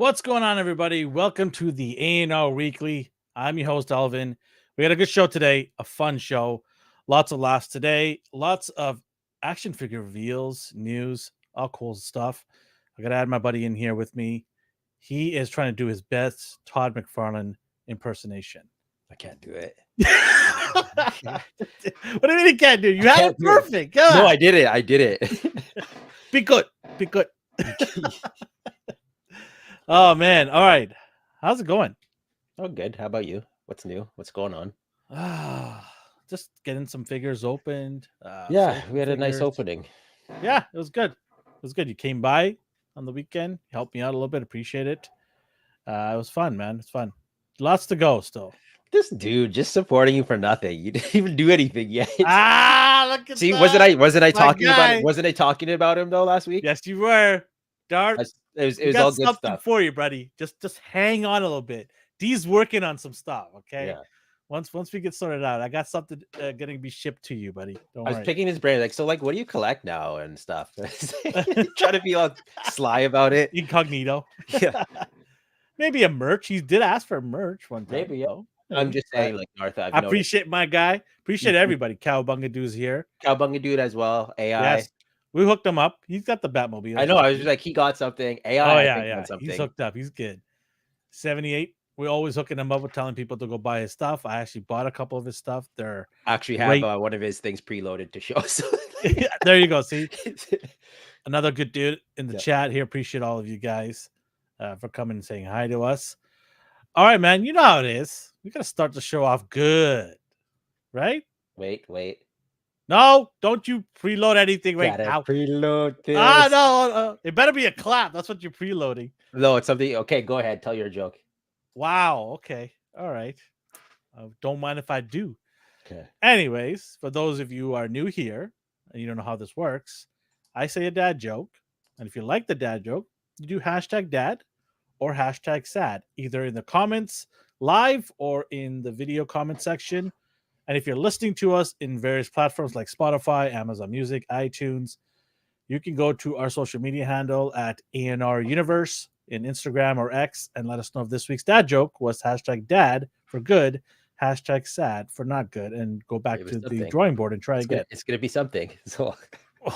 What's going on, everybody? Welcome to the ANR Weekly. I'm your host, Elvin. We got a good show today, a fun show. Lots of laughs today, lots of action figure reveals, news, all cool stuff. I got to add my buddy in here with me. He is trying to do his best Todd McFarlane impersonation. I can't do it. What do you mean you can't do? You had it perfect. No, I did it. I did it. Be good. Be good. Oh, man. All right. How's it going? Oh, good. How about you? What's new? What's going on? Just getting some figures opened. Yeah, we had a nice opening. Yeah, it was good. It was good. You came by on the weekend, helped me out a little bit. Appreciate it. It was fun, man. It's fun. Lots to go still. This dude just supporting you for nothing. You didn't even do anything yet. Look at See, that. wasn't I talking about it? Wasn't I talking about him though last week? Yes, you were. Dart. It was all good stuff for you, buddy. Just hang on a little bit. Dee's working on some stuff. Okay. Yeah. Once we get sorted out, I got something going to be shipped to you, buddy. Don't worry. I was picking his brain, like, what do you collect now and stuff? Trying to be all sly about it. Incognito. Yeah. Maybe a merch. He did ask for merch one time. Maybe, yeah. I'm just saying, like, North. I appreciate my guy. Appreciate everybody. Cowbunga Dude's here. Cowbunga Dude as well. AI. Yes. We hooked him up. He's got the Batmobile. I know. I was just like, he got something. AI. Oh, yeah. He's hooked up. He's good. 78. We're always hooking him up with telling people to go buy his stuff. I actually bought a couple of his stuff. They're actually have one of his things preloaded to show. So there you go. See, another good dude in the chat here. Appreciate all of you guys for coming and saying hi to us. All right, man. You know how it is. We got to start the show off good, right? Wait. No, don't you preload anything right now. Preload this. No. It better be a clap. That's what you're preloading. No, it's something. Okay, go ahead. Tell your joke. Wow. Okay. All right. Don't mind if I do. Okay. Anyways, for those of you who are new here and you don't know how this works, I say a dad joke. And if you like the dad joke, you do hashtag dad or hashtag sad, either in the comments live or in the video comment section. And if you're listening to us in various platforms like Spotify, Amazon Music, iTunes, you can go to our social media handle at ANR Universe in Instagram or X and let us know if this week's dad joke was hashtag dad for good, hashtag sad for not good, and go back to the drawing board and try again. It's going to be something. So, okay.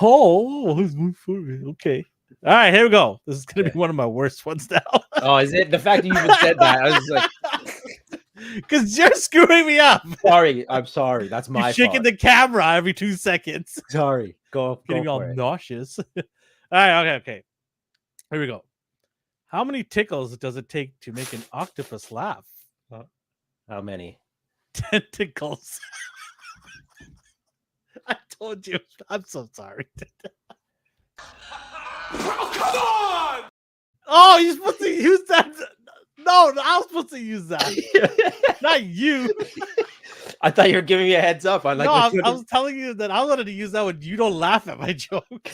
All right, here we go. This is going to be one of my worst ones now. Oh, is it? The fact that you even said that, I was like... Because you're screwing me up. I'm sorry. That's my fault. You're shaking the camera every 2 seconds. Sorry. Getting all nauseous. All right, okay. Here we go. How many tickles does it take to make an octopus laugh? How many? Tentacles. I told you. I'm so sorry. Oh, come on! Oh, you're supposed to use that. No, I was supposed to use that. Not you. I thought you were giving me a heads up. I was telling you that I wanted to use that when you don't laugh at my joke.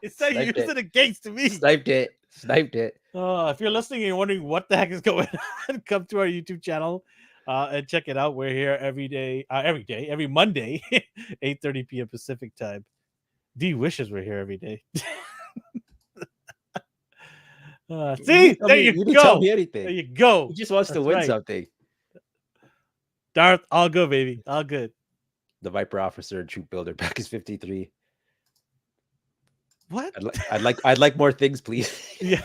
Instead, you use it against me. Sniped it. If you're listening and you're wondering what the heck is going on, come to our YouTube channel and check it out. We're here every Monday, 8:30 p.m. Pacific time. D wishes we're here every day. See, there you go. Didn't tell me anything. There you go. He just wants to win something. Darth, all good, baby. All good. The Viper officer and troop builder pack is 53. What? I'd like more things, please. Yeah.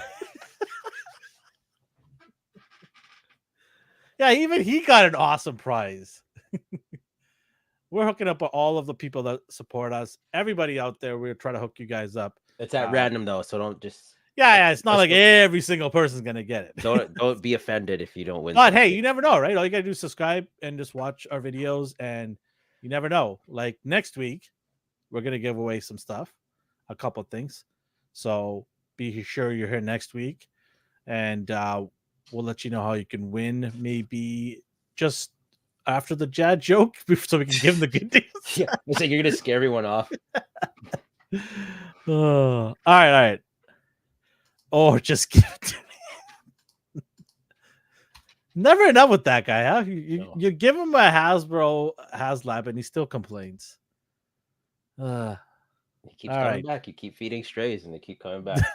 Yeah, even he got an awesome prize. We're hooking up with all of the people that support us. Everybody out there, we're trying to hook you guys up. It's at random though, so don't just. Yeah, it's not like every single person's gonna get it. Don't be offended if you don't win. But hey, you never know, right? All you gotta do is subscribe and just watch our videos, and you never know. Like next week, we're gonna give away some stuff, a couple of things. So be sure you're here next week, and we'll let you know how you can win. Maybe just after the Jad joke, so we can give them the good news. Yeah, it's like you're gonna scare everyone off. All right. Or just give it to me. Never enough with that guy, huh? You give him a Hasbro HasLab and he still complains. He keeps coming back. You keep feeding strays and they keep coming back.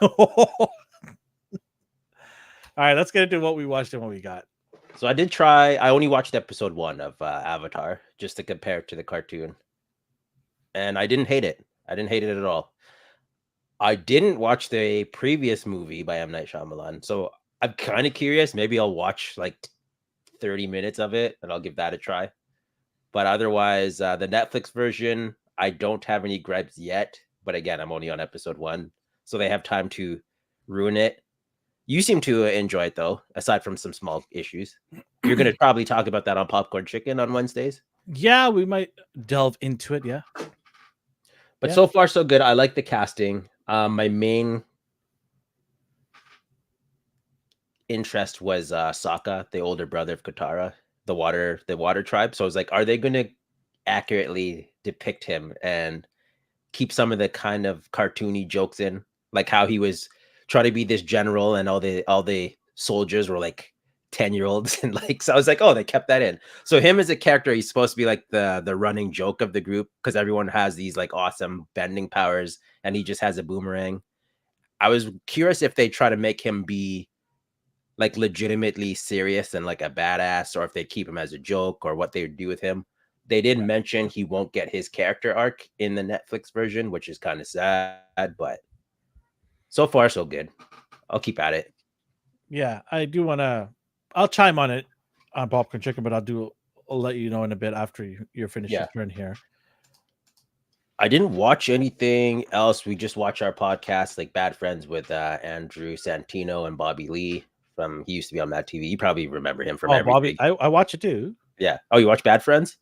All right, let's get into what we watched and what we got. So I did try. I only watched episode 1 of Avatar just to compare it to the cartoon, and I didn't hate it. I didn't hate it at all. I didn't watch the previous movie by M. Night Shyamalan, so I'm kind of curious. Maybe I'll watch like 30 minutes of it, and I'll give that a try. But otherwise, the Netflix version, I don't have any gripes yet. But again, I'm only on episode 1, so they have time to ruin it. You seem to enjoy it, though, aside from some small issues. You're going to probably talk about that on Popcorn Chicken on Wednesdays. Yeah, we might delve into it. Yeah. But Yeah. so far, so good. I like the casting. My main interest was Sokka, the older brother of Katara, the water tribe. So I was like, are they going to accurately depict him and keep some of the kind of cartoony jokes in, like how he was trying to be this general and all the soldiers were like 10-year-olds, and like, so I was like, oh, they kept that in. So him as a character, he's supposed to be like the running joke of the group because everyone has these like awesome bending powers and he just has a boomerang. I was curious if they try to make him be like legitimately serious and like a badass, or if they keep him as a joke, or what they would do with him. They did mention he won't get his character arc in the Netflix version, which is kind of sad, but so far so good. I'll keep at it. Yeah, I do want to. I'll chime on it on Popcorn Chicken, but I'll let you know in a bit after you're finished your turn here. I didn't watch anything else. We just watched our podcast, like Bad Friends with Andrew Santino and Bobby Lee. He used to be on Mad TV. You probably remember him from everything. Bobby, I watch it too. Yeah. Oh, you watch Bad Friends?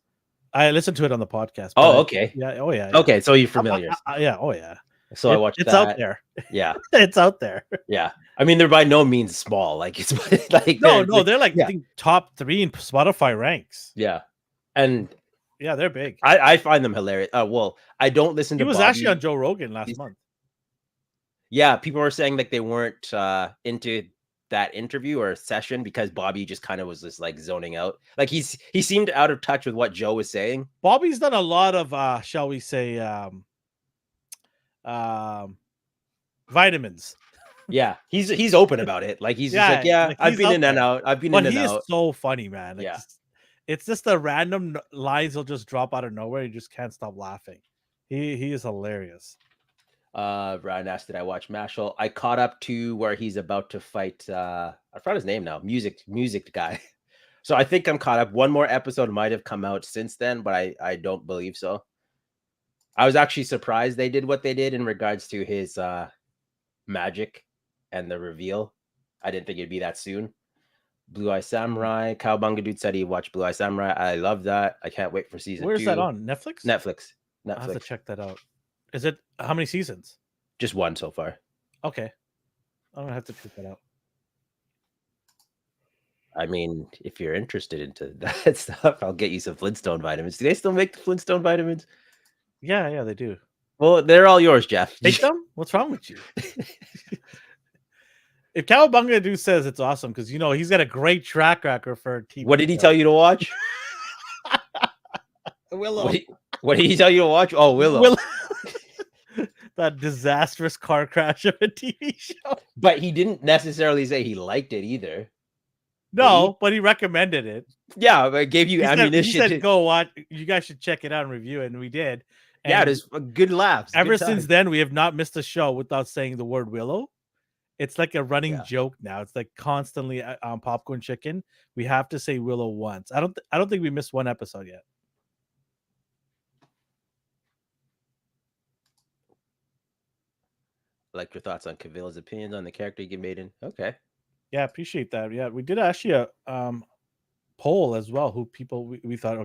I listened to it on the podcast. Oh, okay. Yeah. Oh, yeah. Okay, so you're familiar. Yeah. Oh, yeah. So I watched it's that. out there. Yeah. It's out there. Yeah. I mean, they're by no means small. Like, it's like they're like I think top 3 in Spotify ranks. Yeah. And yeah, they're big. I find them hilarious. Well, I don't listen to He was Bobby. actually on Joe Rogan last month. Yeah, people were saying like they weren't into that interview or session because Bobby just kind of was just like zoning out. Like he seemed out of touch with what Joe was saying. Bobby's done a lot of shall we say vitamins. Yeah, he's open about it. Like he's just like, I've been in and out. I've been in and out. He is so funny, man. Like, yeah. It's just the random lines he'll just drop out of nowhere. You just can't stop laughing. He is hilarious. Brian asked, did I watch Mashal? I caught up to where he's about to fight. I forgot his name now. Music guy. So I think I'm caught up. One more episode might have come out since then, but I don't believe so. I was actually surprised they did what they did in regards to his magic and the reveal. I didn't think it'd be that soon. Blue Eye Samurai. Cowbunga Dude said he watched Blue Eye Samurai. I love that. I can't wait for season 2. Where's that on? Netflix? Netflix. I have to check that out. Is it how many seasons? Just 1 so far. Okay. I'm gonna have to check that out. I mean, if you're interested into that stuff, I'll get you some Flintstone vitamins. Do they still make the Flintstone vitamins? Yeah, they do. Well, they're all yours, Jeff. Take them? What's wrong with you? If Cowabunga Dude says it's awesome, because he's got a great track record for TV. What did he tell you to watch? Willow. What did he tell you to watch? Oh, Willow. That disastrous car crash of a TV show. But he didn't necessarily say he liked it either. No, but he recommended it. Yeah, but gave you ammunition. He said, go watch. You guys should check it out and review it, and we did. And yeah, it is a good laughs. Ever since then, we have not missed a show without saying the word Willow. It's like a running joke now. It's like constantly on Popcorn Chicken. We have to say Willow once. I don't think we missed one episode yet. Like your thoughts on Cavill's opinions on the character you made in. Okay. Yeah, appreciate that. Yeah, we did actually a poll as well. Who people we thought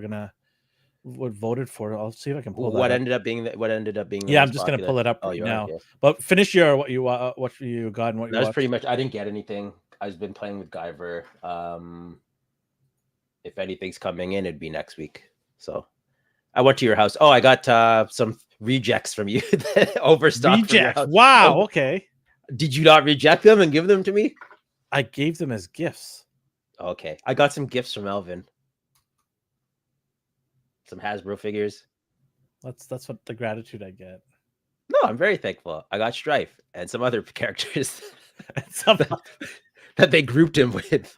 would voted for. I'll see if I can pull what that ended up being. What ended up being. Yeah, I'm just gonna pull it up now. Okay. But finish your what you got and what you. That was pretty much. I didn't get anything. I've been playing with Guyver. If anything's coming in, it'd be next week. So I went to your house. Oh, I got some rejects from you. Overstock. Rejects. Wow. Oh, okay. Did you not reject them and give them to me? I gave them as gifts. Okay. I got some gifts from Elvin. Some Hasbro figures. That's what the gratitude I get. No, I'm very thankful. I got Strife and some other characters. that they grouped him with.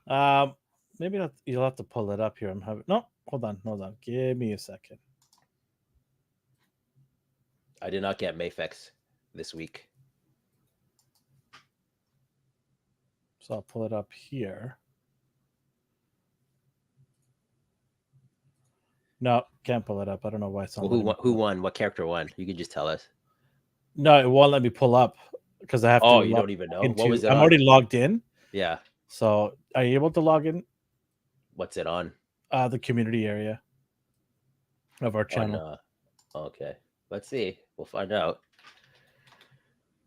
Maybe not, you'll have to pull it up here. I'm having hold on. Give me a second. I did not get Mayfex this week. So I'll pull it up here. No, can't pull it up. I don't know why it's not. Well, who won? What character won? You could just tell us. No, it won't let me pull up because I have to. Oh, you don't even know. What was it? I'm already logged in. Yeah. So are you able to log in? What's it on? The community area of our channel. Okay. Let's see. We'll find out.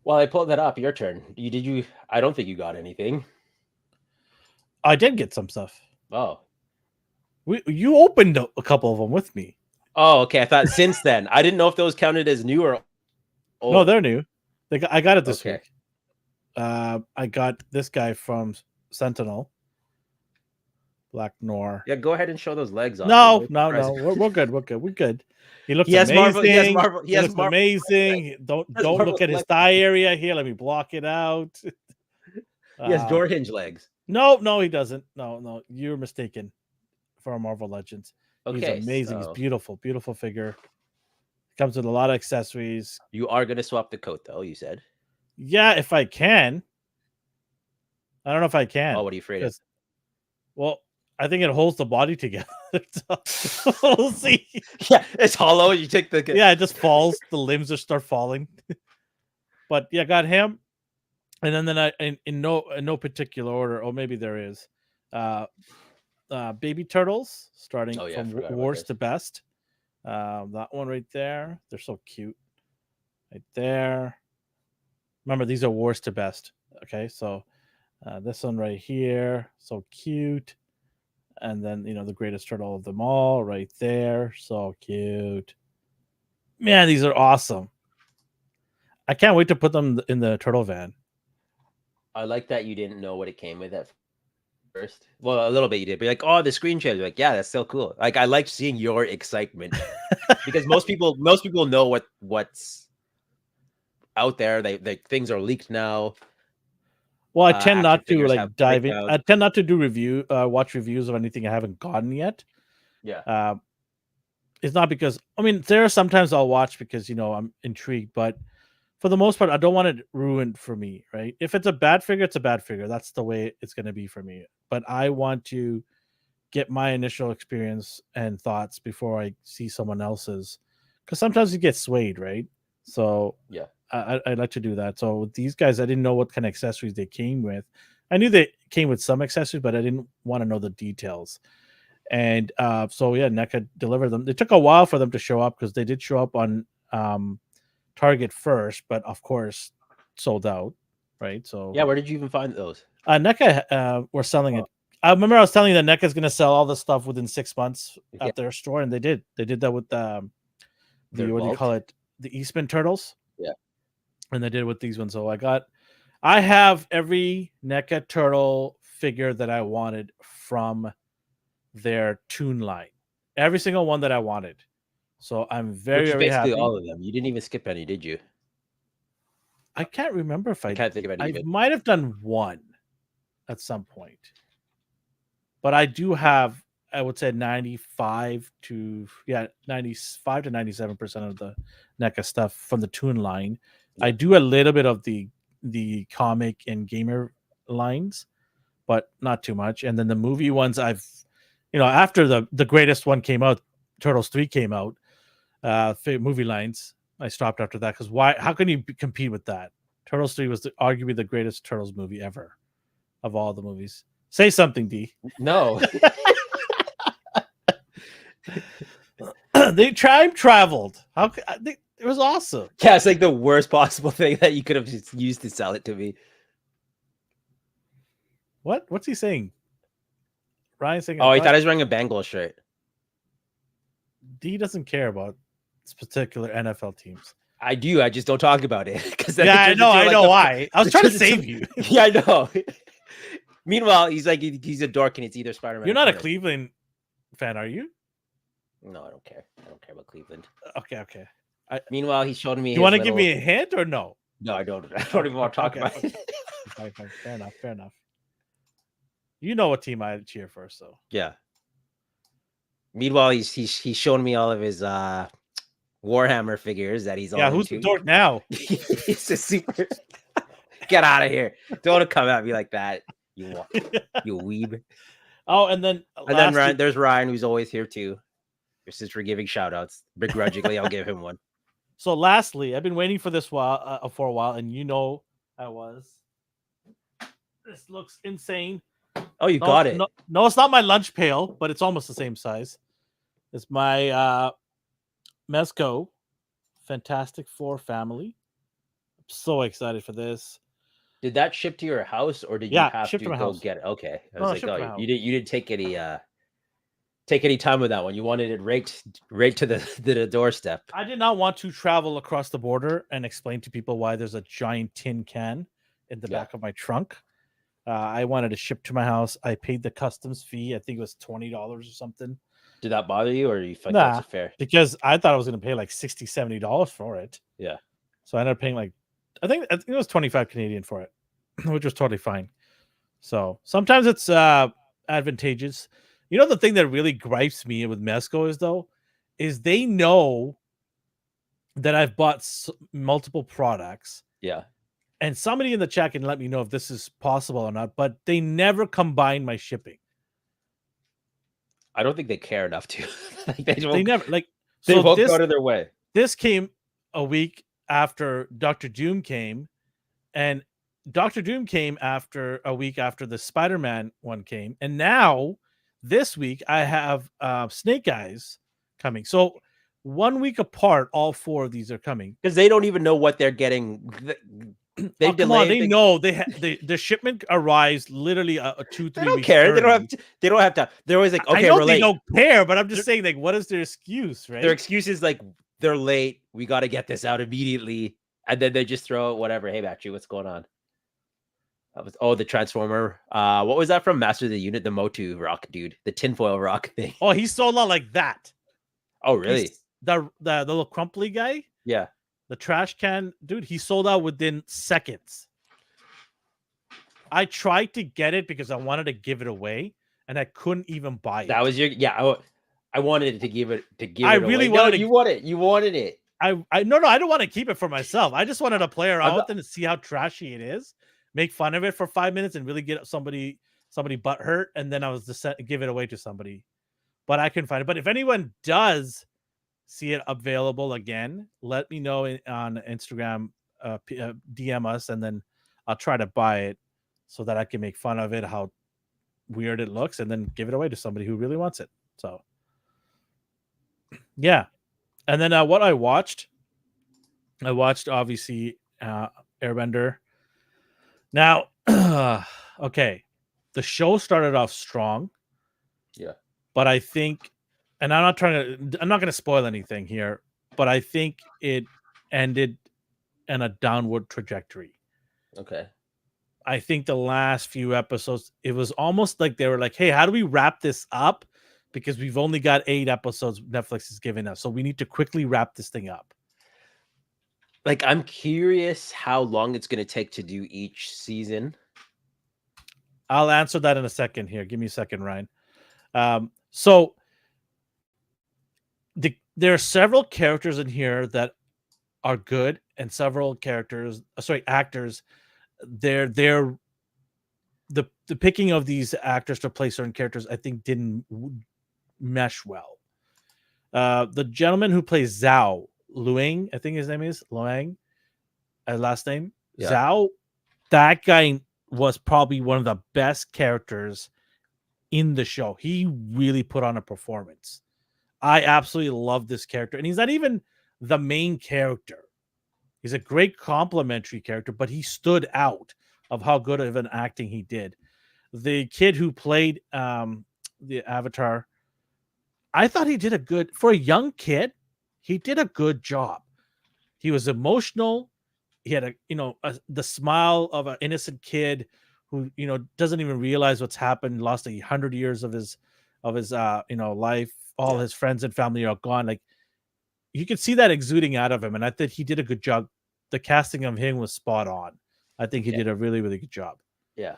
While I pull that up, your turn. Did you? I don't think you got anything. I did get some stuff. Oh. You opened a couple of them with me. Oh, okay. I thought since then. I didn't know if those counted as new or old. No, they're new. I got it this Okay. week. I got this guy from Sentinel. Black Noir. Yeah, go ahead and show those legs off. No. We're good. We're good. He looks amazing. He looks amazing. Don't look at his thigh area here. Let me block it out. He has door hinge legs. No, he doesn't. No, you're mistaken. For Marvel Legends, Okay, he's amazing. He's beautiful figure. Comes with a lot of accessories. You are gonna swap the coat, though. You said. Yeah, if I can. I don't know if I can. Oh, what are you afraid of? Well, I think it holds the body together. We'll see. Yeah, it's hollow. You take the. Yeah, it just falls. The limbs just start falling. But yeah, got him, and then I in no particular order. Or maybe there is. Baby turtles, starting from worst to best. That one right there. They're so cute. Right there. Remember, these are worst to best. Okay, so this one right here, so cute. And then, the greatest turtle of them all right there. So cute. Man, these are awesome. I can't wait to put them in the turtle van. I like that you didn't know what it came with at first. Well, a little bit you did, but like, oh, the screen share. You're like, yeah, that's so cool. Like, I like seeing your excitement because most people know what's out there. They things are leaked now. Well, I tend not to dive in. I tend not to do watch reviews of anything I haven't gotten yet. Yeah. It's not because there are sometimes I'll watch because I'm intrigued, but for the most part, I don't want it ruined for me, right? If it's a bad figure, it's a bad figure. That's the way it's going to be for me. But I want to get my initial experience and thoughts before I see someone else's, because sometimes you get swayed, right? So yeah, I like to do that. So with these guys, I didn't know what kind of accessories they came with. I knew they came with some accessories, but I didn't want to know the details. And so yeah, NECA delivered them. It took a while for them to show up because they did show up on Target first, but of course sold out, right? So yeah, where did you even find those? NECA were selling it. I remember I was telling you that NECA is going to sell all the stuff within 6 months at their store, and they did. They did that with the what do you call it? The Eastman Turtles. Yeah, and they did it with these ones. So I have every NECA turtle figure that I wanted from their Toon line. Every single one that I wanted. So I'm very, very happy. All of them. You didn't even skip any, did you? I can't remember if I can't think of any. I might have done one at some point. But I do have, I would say 95 to 97% of the NECA stuff from the Toon line. Yeah. I do a little bit of the comic and gamer lines, but not too much. And then the movie ones after the greatest one came out, Turtles 3 came out, movie lines, I stopped after that because how can you compete with that? Turtles 3 was arguably the greatest Turtles movie ever of all the movies. Say something, D. No. They time traveled. It was awesome. Yeah, it's like the worst possible thing that you could have just used to sell it to me. What's he saying? Ryan's saying. Oh, he thought I was wearing a Bengals shirt. D doesn't care about particular NFL teams. I do. I just don't talk about it because I know why. I was trying to save you. Yeah, I know. Meanwhile, he's he's a dork and it's either Spider-Man. You're not a Cleveland fan, are you? No, I don't care. I don't care about Cleveland. Okay. Meanwhile, he's showing me. You want to give me a hint or no? No, I don't. I don't even want to talk Okay, about okay. it. Fine, fine. Fair enough. Fair enough. You know what team I cheer for, so Yeah. Meanwhile, he's showing me all of his Warhammer figures that he's all yeah. Who's the into. dork now? He's a super. Get out of here! Don't come at me like that, you weeb. Oh, and then And then lastly, there's Ryan, who's always here too. Since we're giving shout outs, begrudgingly, I'll give him one. so lastly, I've been waiting for this for a while, and I was. This looks insane. Oh, you got it. No, it's not my lunch pail, but it's almost the same size. It's my Mezco Fantastic Four family. I'm so excited for this. Did that ship to your house, or did you Yeah, have shipped to to my go house. get it? Okay, I No, was shipped to my like, oh, house. you didn't take any time with that one. You wanted it right to the doorstep. I did not want to travel across the border and explain to people why there's a giant tin can in the back of my trunk. I wanted to ship to my house. I paid the customs fee. I think it was $20 or something. Did that bother you, or you think Nah, that's fair? because I thought I was going to pay like $60, $70 for it. Yeah. So I ended up paying I think it was 25 Canadian for it, which was totally fine. So sometimes it's advantageous. You know, the thing that really gripes me with Mezco is they know that I've bought multiple products. Yeah. And somebody in the chat can let me know if this is possible or not, but they never combine my shipping. I don't think they care enough to. They never They so won't this go to their way. this came a week after Dr. Doom came, and Dr. Doom came after a week after the Spider-Man one came, and now this week I have Snake Eyes coming. So 1 week apart, all four of these are coming because they don't even know what they're getting. They come on, they know the shipment arrives literally 2-3 They don't weeks. care. Early. They don't have to. They're always like, okay, I know we're they late. don't care, but I'm just saying, like, what is their excuse, right? Their excuse is like they're late. We got to get this out immediately, and then they just throw out whatever. Hey, Batchy, what's going on? The Transformer. What was that from? Master of the Unit, the Motu rock dude, the tinfoil rock thing. Oh, he sold out like that. Oh, really? The little crumply guy. Yeah. The trash can dude. He sold out within seconds. I tried to get it because I wanted to give it away, and I couldn't even buy it. That was I wanted to give it I really away. wanted. You wanted it. You wanted it. No, I don't want to keep it for myself. I just wanted to play around with it and see how trashy it is, make fun of it for 5 minutes, and really get somebody butt hurt, and then I was to give it away to somebody, but I couldn't find it. But if anyone does see it available again, let me know on Instagram, DM us, and then I'll try to buy it so that I can make fun of it, how weird it looks, and then give it away to somebody who really wants it. So yeah. And then what I watched obviously Airbender. Now, okay, the show started off strong. Yeah. But I think, and I'm not going to spoil anything here, but I think it ended in a downward trajectory. Okay. I think the last few episodes, it was almost like they were like, hey, how do we wrap this up? Because we've only got 8 episodes Netflix is giving us. So we need to quickly wrap this thing up. Like, I'm curious how long it's going to take to do each season. I'll answer that in a second here. Give me a second, Ryan. So there are several characters in here that are good, and several actors. They're the picking of these actors to play certain characters, I think, didn't mesh well. The gentleman who plays Zhao Luang, I think his name is Luang, last name Zhao. That guy was probably one of the best characters in the show. He really put on a performance. I absolutely love this character, and he's not even the main character. He's a great complimentary character, but he stood out of how good of an acting he did. The kid who played the Avatar, I thought he did for a young kid, he did a good job. He was emotional. He had the smile of an innocent kid who, doesn't even realize what's happened, lost 100 years of his life. All his friends and family are gone. Like, you could see that exuding out of him. And I think he did a good job the casting of him was spot on. I think he Okay. did a really, really good job. Yeah.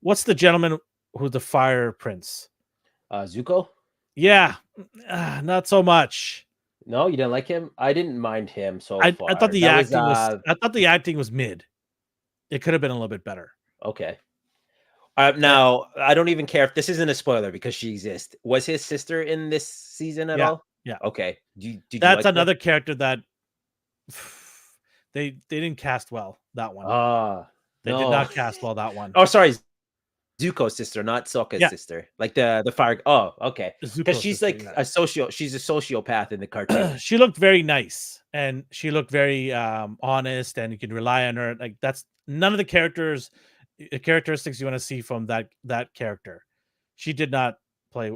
What's the gentleman who's the fire prince? Zuko? Yeah, not so much. No, you didn't like him? I didn't mind him so I far. thought the That was acting was I thought the acting was mid. It could have been a little bit better. okay. But Now, I don't even care if this isn't a spoiler because she exists. Was his sister in this season at yeah, all? yeah. Okay. Did you That's like her? another character that they didn't cast well. That one. They did No. not cast well that one. Oh, sorry. Zuko's sister, not Sokka's Yeah. sister. Like the fire. Oh, okay. Because Zuko's she's sister, like yeah. she's a sociopath in the cartoon. She looked very nice and she looked very honest, and you can rely on her. Like that's none of the characteristics you want to see from that character. She did not play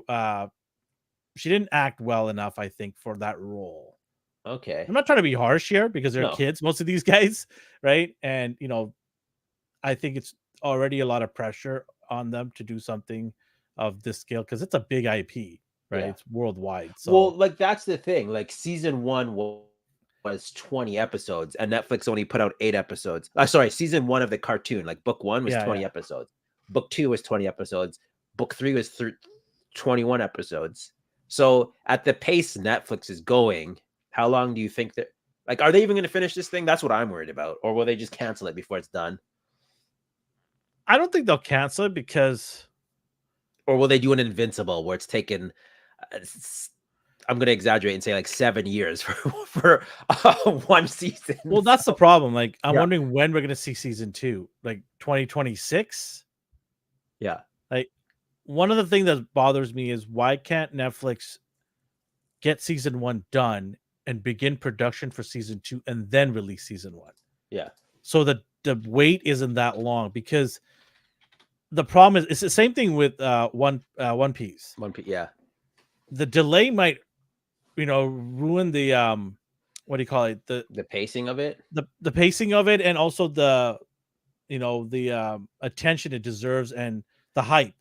she didn't act well enough, I think, for that role. Okay. I'm not trying to be harsh here because they're No. kids, most of these guys, right? And I think it's already a lot of pressure on them to do something of this scale because it's a big IP, right? Yeah. It's worldwide. So Well, like that's the thing. Like season 1 was 20 episodes, and Netflix only put out 8 episodes. Sorry, season 1 of the cartoon, like book 1 was 20 episodes. Book 2 was 20 episodes. Book 3 was 21 episodes. So at the pace Netflix is going, how long do you think that? Like, are they even going to finish this thing? That's what I'm worried about. Or will they just cancel it before it's done? I don't think they'll cancel it because, or will they do an Invincible where it's taken? I'm going to exaggerate and say like 7 years for one season. well, that's the problem. Like, I'm Yeah. wondering when we're going to see season 2, like 2026. Yeah. Like, one of the things that bothers me is why can't Netflix get season 1 done and begin production for season 2 and then release season 1? Yeah. So that the wait isn't that long, because the problem is it's the same thing with One Piece. Yeah. The delay might, ruin the what do you call it? The pacing of it. The pacing of it, and also the attention it deserves and the hype,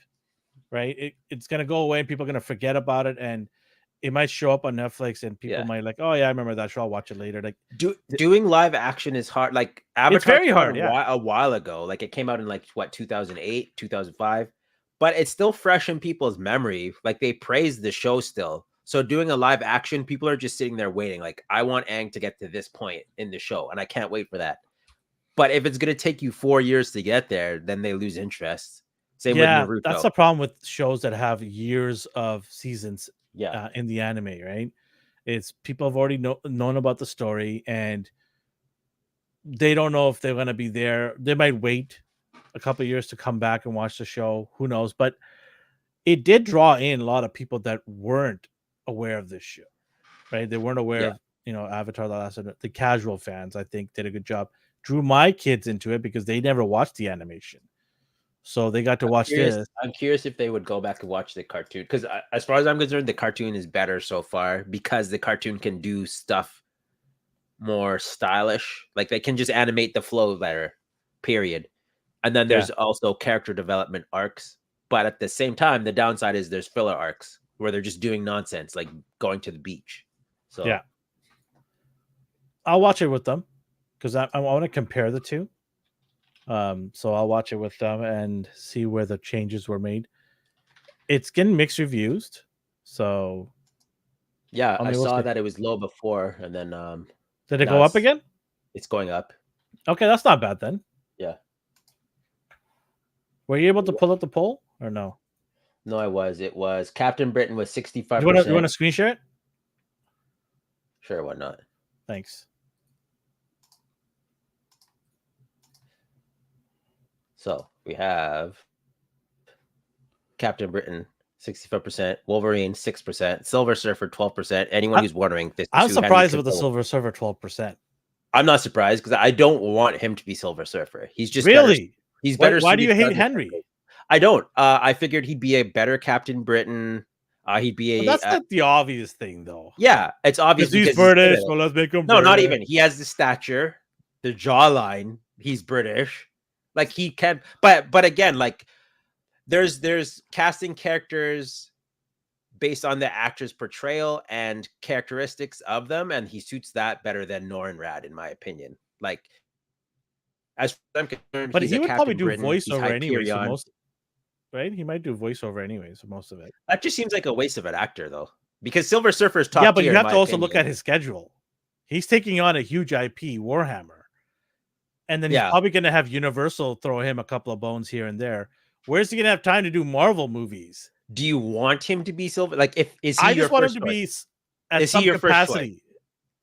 right? It's gonna go away and people are gonna forget about it, and it might show up on Netflix and people might like, oh yeah, I remember that show, I'll watch it later. Like doing live action is hard. Like Avatar, it's very hard. A while ago. Like it came out in like what 2008, 2005, but it's still fresh in people's memory. Like they praise the show still. So doing a live action, people are just sitting there waiting. Like I want Aang to get to this point in the show, and I can't wait for that. But if it's gonna take you 4 years to get there, then they lose interest. Same with Naruto. That's the problem with shows that have years of seasons. Yeah, in the anime, right? It's people have already known about the story, and they don't know if they're going to be there. They might wait a couple of years to come back and watch the show. Who knows? But it did draw in a lot of people that weren't aware of this show, right? They weren't aware of Avatar: The Last Airbender. The casual fans, I think, did a good job. Drew my kids into it because they never watched the animation. So they got to watch this. I'm curious if they would go back and watch the cartoon, because as far as I'm concerned, the cartoon is better so far because the cartoon can do stuff more stylish. Like they can just animate the flow better, period. And then there's also character development arcs. But at the same time, the downside is there's filler arcs where they're just doing nonsense, like going to the beach. So yeah, I'll watch it with them because I want to compare the two. So I'll watch it with them and see where the changes were made. It's getting mixed reviews, so yeah, I saw that it was low before, and then did it go up again? It's going up. Okay, that's not bad then. Yeah. Were you able to pull up the poll or no? No, I was. It was Captain Britain was 65%. You want to screen share it? Sure, why not? Thanks. So we have Captain Britain 65%, Wolverine 6%, Silver Surfer 12%. Anyone who's wondering, I'm surprised with the Silver Surfer 12%. I'm not surprised because I don't want him to be Silver Surfer. He's just really better. He's better. Why do you hate Henry? I don't. I figured he'd be a better Captain Britain. He'd be a. That's not the obvious thing, though. Yeah, it's obvious because he's British. Well, let's make him. No, British. not even. He has the stature, the jawline. He's British. Like he can, but again, like there's casting characters based on the actor's portrayal and characteristics of them, and he suits that better than Norrin Rad, in my opinion. Like, as far as I'm concerned, But he's he a would probably Captain do Britain. He's voiceover anyways for Hyperion. most, right? He might do voiceover anyways for most of it. That just seems like a waste of an actor, though, because Silver Surfer is top Yeah, but tier, you in have my to also opinion. look at his schedule. He's taking on a huge IP, Warhammer, and then he's Yeah. probably going to have Universal throw him a couple of bones here and there. Where's he going to have time to do Marvel movies? Do you want him to be Silver? Like, is he I your just want him first to choice? be at Is he some your first choice? capacity.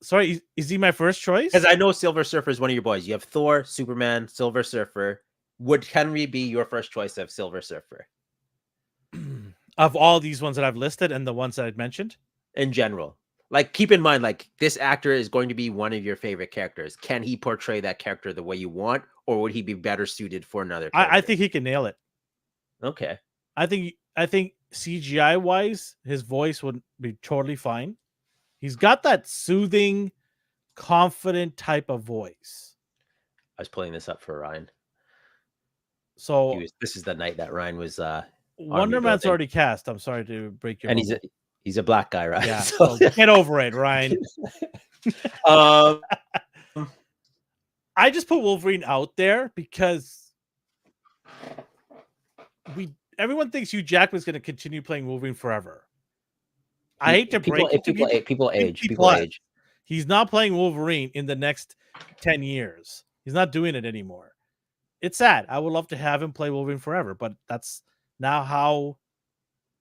Sorry, is he my first choice? Because I know Silver Surfer is one of your boys. You have Thor, Superman, Silver Surfer. Would Henry be your first choice of Silver Surfer Of all these ones that I've listed and the ones that I've mentioned? in general? Like, keep in mind, like, this actor is going to be one of your favorite characters. Can he portray that character the way you want, or would he be better suited for another character? I think he can nail it. Okay. I think CGI wise, his voice would be totally fine. He's got that soothing, confident type of voice. I was pulling this up for Ryan. So This is the night that Ryan was Wonder Man's already cast. I'm sorry to break your. And he's a black guy, right? Yeah. So get over it, Ryan. I just put Wolverine out there because everyone thinks Hugh Jackman's going to continue playing Wolverine forever. I hate to break it to people age. He's not playing Wolverine in the next 10 years. He's not doing it anymore. It's sad. I would love to have him play Wolverine forever, but that's now how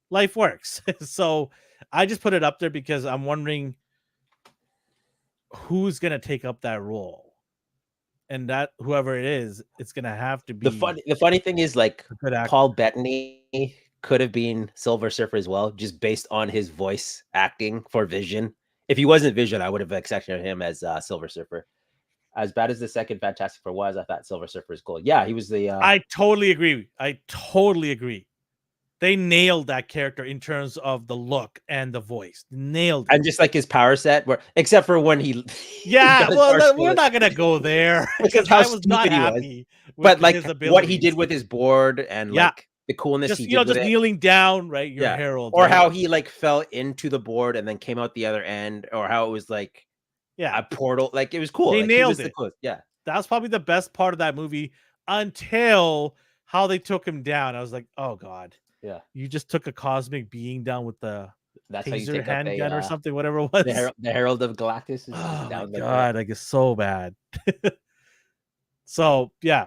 life works. So I just put it up there because I'm wondering who's going to take up that role. And that whoever it is, it's going to have to be. The funny thing is, like, Paul Bettany could have been Silver Surfer as well, just based on his voice acting for Vision. If he wasn't Vision, I would have accepted him as Silver Surfer. As bad as the second Fantastic Four was, I thought Silver Surfer is cool. Yeah, he was the. I totally agree. They nailed that character in terms of the look and the voice. Nailed it. And just like his power set, except for when he. Yeah, well, we're not gonna go there because I was not happy. But like what he did with his board and like the coolness just, he did, just kneeling down, right? Your herald, or how he like fell into the board and then came out the other end, or how it was like. Yeah, a portal. Like, it was cool. They like, nailed it. Yeah, that was probably the best part of that movie until how they took him down. I was like, oh god, yeah, you just took a cosmic being down with the taser handgun or something, whatever it was. The Herald of Galactus. Is oh down my god, I guess so bad. So yeah,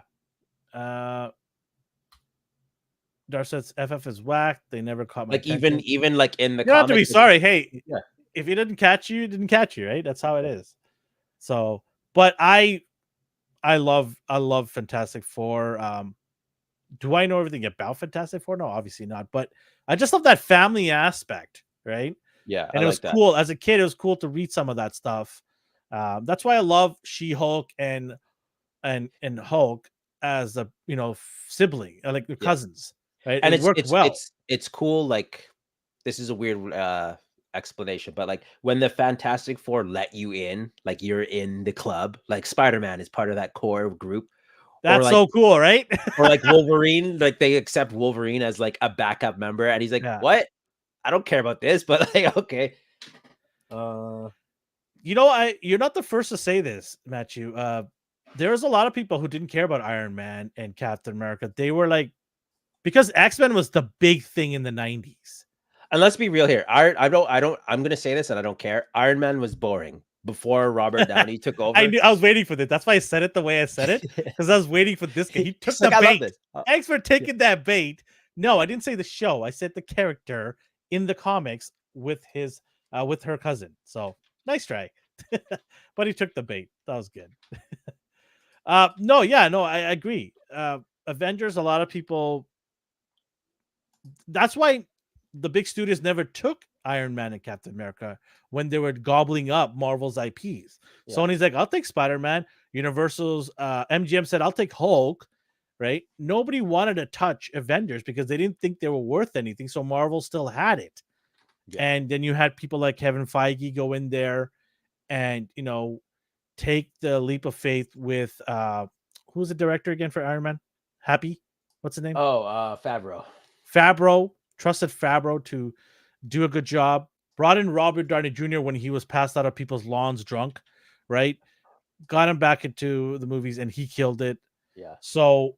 Darset's FF is whacked. They never caught my attention. even like in the. You don't have to be sorry. Hey, yeah. If it didn't catch you, it didn't catch you, right? That's how it is. So, but I love Fantastic Four. Do I know everything about Fantastic Four? No, obviously not. But I just love that family aspect, right? Yeah, and it was cool as a kid. It was cool to read some of that stuff. That's why I love She-Hulk and Hulk as a sibling, like cousins, right? And it worked well. It's cool. Like, this is a weird explanation, but like when the Fantastic Four let you in, like you're in the club, like Spider-Man is part of that core group. That's so cool, right? Or like Wolverine, like they accept Wolverine as like a backup member, and he's like, "What? I don't care about this," but like, okay. You're not the first to say this, Matthew. There's a lot of people who didn't care about Iron Man and Captain America. They were like, because X-Men was the big thing in the 90s. And let's be real here. I'm gonna say this, and I don't care. Iron Man was boring before Robert Downey took over. I was waiting for this. That's why I said it the way I said it, because I was waiting for this guy. He took the bait. Thanks for taking that bait. No, I didn't say the show. I said the character in the comics with his with her cousin. So nice try. But he took the bait. That was good. I agree. Avengers, a lot of people. That's why the big studios never took Iron Man and Captain America when they were gobbling up Marvel's IPs. Yeah. Sony's like, I'll take Spider-Man. Universal's MGM said, I'll take Hulk, right? Nobody wanted to touch Avengers because they didn't think they were worth anything. So Marvel still had it. Yeah. And then you had people like Kevin Feige go in there and, take the leap of faith with, who's the director again for Iron Man? Happy? What's his name? Oh, Favreau. Trusted Favreau to do a good job. Brought in Robert Downey Jr. when he was passed out of people's lawns drunk, right? Got him back into the movies and he killed it. Yeah. So,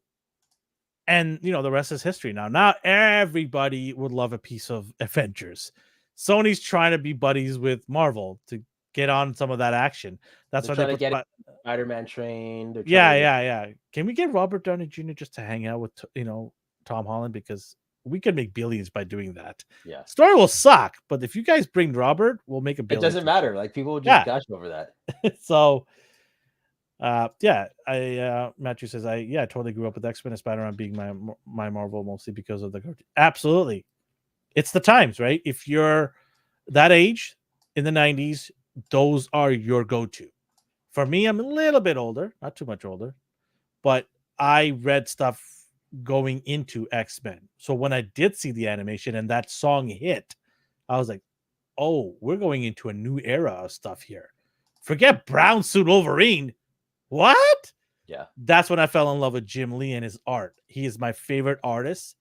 and the rest is history now. Now everybody would love a piece of Avengers. Sony's trying to be buddies with Marvel to get on some of that action. That's They're why trying they to put get Spider-Man train. They're yeah, trying to yeah. Can we get Robert Downey Jr. just to hang out with Tom Holland, because we could make billions by doing that. Yeah. Story will suck, but if you guys bring Robert, we'll make a It billion. doesn't matter. Like people will just gush over that. So Matthew says I totally grew up with X-Men and Spider-Man being my Marvel mostly because of the cartoon. Absolutely. It's the times, right? If you're that age in the 90s, those are your go-to. For me, I'm a little bit older, not too much older, but I read stuff going into X-Men. So when I did see the animation and that song hit, I was like, oh, we're going into a new era of stuff here. Forget brown suit Wolverine. What? Yeah. That's when I fell in love with Jim Lee and his art. He is my favorite artist,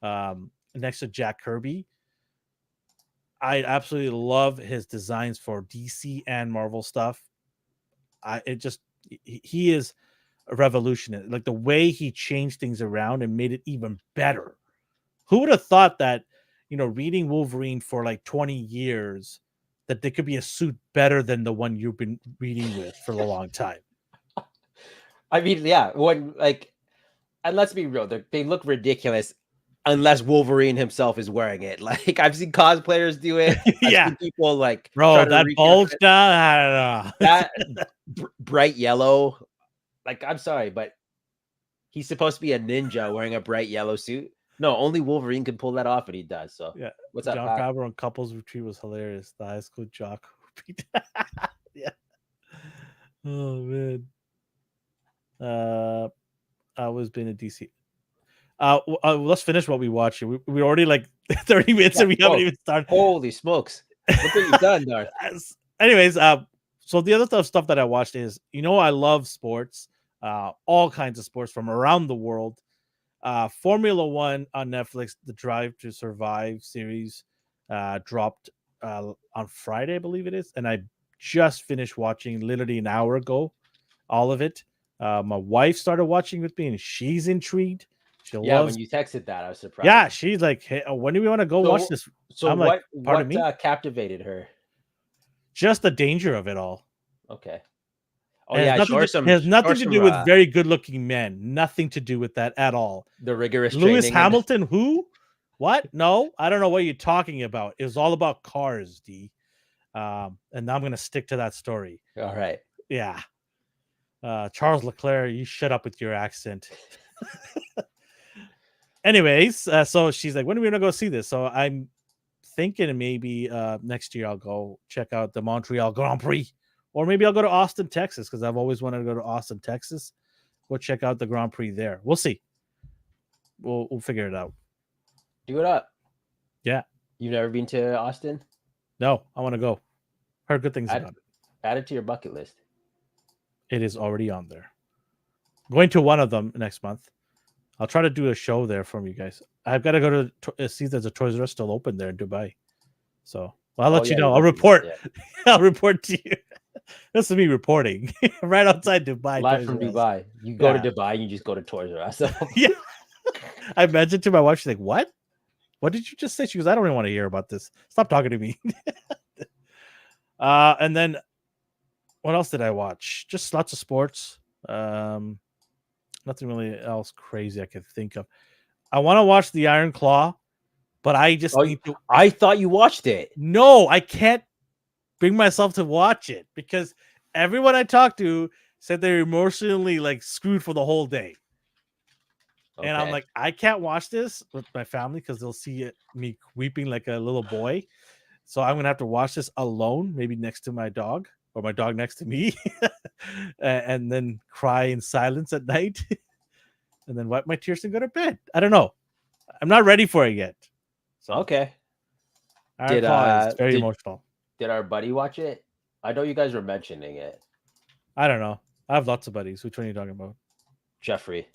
next to Jack Kirby. I absolutely love his designs for DC and Marvel stuff. He is a revolutionary. Like the way he changed things around and made it even better. Who would have thought that, reading Wolverine for like 20 years, that there could be a suit better than the one you've been reading with for a long time? I mean, yeah, when and let's be real, they look ridiculous unless Wolverine himself is wearing it. Like I've seen cosplayers do it. I've seen people bro, that bulge down. I don't know. That bright yellow. Like, I'm sorry, but he's supposed to be a ninja wearing a bright yellow suit. No, only Wolverine can pull that off, and he does. So yeah, what's up? John Favreau on Couples Retreat was hilarious. The high school jock. Yeah. Oh man. I was been in DC. Let's finish what we watched. We already 30 minutes and we haven't even started. Holy smokes! Look what you've done, Darth. Anyways, so the other stuff that I watched is, I love sports, all kinds of sports from around the world. Formula One on Netflix, the Drive to Survive series, dropped on Friday, I believe it is, and I just finished watching literally an hour ago, all of it. My wife started watching with me, and she's intrigued. She loves. When you texted that, I was surprised. Yeah, she's like, "Hey, when do we want to go watch this?" So I'm what captivated her? Just the danger of it all. Okay. Oh yeah, it has nothing to do with very good-looking men. Nothing to do with that at all. The rigorous Lewis Hamilton, who? What? No, I don't know what you're talking about. It was all about cars, D. And now I'm going to stick to that story. All right. Yeah. Charles Leclerc, you shut up with your accent. Anyways, so she's like, when are we going to go see this? So I'm thinking maybe next year I'll go check out the Montreal Grand Prix. Or maybe I'll go to Austin, Texas, because I've always wanted to go to Austin, Texas. Go check out the Grand Prix there. We'll see. We'll figure it out. Do it up. Yeah. You've never been to Austin? No, I want to go. Heard good things about it. Add it to your bucket list. It is already on there. Going to one of them next month. I'll try to do a show there from you guys. I've got to go to see if there's a Toys R Us still open there in Dubai. So I'll let you know. I'll report. Yeah. I'll report to you. This is me reporting right outside Dubai. Live from Dubai. You go to Dubai and you just go to Toys R Us. Yeah. I mentioned to my wife, she's like, what? What did you just say? She goes, I don't even want to hear about this. Stop talking to me. And then what else did I watch? Just lots of sports. Nothing really else crazy I could think of. I want to watch the Iron Claw, but I just need to. I thought you watched it. No, I can't bring myself to watch it because everyone I talked to said they're emotionally screwed for the whole day. Okay. And I'm like, I can't watch this with my family because they'll see me weeping like a little boy. So I'm going to have to watch this alone, maybe next to my dog or my dog next to me, and then cry in silence at night and then wipe my tears and go to bed. I don't know. I'm not ready for it yet. So okay. It's very emotional. Did our buddy watch it? I know you guys were mentioning it. I don't know. I have lots of buddies. Which one are you talking about? Jeffrey.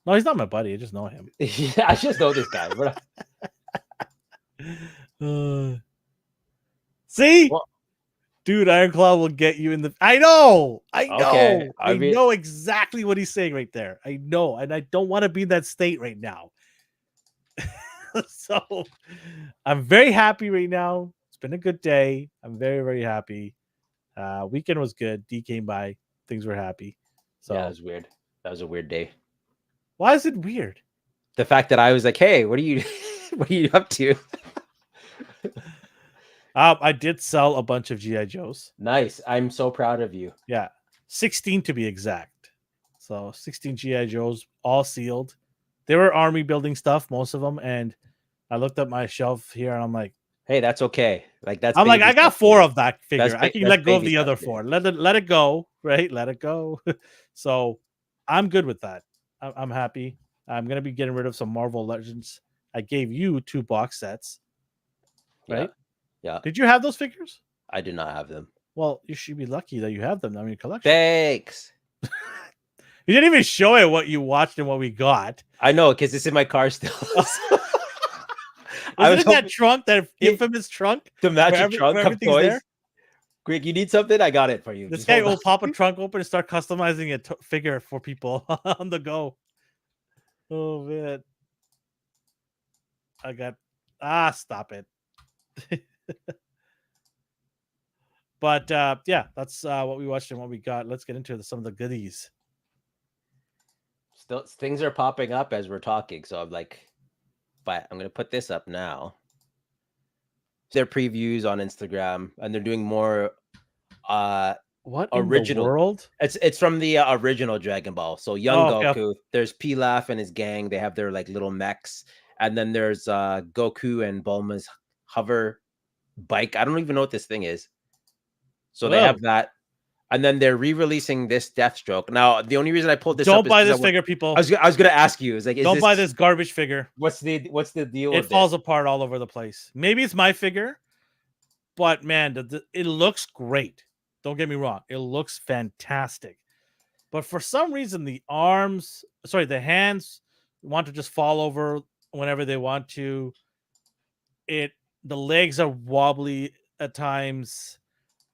No, he's not my buddy. I just know him. Yeah, I just know this guy. See, Well, dude, Iron Claw will get you in the. I know, okay. I know exactly what he's saying right there. I know, and I don't want to be in that state right now. So, I'm very happy right now. It's been a good day. I'm very, very happy. Weekend was good. D came by. Things were happy. So, yeah, it was weird. That was a weird day. why is it weird? The fact that I was like, "Hey, what are you, what are you up to?" I did sell a bunch of GI Joes. Nice. I'm so proud of you. Yeah, 16 to be exact. So 16 GI Joes, all sealed. They were army building stuff, most of them, and I looked at my shelf here and I'm like, Hey, that's okay. Like that's I baby got stuff for 4 me. of that figure. I can That's let go of baby the stuff other for me. 4. Let it go, right? Let it go. So I'm good with that. I'm happy. I'm gonna be getting rid of some Marvel Legends. I gave you 2 box sets, Yeah, right? yeah. Did you have those figures? I do not have them. Well, you should be lucky that you have them in your collection. Thanks. You didn't even show it what you watched and what we got. I know because it's in my car still. I Was was it in that hoping trunk, that infamous trunk? the magic Where trunk of everything's toys. there? Greg, you need something? I got it for you. This Just guy hold will on. pop a trunk open and start customizing a figure for people on the go. Oh man, I got stop it. But yeah, that's what we watched and what we got. Let's get into some of the goodies. Still, things are popping up as we're talking, so I'm like, but I'm gonna put this up now. Their previews on Instagram, and they're doing more What in the original. world? It's from the original Dragon Ball. So young Oh, okay. Goku, there's Pilaf and his gang. They have their like little mechs, and then there's Goku and Bulma's hover bike. I don't even know what this thing is. So they Whoa. have that, and then they're re-releasing this Deathstroke. Now, the only reason I pulled this up Don't is buy 'cause this figure, people. I was gonna ask you, is like, is Don't this, buy this garbage figure. what's the deal It with falls this? apart all over the place. Maybe it's my figure, but man, it looks great. Don't get me wrong. It looks fantastic. But for some reason, the hands want to just fall over whenever they want to. The legs are wobbly at times.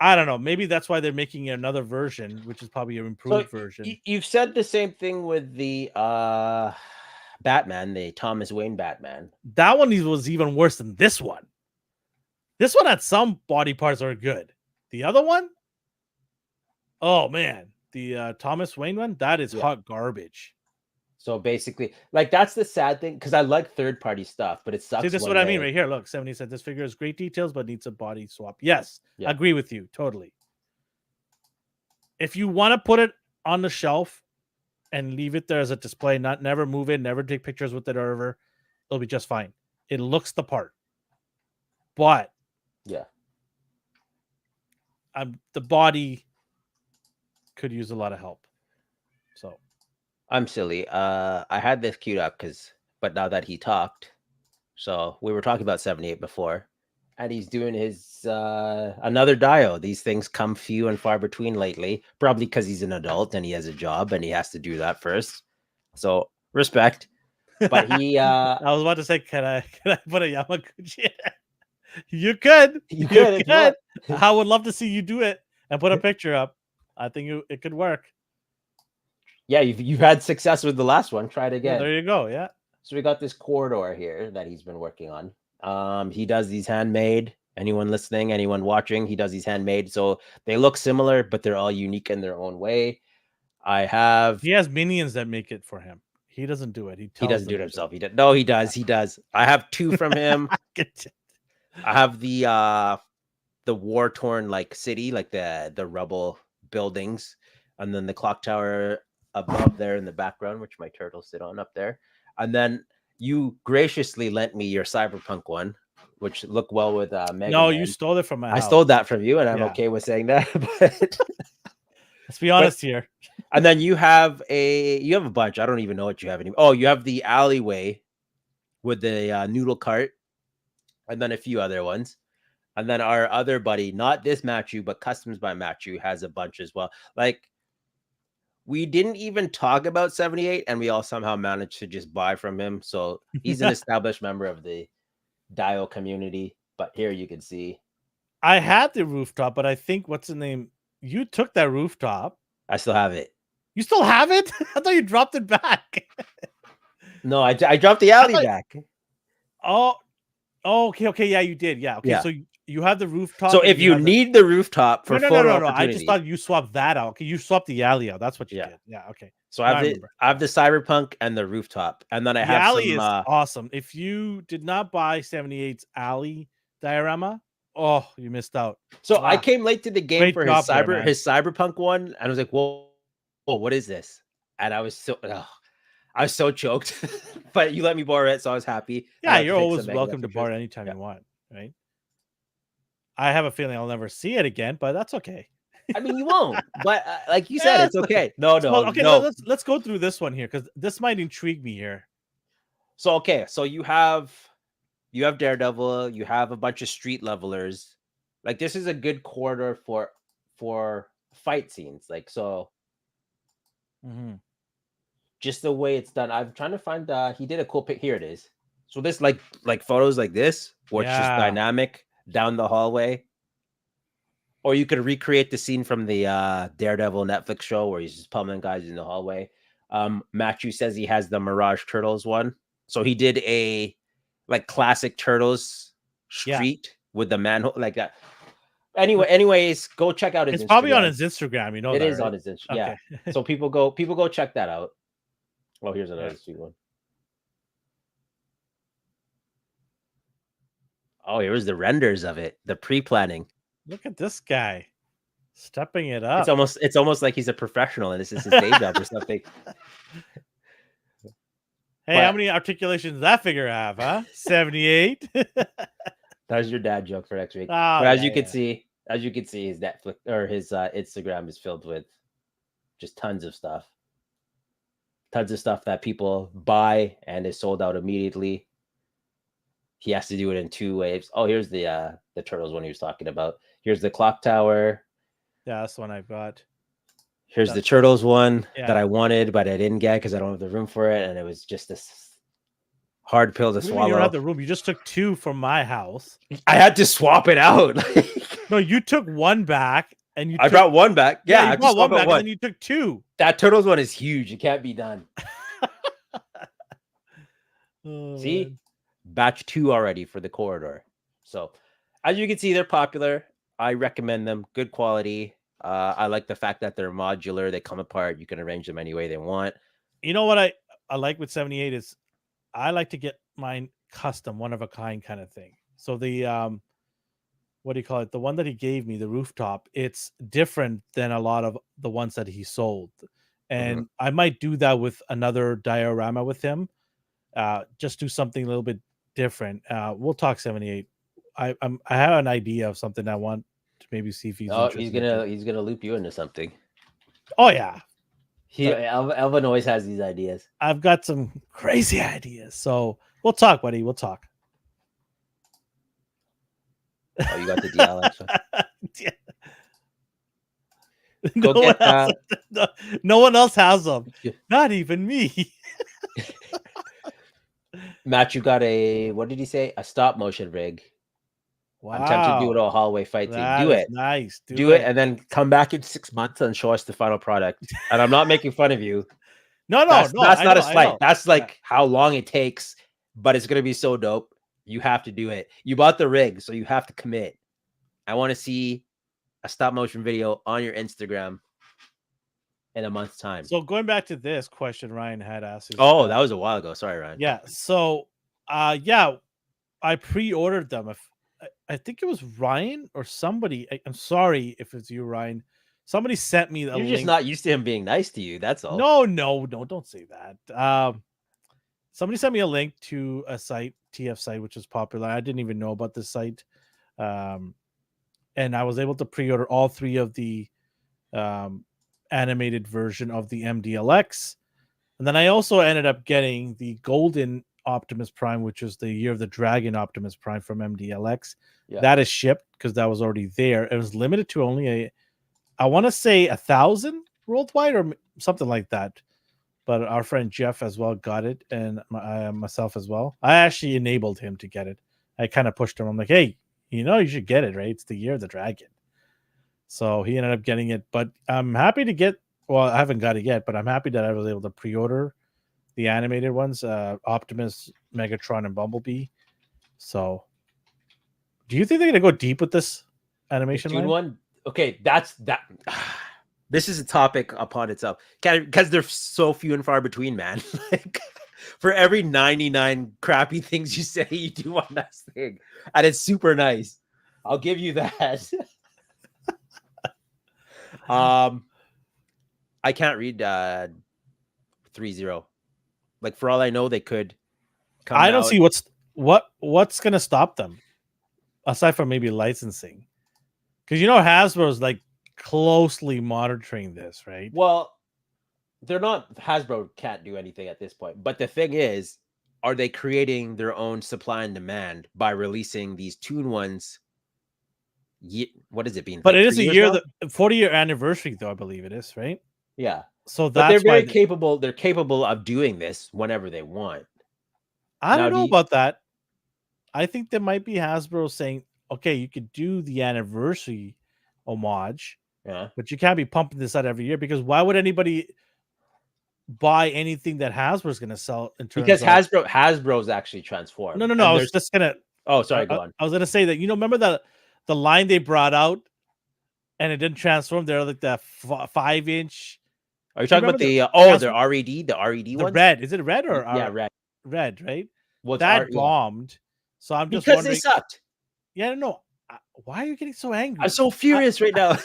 I don't know. Maybe that's why they're making another version, which is probably an So improved version. you've said the same thing with the Batman, the Thomas Wayne Batman. That one was even worse than this one. This one had some body parts that are good. The other one, oh man, the Thomas Wayne one, that is hot garbage. So basically, like, that's the sad thing, because I like third-party stuff, but it sucks. See, this is what I mean right here. Look, 70 said this figure has great details, but needs a body swap. Yes, I agree with you totally. If you want to put it on the shelf and leave it there as a display, never move it, never take pictures with it or whatever, it'll be just fine. It looks the part. But yeah, the body could use a lot of help. So I'm silly. I had this queued up but now that he talked, so we were talking about 78 before, and he's doing his another Dio. These things come few and far between lately, probably because he's an adult and he has a job and he has to do that first. So respect. But he I was about to say, can I put a Yamaguchi? You could. You could. I would love to see you do it and put a picture up. I think it could work. Yeah, you've had success with the last one. Try it again. Yeah, there you go. Yeah. So we got this corridor here that he's been working on. He does these handmade. Anyone listening, anyone watching, he does these handmade. So they look similar, but they're all unique in their own way. He has minions that make it for him. He doesn't do it. He doesn't do it himself. He does. No, he does. He does. I have 2 from him. I have the war torn like city, like the rubble buildings, and then the clock tower above there in the background, which my turtles sit on up there. And then you graciously lent me your cyberpunk one, which looked well with Mega No, Man. you stole it from my house. I stole that from you, and I'm okay with saying that. But let's be honest here. And then you have a bunch. I don't even know what you have anymore. Oh, you have the alleyway with the noodle cart, and then a few other ones. And then our other buddy, not this Matthew, but Customs by Matthew, has a bunch as well. Like, we didn't even talk about 78, and we all somehow managed to just buy from him. So he's an established member of the Dio community. But here you can see. I had the rooftop, but I think what's the name? You took that rooftop. I still have it. You still have it? I thought you dropped it back. No, I dropped the alley back. Oh, okay, yeah, you did. Yeah, okay. Yeah. So you have the rooftop. So and if you have need the rooftop for photo no. I opportunity, just thought you swapped that out. Okay, you swapped the alley out. That's what you did. Yeah, okay. So Now I have the cyberpunk and the rooftop, and then I The have alley some. is awesome. If you did not buy 78's alley diorama, oh, you missed out. So I came late to the game Great for job there, man. his cyberpunk one, and I was like, "Whoa, what is this?" And I was so choked, but you let me borrow it, so I was happy. Yeah, you're always welcome to borrow it anytime you want, right? I have a feeling I'll never see it again, but that's okay. I mean, you won't, but like you said, it's okay. No. Let's go through this one here because this might intrigue me here. So so you have Daredevil, you have a bunch of street levelers. Like this is a good corridor for fight scenes. Like so, just the way it's done. I'm trying to find. He did a cool pic. Here it is. So this like photos like this, where it's just dynamic down the hallway. Or you could recreate the scene from the Daredevil Netflix show where he's just pummeling guys in the hallway. Matthew says he has the Mirage Turtles one. So he did a like classic Turtles street with the manhole like that. Anyways, go check out his It's probably on his Instagram, you know. It is on his Instagram. Yeah. So people go check that out. Oh, here's another sweet one. Oh, here's the renders of it, the pre-planning. Look at this guy stepping it up. It's almost like he's a professional and this is his day job or something. Hey, how many articulations does that figure have, huh? 78. That's your dad joke for next week. Oh, but as you can see, his Netflix or his Instagram is filled with just tons of stuff that people buy and is sold out immediately. He has to do it in 2 waves. Oh, here's the Turtles one he was talking about. Here's the clock tower. Yeah, that's the one I bought. Here's the Turtles one that I wanted, but I didn't get because I don't have the room for it, and it was just this hard pill to swallow. You don't have the room. You just took 2 from my house. I had to swap it out. No, you took 1 back, and I brought 1 back. Yeah, you brought 1 back, and then you took 2. That Turtles one is huge. It can't be done. See, man. Batch 2 already for the corridor. So, as you can see, they're popular. I recommend them. Good quality. I like the fact that they're modular. They come apart. You can arrange them any way they want. You know what I like with 78 is I like to get mine custom, one of a kind kind of thing. So the what do you call it? The one that he gave me, the rooftop, it's different than a lot of the ones that he sold. And I might do that with another diorama with him. Just do something a little bit different. We'll talk 78. I have an idea of something I want to maybe see if he's interested. He's gonna loop you into something. Oh yeah. Elvin always has these ideas. I've got some crazy ideas. So we'll talk, buddy. We'll talk. Oh, you got the DLX one? Yeah. No one else has them. Not even me. Matt, you got what did he say? A stop motion rig. Wow. I'm tempted to do it a hallway fight thing. Do it. Nice. Do it and then come back in 6 months and show us the final product. And I'm not making fun of you. No. That's not a slight. That's like how long it takes, but it's going to be so dope. You have to do it. You bought the rig, so you have to commit. I want to see a stop motion video on your Instagram in a month's time. So going back to this question Ryan had asked. That was a while ago. Sorry, Ryan. Yeah. So, I pre-ordered them. I think it was Ryan or somebody. I'm sorry if it's you, Ryan. Somebody sent me You're just not used to him being nice to you. That's all. No, don't say that. Somebody sent me a link to a site, TF site, which is popular. I didn't even know about this site. And I was able to pre-order all 3 of the animated version of the MDLX. And then I also ended up getting the golden Optimus Prime, which is the Year of the Dragon Optimus Prime from MDLX. Yeah. That is shipped because that was already there. It was limited to only I want to say 1,000 worldwide or something like that. But our friend Jeff as well got it, and myself as well. I actually enabled him to get it. I kind of pushed him. I'm like, hey, you should get it, right? It's the year of the dragon. So he ended up getting it. But I'm happy to get, well, I haven't got it yet, but I'm happy that I was able to pre-order the animated ones, Optimus, Megatron, and Bumblebee. So do you think they're going to go deep with this animation Toon line? one. Okay, that's that. This is a topic upon itself because they're so few and far between, man. Like for every 99 crappy things you say, you do one nice thing, and it's super nice. I'll give you that. I can't read 3-0. Like for all I know, they could come I don't out. see what's going to stop them aside from maybe licensing. Because Hasbro's like closely monitoring this, right? Well, they're not. Hasbro can't do anything at this point. But the thing is, are they creating their own supply and demand by releasing these Toon ones? What is it being? But like it is 3 a years year, now? the 40-year anniversary, though, I believe it is, right? Yeah. So But they're that's why very capable. They're capable of doing this whenever they want. I Now, don't know about that. I think there might be Hasbro saying, okay, you could do the anniversary homage, Yeah. but you can't be pumping this out every year, because why would anybody buy anything that Hasbro's going to sell in terms Because of Hasbro's actually transformed. No, I And was just gonna oh, sorry, go on. I was gonna say that remember the line they brought out and it didn't transform. They're like the 5-inch. Are you Do you talking about remember the RED, the RED the ones? red? Is it red or Yeah, red. red? Right, Well, that yeah. bombed. So I'm just Because they wondering. sucked. Yeah, no. Why are you getting so angry? I'm so furious right now.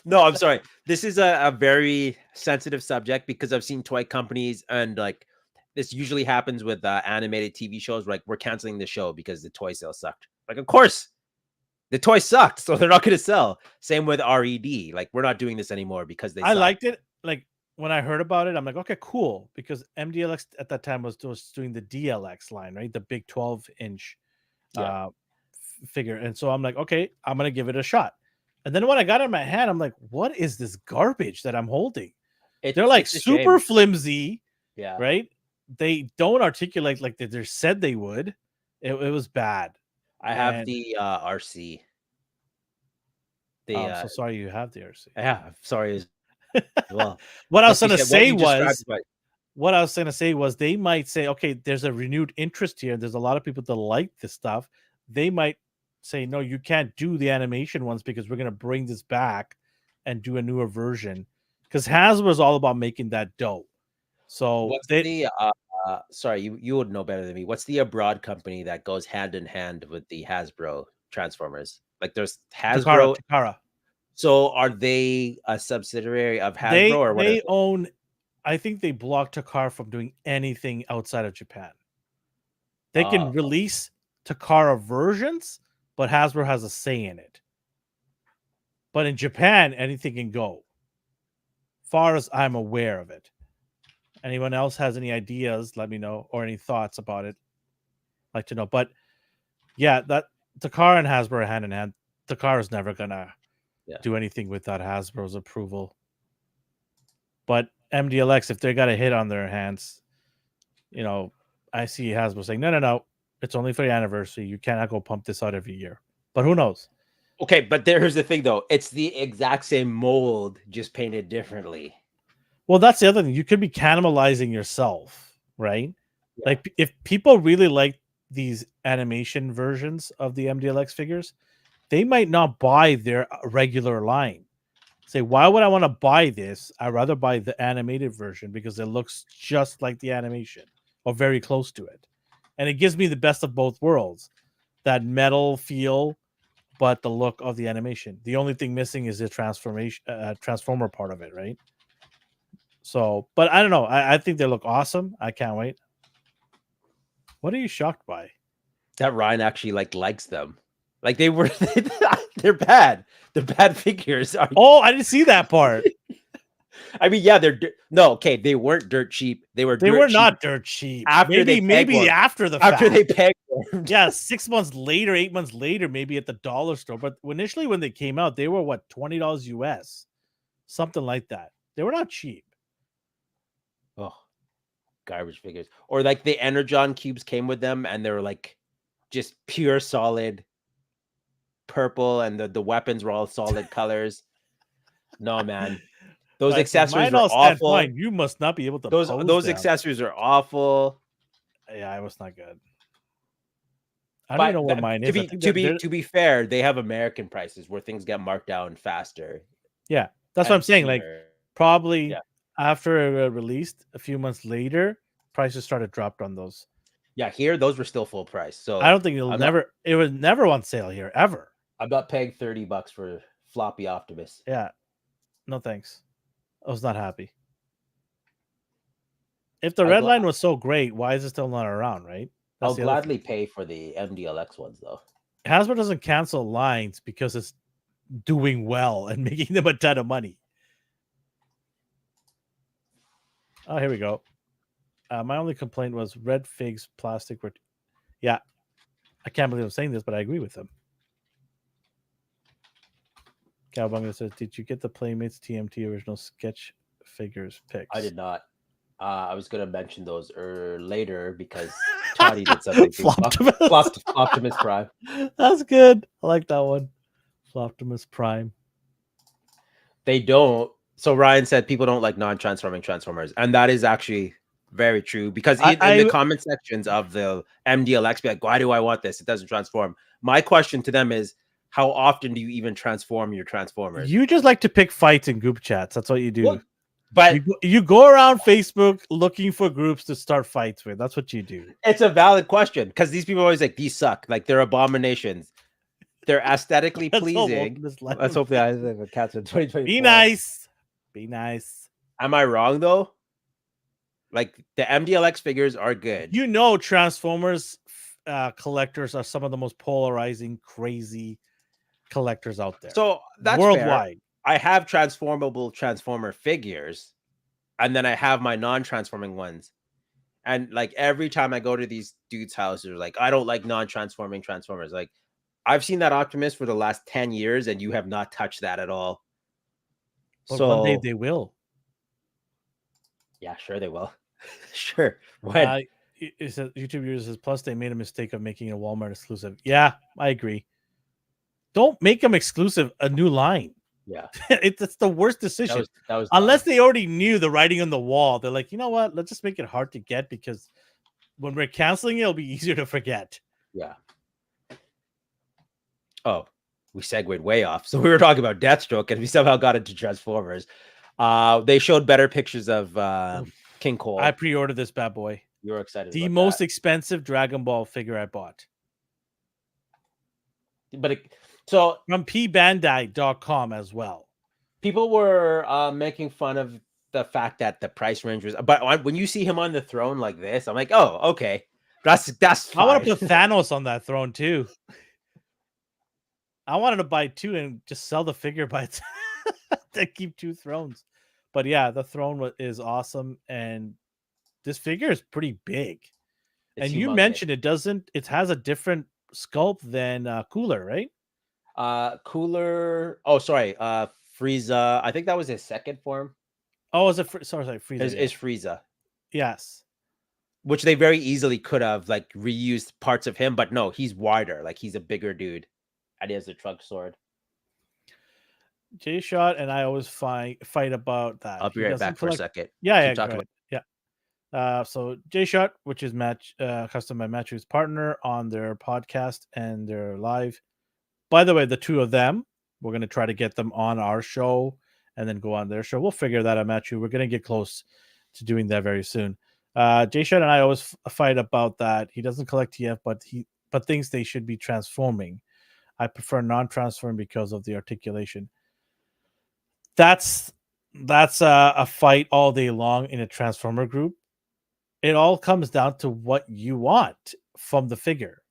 No, I'm sorry. This is a very sensitive subject because I've seen toy companies and like this usually happens with animated TV shows. Like we're canceling the show because the toy sales sucked. Like, of course, the toy sucked, so they're not going to sell. Same with RED. Like we're not doing this anymore because they. I sucked. liked it. Like when I heard about it, I'm like, okay, cool, because MDLX at that time was doing the DLX line, right? The big 12-inch figure. And so I'm like, okay, I'm gonna give it a shot. And then when I got it in my hand, I'm like, what is this garbage that I'm holding? They're like super flimsy, yeah, right? They don't articulate like they said they would. It was bad. I have the RC. I'm so sorry you have the RC. Yeah, sorry as well. What I was going to say was they might say, okay, there's a renewed interest here. There's a lot of people that like this stuff. They might say, no, you can't do the animation ones because we're going to bring this back and do a newer version. Because Hasbro is all about making that dough. So what's sorry, you would know better than me. What's the abroad company that goes hand in hand with the Hasbro Transformers? Like there's Hasbro. Takara. So are they a subsidiary of Hasbro or what? They own, I think they blocked Takara from doing anything outside of Japan. They can release Takara versions, but Hasbro has a say in it. But in Japan, anything can go. Far as I'm aware of it. Anyone else has any ideas, let me know, or any thoughts about it. I'd like to know. But yeah, that Takara and Hasbro are hand in hand. Takara's never gonna do anything without Hasbro's approval. But MDLX, if they got a hit on their hands, I see Hasbro saying, no, it's only for the anniversary. You cannot go pump this out every year. But who knows? Okay, but here's the thing, though. It's the exact same mold, just painted differently. Well, that's the other thing. You could be cannibalizing yourself, right? Yeah. Like if people really like these animation versions of the MDLX figures, they might not buy their regular line. Say, why would I want to buy this? I'd rather buy the animated version because it looks just like the animation or very close to it. And it gives me the best of both worlds. That metal feel, but the look of the animation. The only thing missing is the transformer part of it, right? So, but I don't know. I think they look awesome. I can't wait. What are you shocked by? That Ryan actually likes them. Like they're bad. They're bad figures. Oh, I didn't see that part. I mean, yeah, okay. They weren't dirt cheap. They were not dirt cheap. Maybe after the fact. They pegged. Yeah, 6 months later, 8 months later, maybe at the dollar store. But initially when they came out, they were what, $20 US, something like that. They were not cheap. Oh, garbage figures. Or like the Energon cubes came with them, and they were like just pure solid purple and the weapons were all solid colors. No, man. Those Right, so accessories mine were all stand awful. fine. You must not be able to Those pose those them. accessories are awful. Yeah, it was not good. I don't But even know where mine to is. I be think to that be they're- to be fair, they have American prices where things get marked down faster. yeah, that's what I'm and saying. Like sooner. probably Yeah. after it released a few months later, prices started dropped on those. Yeah, here those were still full price. So I don't think it'll I'm never. It was never on sale here ever. I'm not paying $30 for floppy Optimus. Yeah, no thanks. I was not happy. If the red line was so great, why is it still not around? Right? That's I'll the other thing. gladly pay for the MDLX ones though. Hasbro doesn't cancel lines because it's doing well and making them a ton of money. Oh, here we go. My only complaint was Red Fig's plastic. Yeah, I can't believe I'm saying this, but I agree with them. Cowbunga says, "Did you get the Playmates TMT original sketch figures pics?" I did not. I was gonna mention those later because Toddy did something. Floptimus Prime. That's good. I like that one. Floptimus Prime. They don't. So Ryan said people don't like non-transforming Transformers, and that is actually very true because in the comment sections of the MDLX, be like, why do I want this? It doesn't transform. My question to them is, how often do you even transform your Transformers? You just like to pick fights in group chats. That's what you do. Well, but you go around Facebook looking for groups to start fights with. That's what you do. It's a valid question because these people are always like, these suck. Like they're abominations. They're aesthetically pleasing. Let's hope the eyes of a cat's in 2024. Be nice. Be nice. Am I wrong though? Like the MDLX figures are good. You know, Transformers collectors are some of the most polarizing, crazy collectors out there. So that's worldwide. Fair. I have transformable Transformer figures, and then I have my non-transforming ones. And like every time I go to these dudes' houses, like I don't like non-transforming Transformers. Like I've seen that Optimus for the last 10 years, and you have not touched that at all. But one day they will. Yeah, sure they will. Sure. When? It says YouTube users plus they made a mistake of making a Walmart exclusive. Yeah, I agree. Don't make them exclusive a new line. Yeah. It's the worst decision. That was unless they already knew the writing on the wall. They're like, you know what? Let's just make it hard to get because when we're canceling it, it'll be easier to forget. Yeah. Oh, we segued way off. So we were talking about Deathstroke and we somehow got into Transformers. They showed better pictures of King Cole. I pre-ordered this bad boy. You were excited. The most expensive Dragon Ball figure I bought. But so from pbandai.com as well. People were making fun of the fact that the price range was, but when you see him on the throne like this, I'm like, oh, okay, that's fine. I want to put Thanos on that throne too. I wanted to buy two and just sell the figure by to keep two thrones. But yeah, the throne is awesome, and this figure is pretty big. It's and humongous. You mentioned it has a different sculpt than Cooler, right? Cooler. Oh, sorry. Frieza. I think that was his second form. Oh, is it? Sorry, Frieza. Is Frieza? Yes. Which they very easily could have like reused parts of him, but no, he's wider. Like he's a bigger dude, and he has the trunk sword. J Shot and I always fight about that. I'll be right back for a second. Yeah, so J Shot, which is Custom by Matchew's partner on their podcast and their live. By the way, the two of them, we're going to try to get them on our show and then go on their show. We'll figure that out, Matthew. We're going to get close to doing that very soon. Jay Shad and I always fight about that. He doesn't collect TF, but thinks they should be transforming. I prefer non-transforming because of the articulation. That's a fight all day long in a Transformer group. It all comes down to what you want from the figure.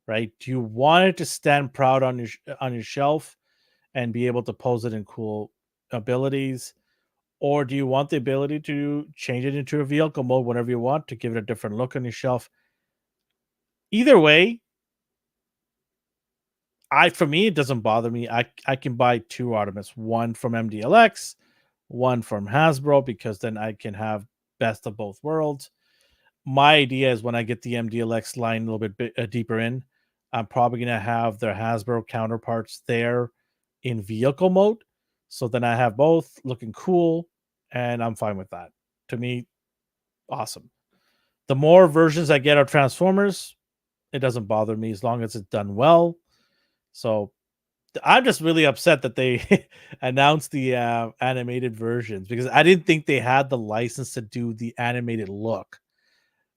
Right? Do you want it to stand proud on your shelf and be able to pose it in cool abilities, or do you want the ability to change it into a vehicle mode whenever you want to give it a different look on your shelf? Either way, for me it doesn't bother me. I can buy two Artemis, one from MDLX, one from Hasbro, because then I can have best of both worlds. My idea is when I get the MDLX line a little bit deeper in, I'm probably gonna have their Hasbro counterparts there in vehicle mode. So then I have both looking cool, and I'm fine with that. To me, awesome. The more versions I get of Transformers, it doesn't bother me as long as it's done well. So I'm just really upset that they announced the animated versions because I didn't think they had the license to do the animated look.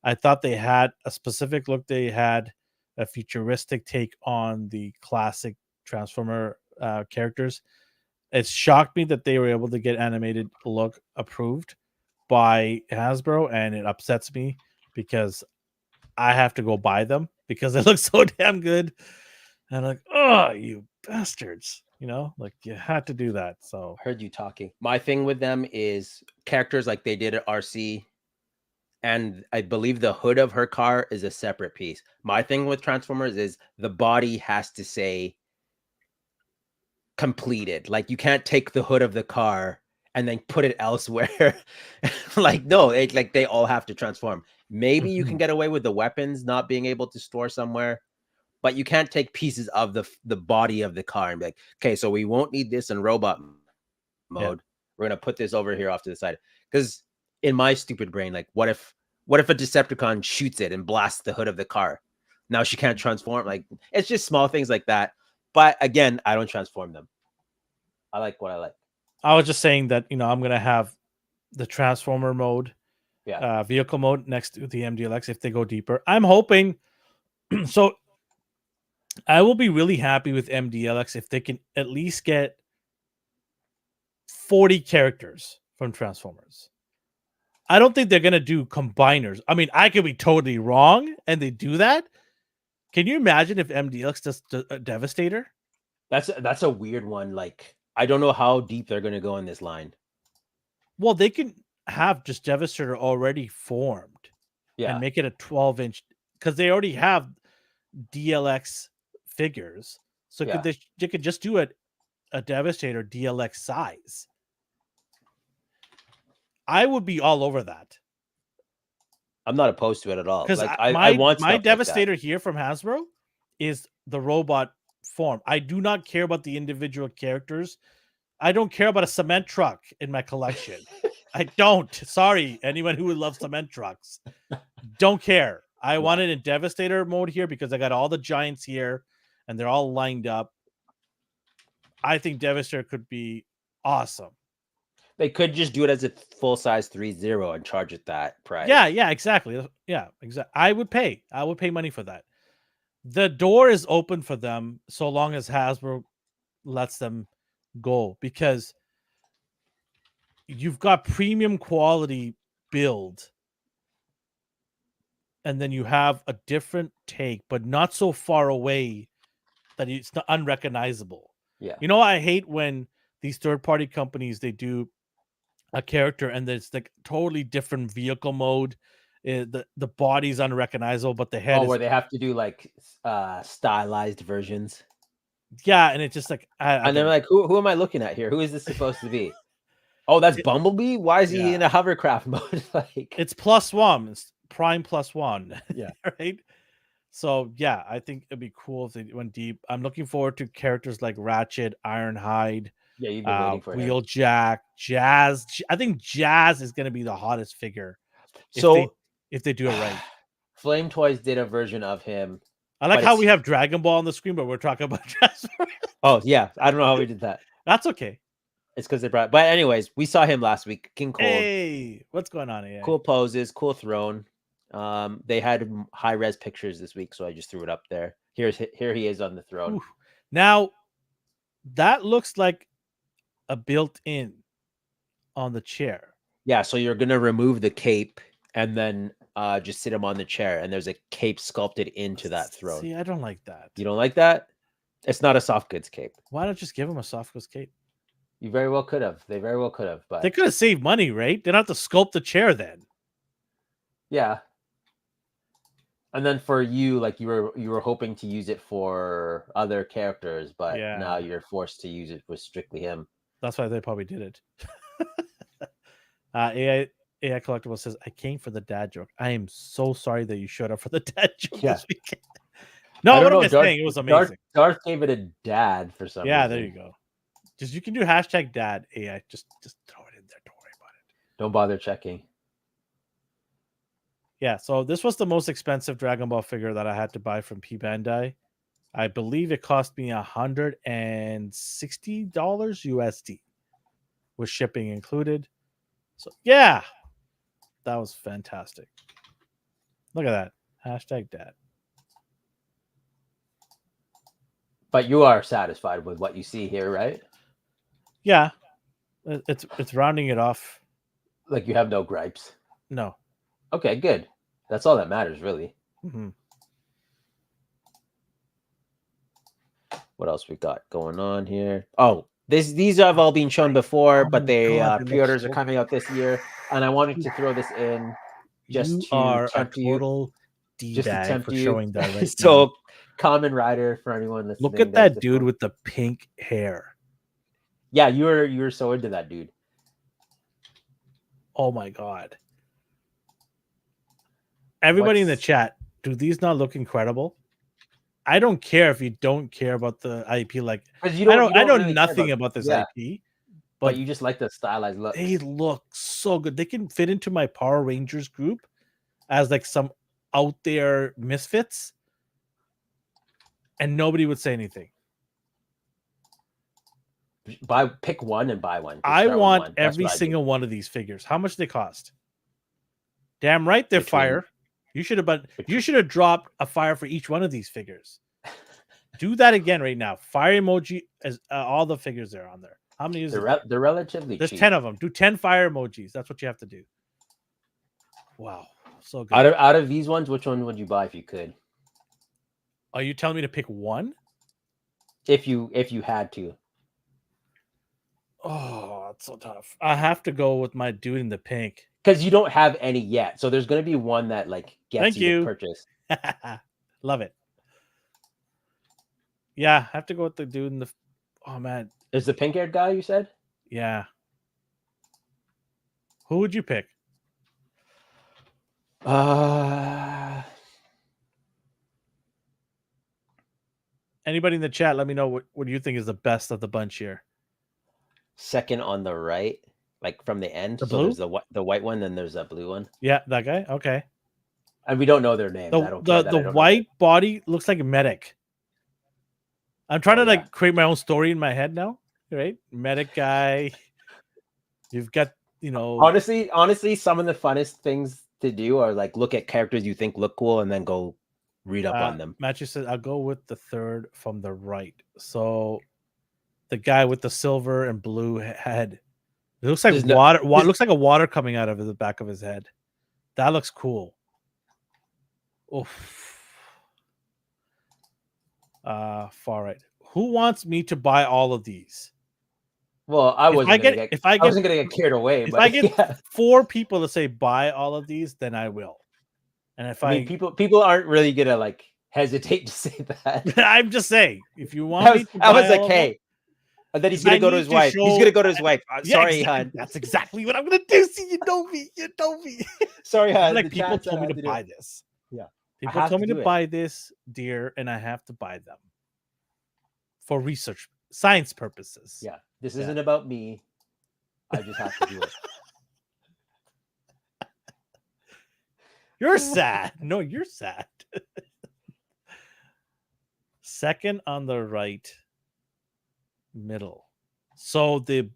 I thought they had a specific look. They had a futuristic take on the classic Transformer characters. It shocked me that they were able to get animated look approved by Hasbro, and it upsets me because I have to go buy them because they look so damn good. And I'm like, oh, you bastards. You know, like you had to do that. So Heard you talking. My thing with them is characters like they did at RC, and I believe the hood of her car is a separate piece. My thing with Transformers is the body has to say completed. Like you can't take the hood of the car and then put it elsewhere. Like no, like they all have to transform. Maybe you can get away with the weapons not being able to store somewhere, but you can't take pieces of the body of the car and be like, okay, so we won't need this in robot mode. Yeah. We're gonna put this over here off to the side. Because in my stupid brain, like, what if a Decepticon shoots it and blasts the hood of the car? Now she can't transform. Like, it's just small things like that. But again, I don't transform them. I like what I like. I was just saying that, you know, I'm going to have the Transformer mode, Yeah. vehicle mode next to the MDLX if they go deeper. I'm hoping. So I will be really happy with MDLX if they can at least get 40 characters from Transformers. I don't think they're going to do combiners. I mean, I could be totally wrong and they do that. Can you imagine if MDLX does a Devastator? That's a weird one. Like, I don't know how deep they're gonna go in this line. Well, they can have just Devastator already formed Yeah. and make it a 12-inch because they already have DLX figures. So Yeah. they could just do a Devastator DLX size. I would be all over that. I'm not opposed to it at all. Because Like I want my stuff Devastator like that. here from Hasbro is the robot form. I do not care about the individual characters. I don't care about a cement truck in my collection. I don't. Sorry, anyone who would love cement trucks. Don't care. I want it in Devastator mode here because I got all the giants here and they're all lined up. I think Devastator could be awesome. They could just do it as a full size 3.0 and charge it that price. Yeah, exactly. Yeah, exactly. I would pay money for that. The door is open for them so long as Hasbro lets them go because you've got premium quality build and then you have a different take, but not so far away that it's not unrecognizable. Yeah. You know, I hate when these third-party companies they do a character and there's like totally different vehicle mode. The body's unrecognizable, but the head is where they have to do like stylized versions. yeah, and it's just like And they're like, who am I looking at here? Who is this supposed to be? Oh, that's Bumblebee? Why is he in a hovercraft mode? Like it's +1. It's Prime +1. Yeah. Right. So yeah, I think it'd be cool if they went deep. I'm looking forward to characters like Ratchet, Ironhide, Yeah, you've been waiting for him. Wheeljack, Jazz. I think Jazz is going to be the hottest figure if they do it right. Flame Toys did a version of him. I like how we have Dragon Ball on the screen, but we're talking about Transformers. Oh yeah, I don't know how we did that. That's okay. It's because they brought. But anyways, we saw him last week. King Cold. Hey, what's going on here? Cool poses, cool throne. They had high res pictures this week, so I just threw it up there. Here he is on the throne. Ooh. Now, that looks like a built-in on the chair. Yeah, so you're gonna remove the cape and then just sit him on the chair, and there's a cape sculpted into that throne. See, I don't like that. You don't like that? It's not a soft goods cape. Why not just give him a soft goods cape? You very well could have. They very well could have, but they could have saved money, right? They don't have to sculpt the chair then. Yeah. And then for you, like you were hoping to use it for other characters, but now you're forced to use it with strictly him. That's why they probably did it. AI Collectible says, I came for the dad joke. I am so sorry that you showed up for the dad joke this weekend. No, I what don't am know. I saying? It was amazing. Darth gave it a dad for some Yeah, reason. there you go. Just you can do hashtag dad AI. Just throw it in there. Don't worry about it. Don't bother checking. Yeah, so this was the most expensive Dragon Ball figure that I had to buy from P Bandai. I believe it cost me $160 USD with shipping included. So yeah, that was fantastic. Look at that. Hashtag dad. But you are satisfied with what you see here, right? Yeah, it's rounding it off. Like you have no gripes. No. Okay, good. That's all that matters, really. Mm-hmm. What else we got going on here? Oh, these have all been shown before, Oh but my they God, they look pre-orders are so coming out this year, and I wanted to throw this in just You to are a tempt you, total just to D-bag tempt for you. showing that right now. So, Common Rider for anyone listening. Look at there's that the dude phone. with the pink hair. Yeah, you were so into that dude. Oh my God. Everybody in the chat, do these not look incredible? I don't care if you don't care about the IP. Like, Because you don't, I know really care nothing about this IP, but you just like the stylized look. they look so good. They can fit into my Power Rangers group as like some out there misfits, and nobody would say anything. Pick one and buy one. Just I start with want one. That's every what I do. single one of these figures. How much they cost? Damn right, they're fire. You should have dropped a fire for each one of these figures. Do that again right now. Fire emoji as all the figures there on there. How many is it? They're relatively There's cheap. 10 of them. Do 10 fire emojis. That's what you have to do. Wow, so good. Out of these ones, which one would you buy if you could? Are you telling me to pick one? If you had to. Oh, that's so tough. I have to go with my dude in the pink. Because you don't have any yet. So there's going to be one that like gets you to purchase. Love it. Yeah, I have to go with the dude in the... Oh, man. Is the pink-haired guy you said? Yeah. Who would you pick? Anybody in the chat, let me know what you think is the best of the bunch here. Second on the right, like from the end. The so blue? there's the white one, then there's a blue one. Yeah, that guy? Okay. And we don't know their names. I don't care. The white body looks like a medic. I'm trying to like create my own story in my head now, right? Medic guy. You've got, honestly, some of the funnest things to do are like look at characters you think look cool and then go read up on them. Matthew says, I'll go with the third from the right. So the guy with the silver and blue head. It looks like water. Looks like a water coming out of the back of his head. That looks cool. Oof. Far right. Who wants me to buy all of these? Well, I wasn't going to get carried away. If I get 4 people to say buy all of these, then I will. And if I mean, people aren't really going to like hesitate to say that. I'm just saying, if you want me to buy I was like, hey. And then he's going to go to his wife. He's going to go to his wife. Sorry, hon. That's exactly what I'm going to do. See, you know me. Sorry, hon. Like people told me to buy this. Yeah. People told me to buy this, dear, and I have to buy them for research, science purposes. Yeah. This isn't about me. I just have to do it. You're sad. No, you're sad. Second on the right, middle. So the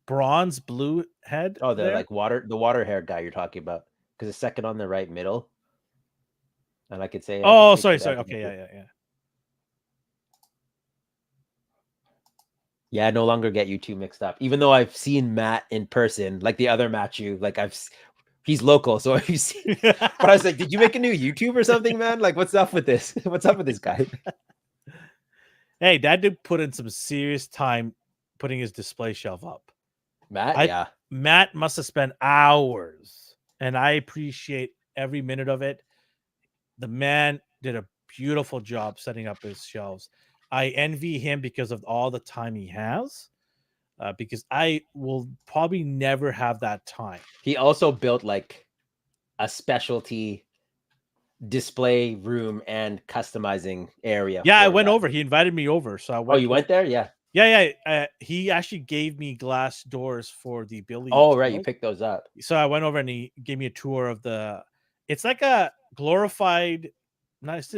bronze blue head. Oh, the water hair guy you're talking about. Because the second on the right middle. And I could say. Oh, sorry. Okay, yeah. Yeah, I no longer get you two mixed up. Even though I've seen Matt in person, like the other Matthew, like he's local, so I've seen. But I was like, did you make a new YouTube or something, man? Like, what's up with this? What's up with this guy? Hey, Dad did put in some serious time putting his display shelf up. Matt, Matt must have spent hours, and I appreciate every minute of it. The man did a beautiful job setting up his shelves. I envy him because of all the time he has, because I will probably never have that time. He also built like a specialty display room and customizing area. Yeah, I for went that. over. He invited me over, so I Oh, went. you went there? Yeah. Yeah. He actually gave me glass doors for the billiard Oh, right. You tables. picked those up. So I went over and he gave me a tour of the. It's like a glorified, nice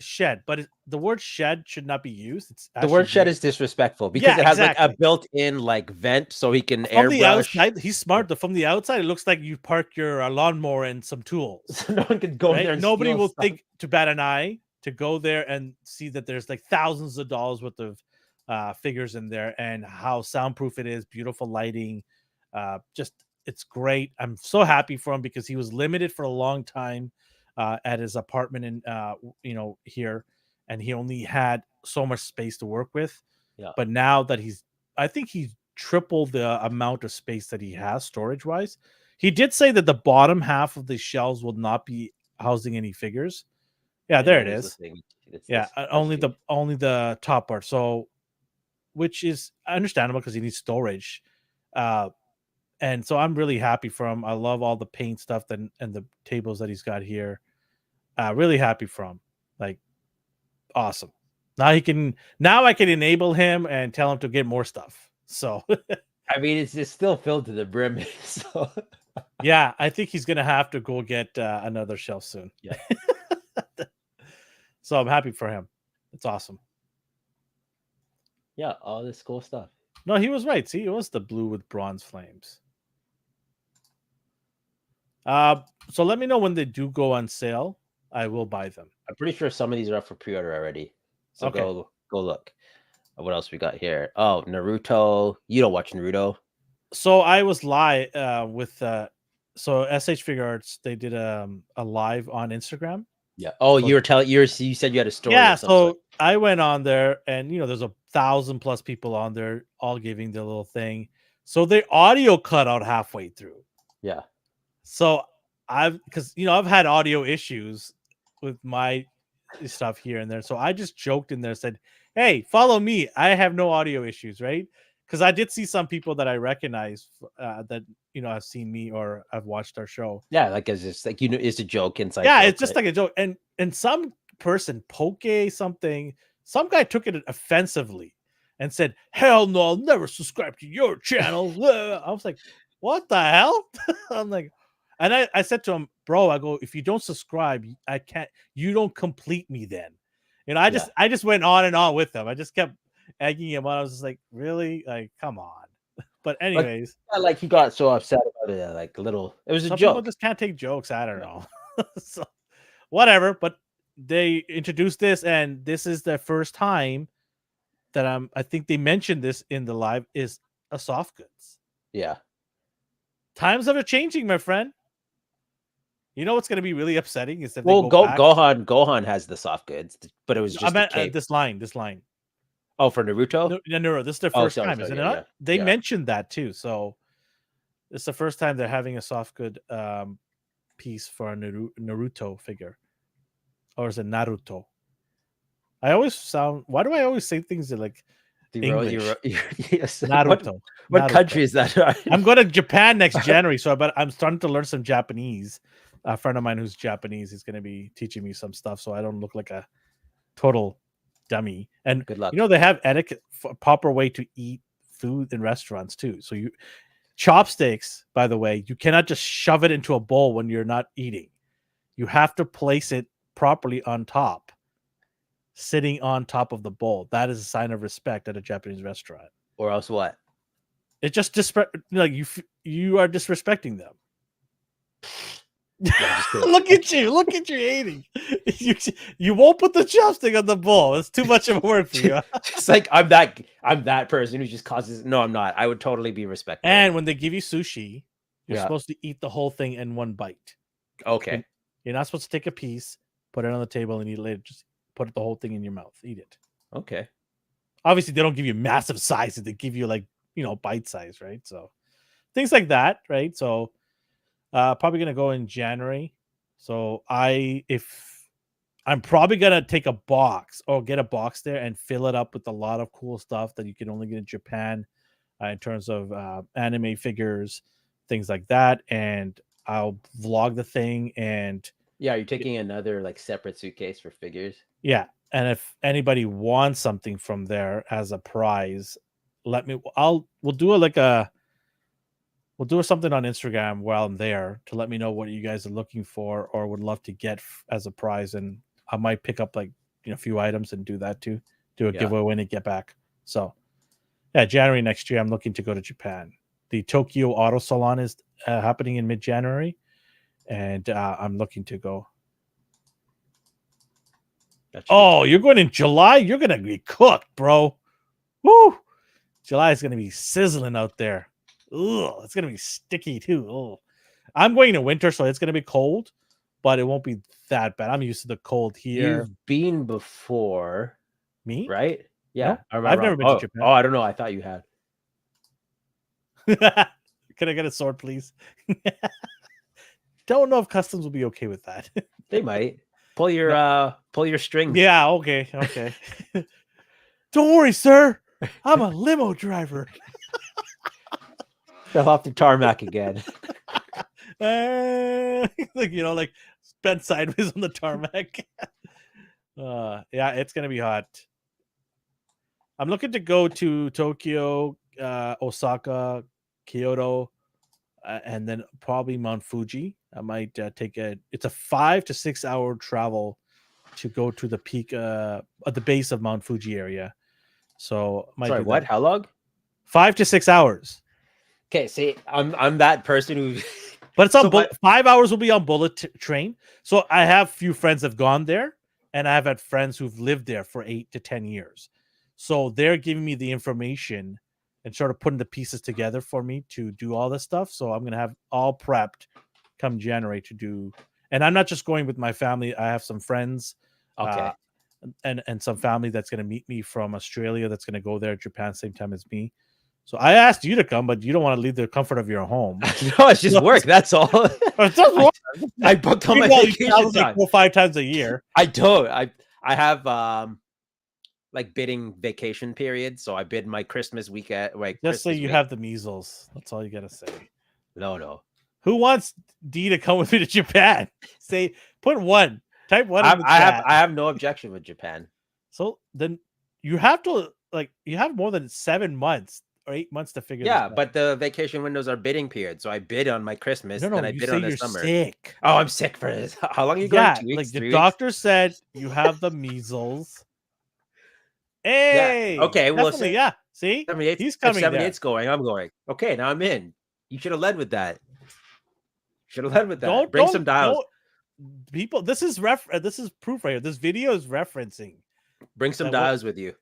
shed, but the word shed should not be used. It's The word actually shed is disrespectful because Yeah, it has like a exactly. built-in like vent so he can From the airbrush. outside, he's smart. Though. From the outside, it looks like you park your lawnmower and some tools. So no one can go in Right? there and Nobody steal will stuff. think to bat an eye to go there and see that there's like thousands of dollars worth of figures in there and how soundproof it is, beautiful lighting. Just it's great. I'm so happy for him because he was limited for a long time at his apartment in here, and he only had so much space to work with. Yeah. But now that I think he's tripled the amount of space that he has storage wise. He did say that the bottom half of the shelves will not be housing any figures. Yeah, I there know it who's is. listening. It's Yeah, this only the top part. So, which is understandable because he needs storage. And so I'm really happy for him. I love all the paint stuff and the tables that he's got here. Really happy for him. Like awesome. Now I can enable him and tell him to get more stuff. So I mean, it's still filled to the brim. So yeah, I think he's gonna have to go get another shelf soon. Yeah. So I'm happy for him. It's awesome. yeah, all this cool stuff. No, he was right. See, it was the blue with bronze flames. So let me know when they do go on sale. I will buy them. I'm pretty sure some of these are up for pre-order already. So Okay. go look. What else we got here? Oh, Naruto. You don't watch Naruto? So I was live with so SH Figure Arts. They did a live on Instagram. Yeah. Oh, So- you said you had a story. Yeah, of some so sort. I went on there, and there's 1,000+ people on there, all giving their little thing. So the audio cut out halfway through. Yeah. So because I've had audio issues with my stuff here and there. So I just joked in there, said, "Hey, follow me. I have no audio issues, right?" Because I did see some people that I recognize that have seen me or have watched our show. Yeah, like it's just like it's a joke inside. Yeah, joke, it's just like a joke. And some person, some guy took it offensively and said, "Hell no, I'll never subscribe to your channel." I was like, "What the hell?" I'm like, and I said to him, "Bro, I go, if you don't subscribe, I can't. You don't complete me then." I just went on and on with him. I just kept egging him on. I was just like, "Really? Like, come on." But anyways, like he got so upset about it, like little. It was a some people joke. just can't take jokes. I don't know. So whatever. But they introduced this, and this is the first time that I think they mentioned this in the live is a soft goods. Yeah. Times are changing, my friend. You know what's going to be really upsetting is that Well, they go back. Gohan has the soft goods, but it was just I meant a cape. this line. Oh, for Naruto? No, this is their Oh, first sorry, time, sorry, isn't yeah, it? yeah, They yeah. mentioned that too. So it's the first time they're having a soft good piece for a Naruto figure, or is it Naruto? Why do I always say things that like English? Yes. Naruto. What Naruto. country is that? I'm going to Japan next January, but I'm starting to learn some Japanese. A friend of mine who's Japanese is going to be teaching me some stuff, so I don't look like a total dummy. And Good luck. they have etiquette, proper way to eat food in restaurants too. So chopsticks, by the way, you cannot just shove it into a bowl when you're not eating. You have to place it properly on top, sitting on top of the bowl. That is a sign of respect at a Japanese restaurant. Or else what? It just you are disrespecting them. Yeah, Look at you hating. You won't put the chopstick on the bowl. It's too much of a work for you. It's like I'm that person who just causes. No, I'm not. I would totally be respectful. And when they give you sushi, you're Yeah. supposed to eat the whole thing in one bite. Okay. You're not supposed to take a piece, put it on the table, and eat it later. Just put the whole thing in your mouth. Eat it. Okay. Obviously, they don't give you massive sizes. They give you bite size, right? So things like that, right? So probably gonna go in January. So I'm probably gonna take a box or get a box there and fill it up with a lot of cool stuff that you can only get in Japan in terms of anime figures, things like that. And I'll vlog the thing and Yeah, you're taking another like separate suitcase for figures. Yeah, and if anybody wants something from there as a prize, let me. We'll do we'll do something on Instagram while I'm there to let me know what you guys are looking for or would love to get as a prize, and I might pick up like a few items and do that too. Do a Yeah. giveaway when I get back. So yeah, January next year, I'm looking to go to Japan. The Tokyo Auto Salon is happening in mid-January, and I'm looking to go. Oh, you're going in July? You're going to be cooked, bro. Woo! July is going to be sizzling out there. Ugh, it's going to be sticky too. Ugh. I'm going to winter, so it's going to be cold, but it won't be that bad. I'm used to the cold here. You've been before. Me? Right? Yeah. No, Or am I've I never wrong? been to Japan. Oh, I don't know. I thought you had. Can I get a sword, please? Don't know if customs will be okay with that. They might. Pull your strings. Yeah, okay. Don't worry, sir. I'm a limo driver. Fell off the tarmac again. Like bent sideways on the tarmac. Yeah, it's gonna be hot. I'm looking to go to Tokyo, Osaka, Kyoto, and then probably Mount Fuji. I might take it's a 5 to 6 hour travel to go to the peak at the base of Mount Fuji area. So Sorry, what? How long? 5 to 6 hours. Okay, see, I'm that person who. But it's on 5 hours will be on bullet train. So I have few friends that have gone there, and I've had friends who've lived there for 8 to 10 years. So they're giving me the information and sort of putting the pieces together for me to do all this stuff. So I'm gonna have all prepped come January to do. And I'm not just going with my family. I have some friends, Okay. and some family that's gonna meet me from Australia that's gonna go there Japan same time as me. So I asked you to come, but you don't want to leave the comfort of your home. No, it's just work. That's all. It's just work. I booked all my vacation like 4 or 5 times a year. I don't. I have like bidding vacation periods, so I bid my Christmas weekend. Like just say you have the measles. That's all you gotta say. No. Who wants D to come with me to Japan? Say put one. Type one. I have no objection with Japan. So then you have to you have more than 7 months or 8 months to figure. Yeah, this out. but the vacation windows are bidding periods, so I bid on my Christmas. No, then I bid on the summer. Sick. Oh, I'm sick for this. How long are you going? 2 weeks? Like the 3 doctor said, you have the measles. Hey, yeah. Okay, well, yeah. See, he's coming. 78's going. I'm going. Okay, now I'm in. You should have led with that. Should have led with that. Bring some dials. People, this is proof right here. This video is referencing. Bring some dials with you.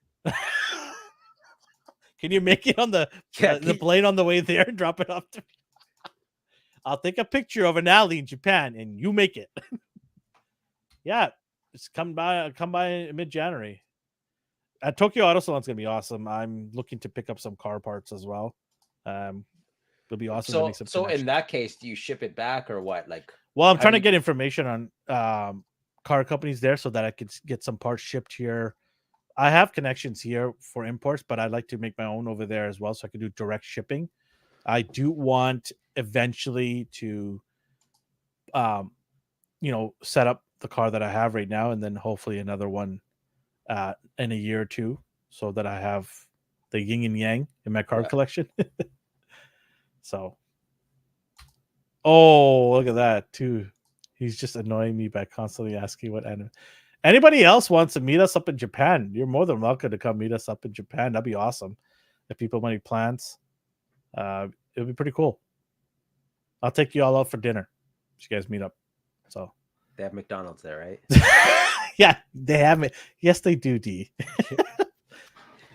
Can you make it on the plane on the way there and drop it off to me? I'll take a picture of an alley in Japan and you make it. Yeah, just come by mid-January. At Tokyo Auto Salon is gonna be awesome. I'm looking to pick up some car parts as well. It'll be awesome. So, to make some so in that case, do you ship it back or what? Like, well, I'm trying to get information on car companies there so that I could get some parts shipped here. I have connections here for imports, but I'd like to make my own over there as well, so I can do direct shipping. I do want eventually to, set up the car that I have right now, and then hopefully another one in a year or two, so that I have the yin and yang in my car collection. So, look at that too. He's just annoying me by constantly asking what anime. Anybody else wants to meet us up in Japan, you're more than welcome to come meet us up in Japan. That'd be awesome. If people have any plans, it would be pretty cool. I'll take you all out for dinner. You guys meet up. So they have McDonald's there, right? Yeah, they have it. Yes, they do, D.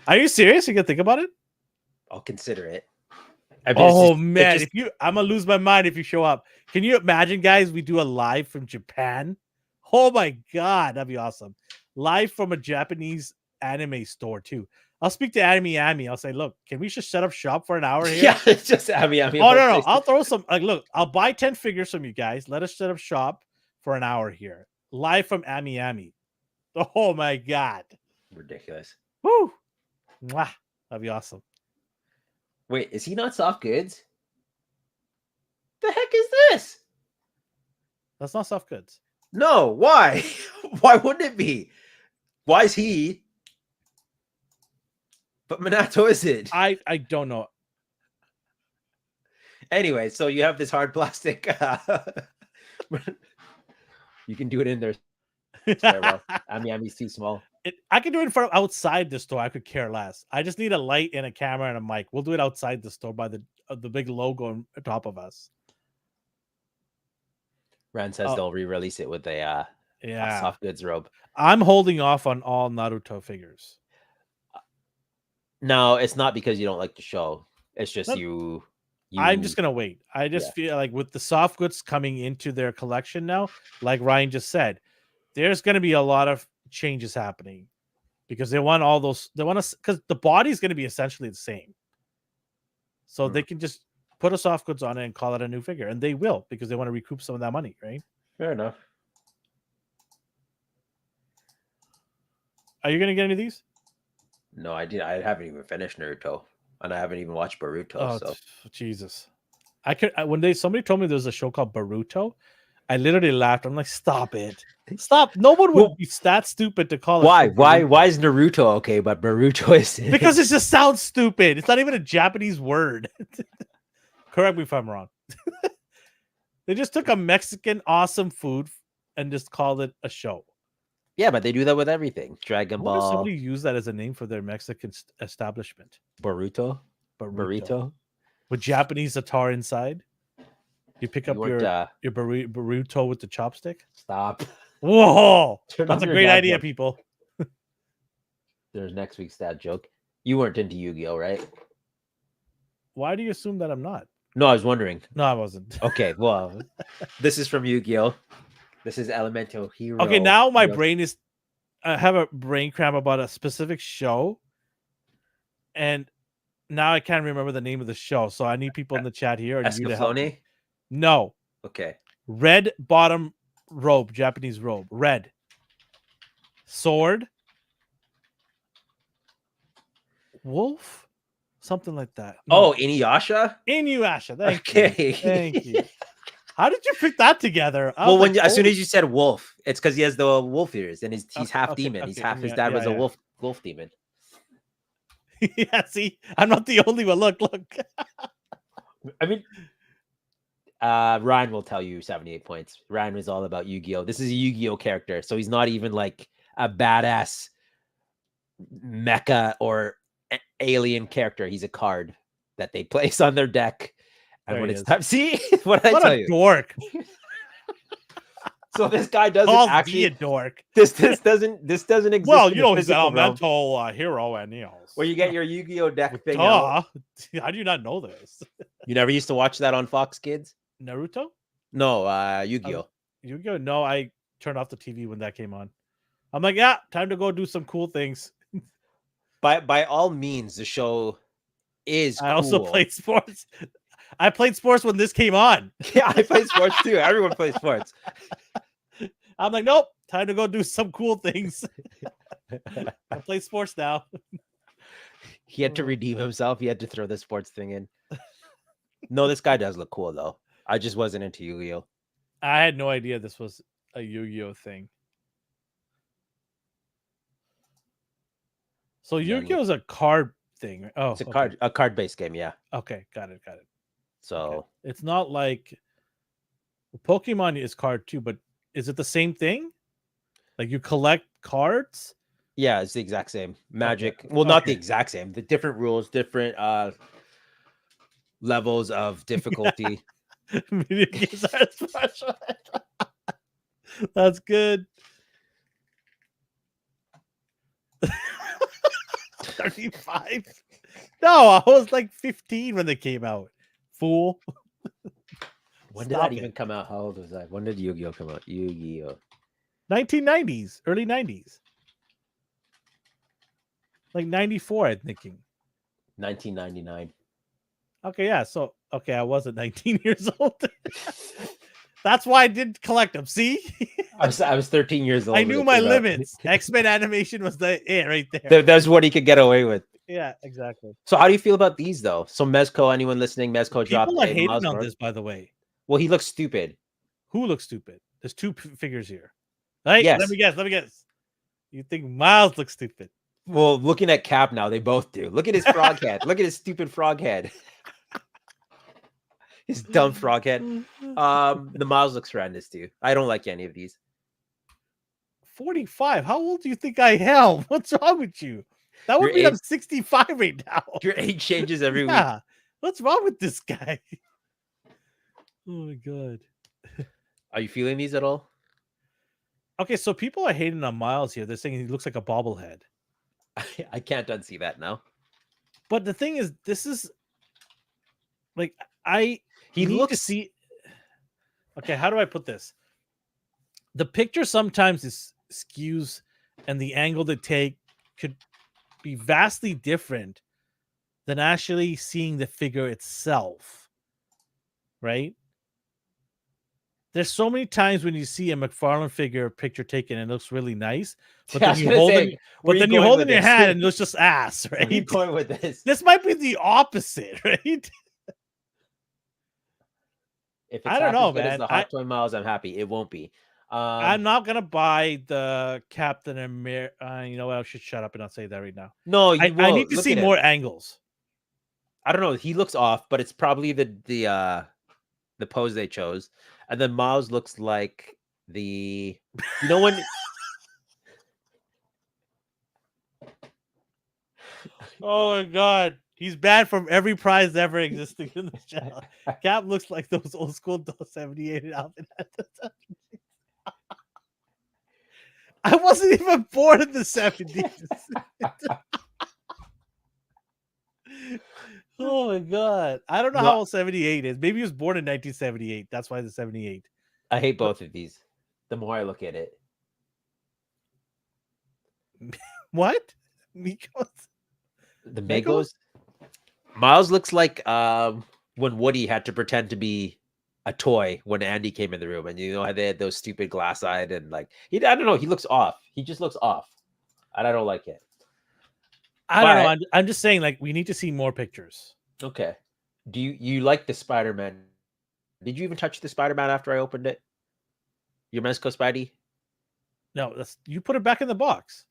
Are you serious? You can think about it? I'll consider it. Man, I'm gonna lose my mind if you show up. Can you imagine, guys? We do a live from Japan. Oh my god, that'd be awesome. Live from a Japanese anime store too. I'll speak to Ami. I'll say, look, can we just set up shop for an hour here? Yeah, it's just Ami. Oh no. I'll throw some look, I'll buy 10 figures from you guys. Let us set up shop for an hour here. Live from Ami. Oh my god. Ridiculous. Woo! Mwah. That'd be awesome. Wait, is he not soft goods? The heck is this? That's not soft goods. No, why? Why wouldn't it be? Why is he? But Minato isn't. I don't know. Anyway, so you have this hard plastic. You can do it in there. Very well. Miami's too small. I can do it from outside the store. I could care less. I just need a light and a camera and a mic. We'll do it outside the store by the big logo on top of us. Ran says they'll re-release it with a soft goods robe. I'm holding off on all Naruto figures. No, it's not because you don't like the show. It's just you. I'm just gonna wait. I just feel like with the soft goods coming into their collection now, like Ryan just said, there's gonna be a lot of changes happening because they want all those. They want to because the body's gonna be essentially the same, so they can just put a soft goods on it and call it a new figure, and they will because they want to recoup some of that money, right? Fair enough. Are you gonna get any of these? No, I did. I haven't even finished Naruto, and I haven't even watched Boruto. So Jesus, when somebody told me there's a show called Boruto, I literally laughed. I'm like, stop it, stop! No one would be that stupid to call it. Why is Naruto okay, but Boruto isn't? Because it just sounds stupid. It's not even a Japanese word. Correct me if I'm wrong. They just took a Mexican awesome food and just called it a show. Yeah, but they do that with everything. Dragon Ball. Somebody use that as a name for their Mexican establishment. Burrito. With Japanese attar inside. You pick up your burrito with the chopstick. Stop. Whoa, that's a great idea, joke. People. There's next week's dad joke. You weren't into Yu-Gi-Oh, right? Why do you assume that I'm not? No, I was wondering. No, I wasn't. Okay, well, this is from Yu-Gi-Oh. This is Elemental Hero. Okay, now my brain is. I have a brain cramp about a specific show, and now I can't remember the name of the show. So I need people in the chat here. And you to help me. No. Okay. Red bottom robe, Japanese robe. Red. Sword. Wolf. Something like that. No. Oh, Inuyasha? Inuyasha. Thank you. How did you put that together? Well, as soon as you said wolf, it's because he has the wolf ears and he's half demon. He's half his dad was a wolf demon. Yeah, see, I'm not the only one. Look. I mean, Ryan will tell you 78 points. Ryan was all about Yu-Gi-Oh. This is a Yu-Gi-Oh character, so he's not even like a badass mecha or alien character. He's a card that they place on their deck. And when it's time, see what I tell you, dork. So this guy doesn't actually be a dork. This doesn't exist. Well, you know, he's an elemental hero and where you get your Yu-Gi-Oh deck thing. How do you not know this? You never used to watch that on Fox Kids? Naruto? No, Yu-Gi-Oh. Yu-Gi-Oh. No, I turned off the TV when that came on. I'm like, yeah, time to go do some cool things. By all means, the show is. I also played sports. I played sports when this came on. Yeah, I played sports too. Everyone plays sports. I'm like, nope, time to go do some cool things. I play sports now. He had to redeem himself. He had to throw the sports thing in. No, this guy does look cool, though. I just wasn't into Yu-Gi-Oh. I had no idea this was a Yu-Gi-Oh thing. So Yu-Gi-Oh is a card thing. Oh, it's a card-based game, yeah. Okay, got it. So it's not like Pokemon is card too, but is it the same thing? Like you collect cards? Yeah, it's the exact same. Magic. Okay. Well, not the exact same. The different rules, different levels of difficulty. That's good. 35? No, I was like 15 when they came out. Fool. When did that even come out? How old was I? When did Yu-Gi-Oh come out? Yu-Gi-Oh. 1990s, early 90s. Like 94, I'm thinking. 1999. Okay, yeah. So, I wasn't 19 years old. That's why I didn't collect them. See? I was 13 years old. I knew my limits. X-Men animation was right there. That's what he could get away with. Yeah, exactly. So how do you feel about these, though? So Mezco, anyone listening, Mezco dropped. People are hating on this, by the way. Well, he looks stupid. Who looks stupid? There's two figures here. Right? Yes. Let me guess. You think Miles looks stupid? Well, looking at Cap now, they both do. Look at his frog head. Look at his stupid frog head. His dumb frog head. The Miles looks horrendous too. I don't like any of these. 45. How old do you think I am? What's wrong with you? That would Your mean I'm age- 65 right now. Your age changes every week. Yeah. What's wrong with this guy? Oh my god. Are you feeling these at all? Okay, so people are hating on Miles here. They're saying he looks like a bobblehead. I can't unsee that now. But the thing is, this is like I He need looks to see. Okay, how do I put this? The picture sometimes is skews, and the angle they take could be vastly different than actually seeing the figure itself. Right? There's so many times when you see a McFarlane figure picture taken and it looks really nice, but Yeah, I then was you gonna hold say, it, where but you then you going hold it with in your this? hand and it's just ass, Where are you right? going with this? This might be the opposite, right? If it's I don't half know, as good as man. the Hot Toy Miles, I'm happy. It won't be. I'm not gonna buy the Captain America. You know what? I should shut up and not say that right now. No, you I won't. need to Look see at him. more angles. I don't know. He looks off, but it's probably the pose they chose. And then Miles looks like the when Oh my god, he's banned from every prize ever existing in the channel. Cap looks like those old school 78 outfit at the time. I wasn't even born in the 70s. Oh my god. I don't know how old 78 is. Maybe he was born in 1978. That's why the 78. I hate both of these. The more I look at it. What? Migos? The Megos? Megos? Miles looks like when Woody had to pretend to be a toy when Andy came in the room, and how they had those stupid glass-eyed and I don't know, he looks off. He just looks off. And I don't like it. I don't know. I'm just saying, like, we need to see more pictures. Okay. Do you like the Spider-Man? Did you even touch the Spider-Man after I opened it? Your Mezco Spidey? No, you put it back in the box.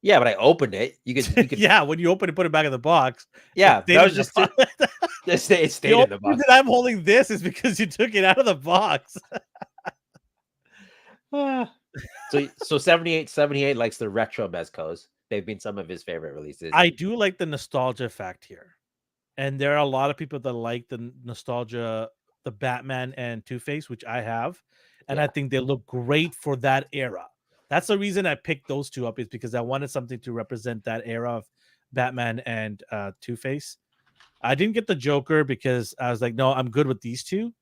Yeah, but I opened it. You could Yeah, when you open it, put it back in the box. Yeah, that was just it stayed The in the box. reason I'm holding this is because you took it out of the box. So 78 likes the retro Mezcos. They've been some of his favorite releases. I do like the nostalgia fact here. And there are a lot of people that like the nostalgia, the Batman and Two-Face, which I have. And I think they look great for that era. That's the reason I picked those two up, is because I wanted something to represent that era of Batman and Two-Face. I didn't get the Joker because I was like, no, I'm good with these two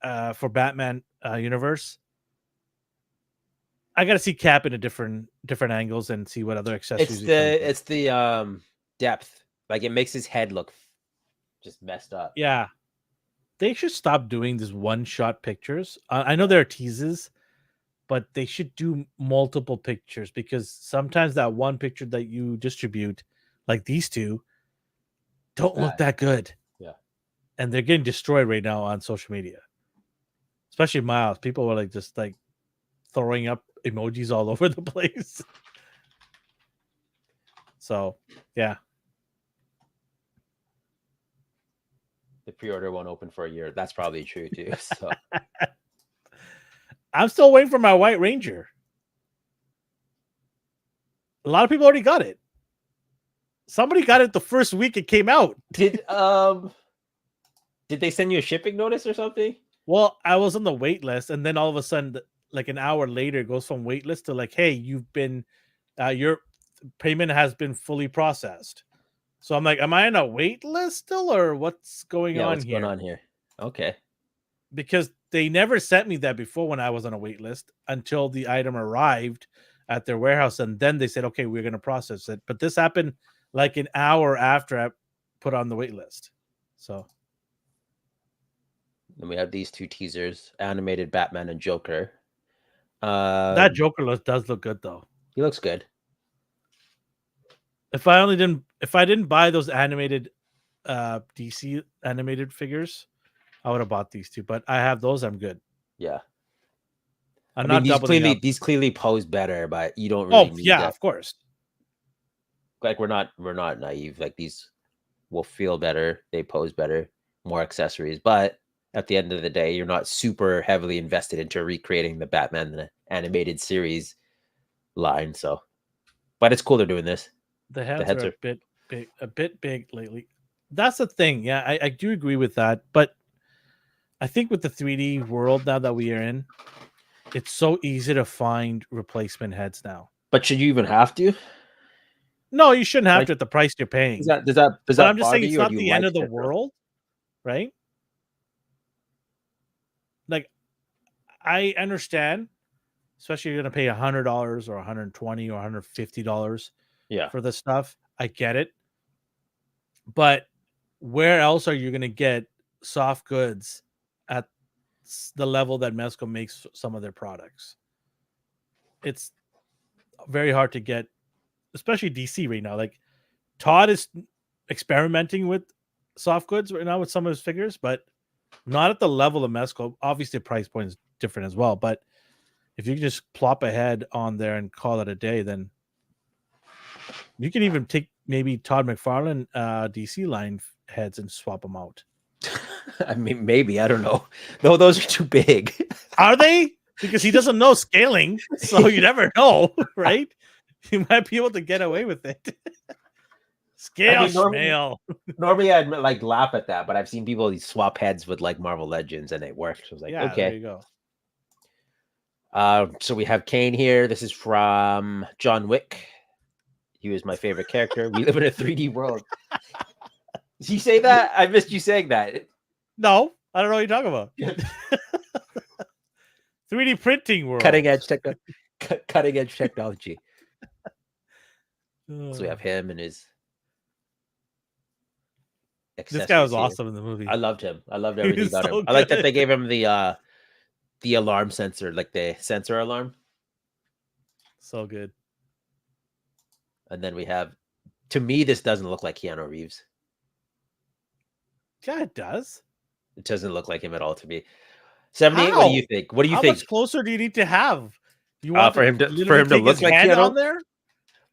for Batman universe. I got to see Cap in a different angles and see what other accessories. It's the depth. Like, it makes his head look just messed up. Yeah, they should stop doing these one-shot pictures. I know there are teases, but they should do multiple pictures, because sometimes that one picture that you distribute, like these two, don't look that good. Yeah, and they're getting destroyed right now on social media, especially Miles. People were just throwing up emojis all over the place. So, yeah. The pre-order won't open for a year. That's probably true too. So I'm still waiting for my White Ranger. A lot of people already got it. Somebody got it the first week it came out. Did they send you a shipping notice or something? Well, I was on the wait list, and then all of a sudden, like an hour later, it goes from wait list to hey, you've been, your payment has been fully processed. So I'm like, am I on a wait list still, or what's going on here? What's going on here? Okay. Because they never sent me that before when I was on a wait list until the item arrived at their warehouse, and then they said, okay, we're going to process it. But this happened like an hour after I put on the wait list. So then we have these two teasers: animated Batman and Joker. That Joker does look good, though. He looks good. If I didn't buy those animated DC animated figures, I would have bought these two. But I have those. I'm good. Yeah. I'm I mean, not doubling up. these clearly pose better, but you don't really Oh need yeah, that. of course. Like we're not naive. Like these will feel better, they pose better, more accessories. But at the end of the day, you're not super heavily invested into recreating the Batman the animated series line. So, but it's cool they're doing this. The The heads heads are are a bit big lately. That's the thing. Yeah, I do agree with that. But I think with the 3D world now that we are in, it's so easy to find replacement heads now. But should you even have to? No, you shouldn't have Like, to at the price you're paying. does But that I'm just saying bother it's you, or not do you the end like of the it? world, right? Like I understand, especially you're gonna pay $100 or $120 or $150 Yeah. for this stuff. I get it. But where else are you gonna get soft goods at the level that Mezco makes some of their products? It's very hard to get, especially DC right now. Like Todd is experimenting with soft goods right now with some of his figures, but not at the level of Mezco. Obviously, the price point is different as well. But if you can just plop a head on there and call it a day, then you can even take maybe Todd McFarlane DC line heads and swap them out. I mean, maybe, I don't know. No, those are too big. Are they? Because he doesn't know scaling, so you never know, right? You might be able to get away with it. Scale I mean, schmale. normally I'd like laugh at that, but I've seen people swap heads with like Marvel Legends and it works. I was like, Yeah, there okay. you go. So we have Kane here. This is from John Wick. He was my favorite character. We live in a 3D world. Did you say that? I missed you saying that. No, I don't know what you're talking about. 3D printing world. Cutting edge technology. So we have him and his. This guy was here. awesome in the movie. I loved him. I loved everything about so him. I like that good. they gave him the alarm sensor, like the sensor alarm. So good. And then we have, to me, this doesn't look like Keanu Reeves. Yeah, it does. It doesn't look like him at all to me. 78. What do you think? What do you How think? much closer do you need to have? You want for him to take look his like head Keanu? on there?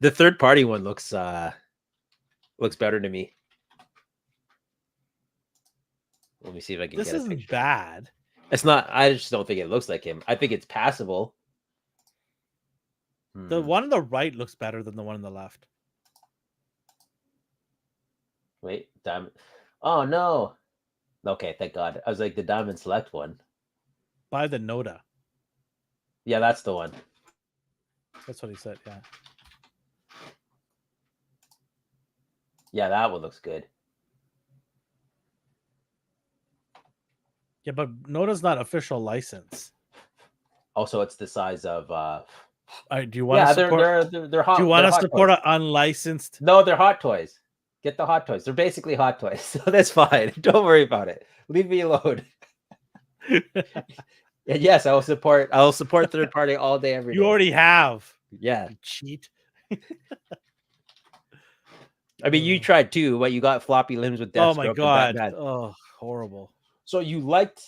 The third party one looks better to me. Let me see if I can This get a isn't picture. bad. It's not. I just don't think it looks like him. I think it's passable. The one on the right looks better than the one on the left. Wait, diamond. Oh no. Okay, thank God. I was like the diamond select one. By the Noda. Yeah, that's the one. That's what he said. Yeah. Yeah, that one looks good. Yeah, but Noda's not official license. Also, it's the size of. Do you want to support? They're hot. Do you want to support an unlicensed? No, they're hot toys. Get the hot toys. They're basically hot toys, so that's fine. Don't worry about it. Leave me alone. And yes, I will support third party all day, every day. You already have. Yeah. You cheat. I mean, you tried too, but you got floppy limbs with Deathstroke. Oh my God. Oh, horrible. So you liked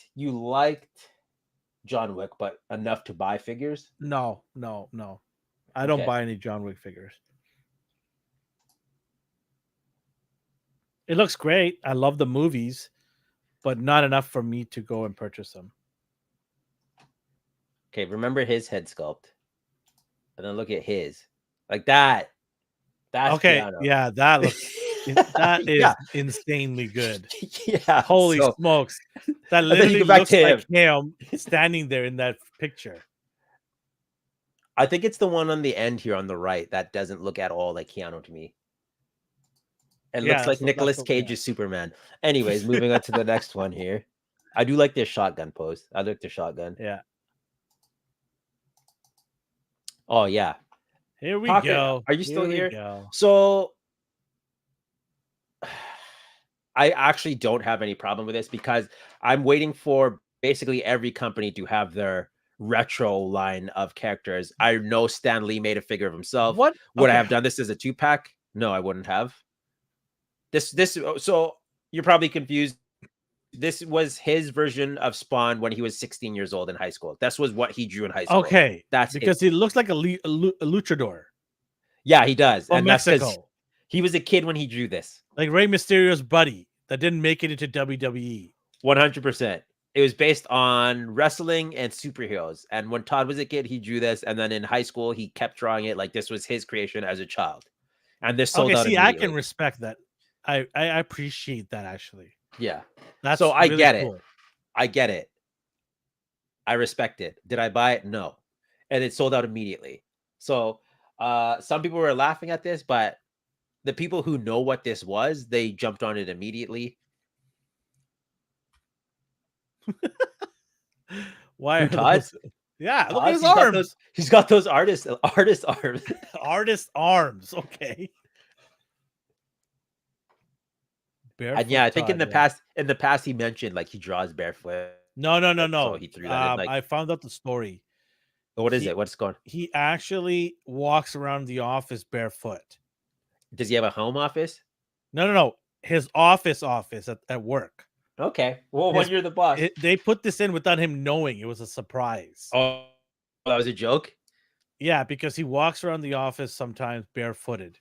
John Wick, but enough to buy figures? No. I don't Okay. buy any John Wick figures. It looks great. I love the movies, but not enough for me to go and purchase them. Okay, remember his head sculpt. And then look at his. Like that. That's okay. Keanu. Yeah, that looks that is insanely good. Yeah. Holy smokes. That literally looks like him standing there in that picture. I think it's the one on the end here on the right that doesn't look at all like Keanu to me. It looks like Nicolas Cage's Superman. Anyways, moving on to the next one here. I do like this shotgun pose. I like the shotgun. Yeah. Oh, yeah. Here we go. Are you still here? So I actually don't have any problem with this because I'm waiting for basically every company to have their retro line of characters. I know Stan Lee made a figure of himself. What would I have done this as a 2-pack? No, I wouldn't have. This so you're probably confused this was his version of Spawn when he was 16 years old in high school. This was what he drew in high school. Okay, That's because he looks like a luchador yeah, he does, from and that's because Mexico, he was a kid when he drew this. like Rey Mysterio's buddy that didn't make it into WWE. 100%. It was based on wrestling and superheroes. And when Todd was a kid, he drew this, and then in high school, he kept drawing it like this was his creation as a child. And this sold out See, immediately. I can respect that. I appreciate that actually. Yeah. That's so I really get cool. it. I get it. I respect it. Did I buy it? No. And it sold out immediately. So some people were laughing at this, but the people who know what this was, they jumped on it immediately. Why are Todd? those? Yeah, look Todd, at his arms. He's got those artist arms. Artist arms. Okay. Barefoot And yeah, I think Todd, in the past he mentioned like he draws barefoot. No. So he threw that in, like, I found out the story. what is it? What's going on? He actually walks around the office barefoot. Does he have a home office? No. His office at work. Okay. Well, when you're the boss. They put this in without him knowing. It was a surprise. Oh, that was a joke? Yeah, because he walks around the office sometimes barefooted.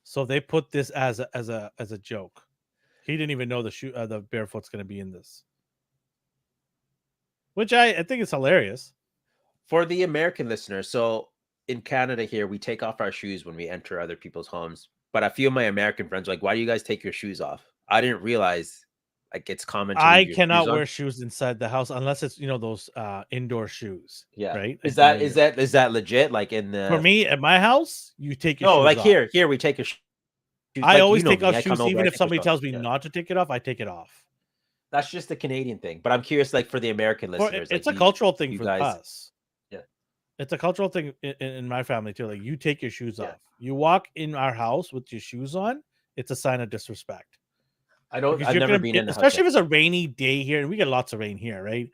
So they put this as a joke. He didn't even know the barefoot's going to be in this. Which I think is hilarious. For the American listener, so in Canada here, we take off our shoes when we enter other people's homes. But a few of my American friends are like, why do you guys take your shoes off? I didn't realize like it's common to I leave your cannot shoes wear on. shoes inside the house unless it's those indoor shoes. Yeah. Right. Is that legit? Like in the for me at my house, you take your no, shoes like off. here we take your shoes. I Like, always you know take me, off I come shoes, over, even I if take somebody my tells me yeah. not to take it off. I take it off. That's just a Canadian thing, but I'm curious, like for the American listeners, It's like, a cultural thing you for guys, us. yeah, It's a cultural thing in my family too. Like you take your shoes Yeah. off. You walk in our house with your shoes on. It's a sign of disrespect. I don't. Because I've you're never gonna, been in the house. especially if it's a rainy day here, and we get lots of rain here, right?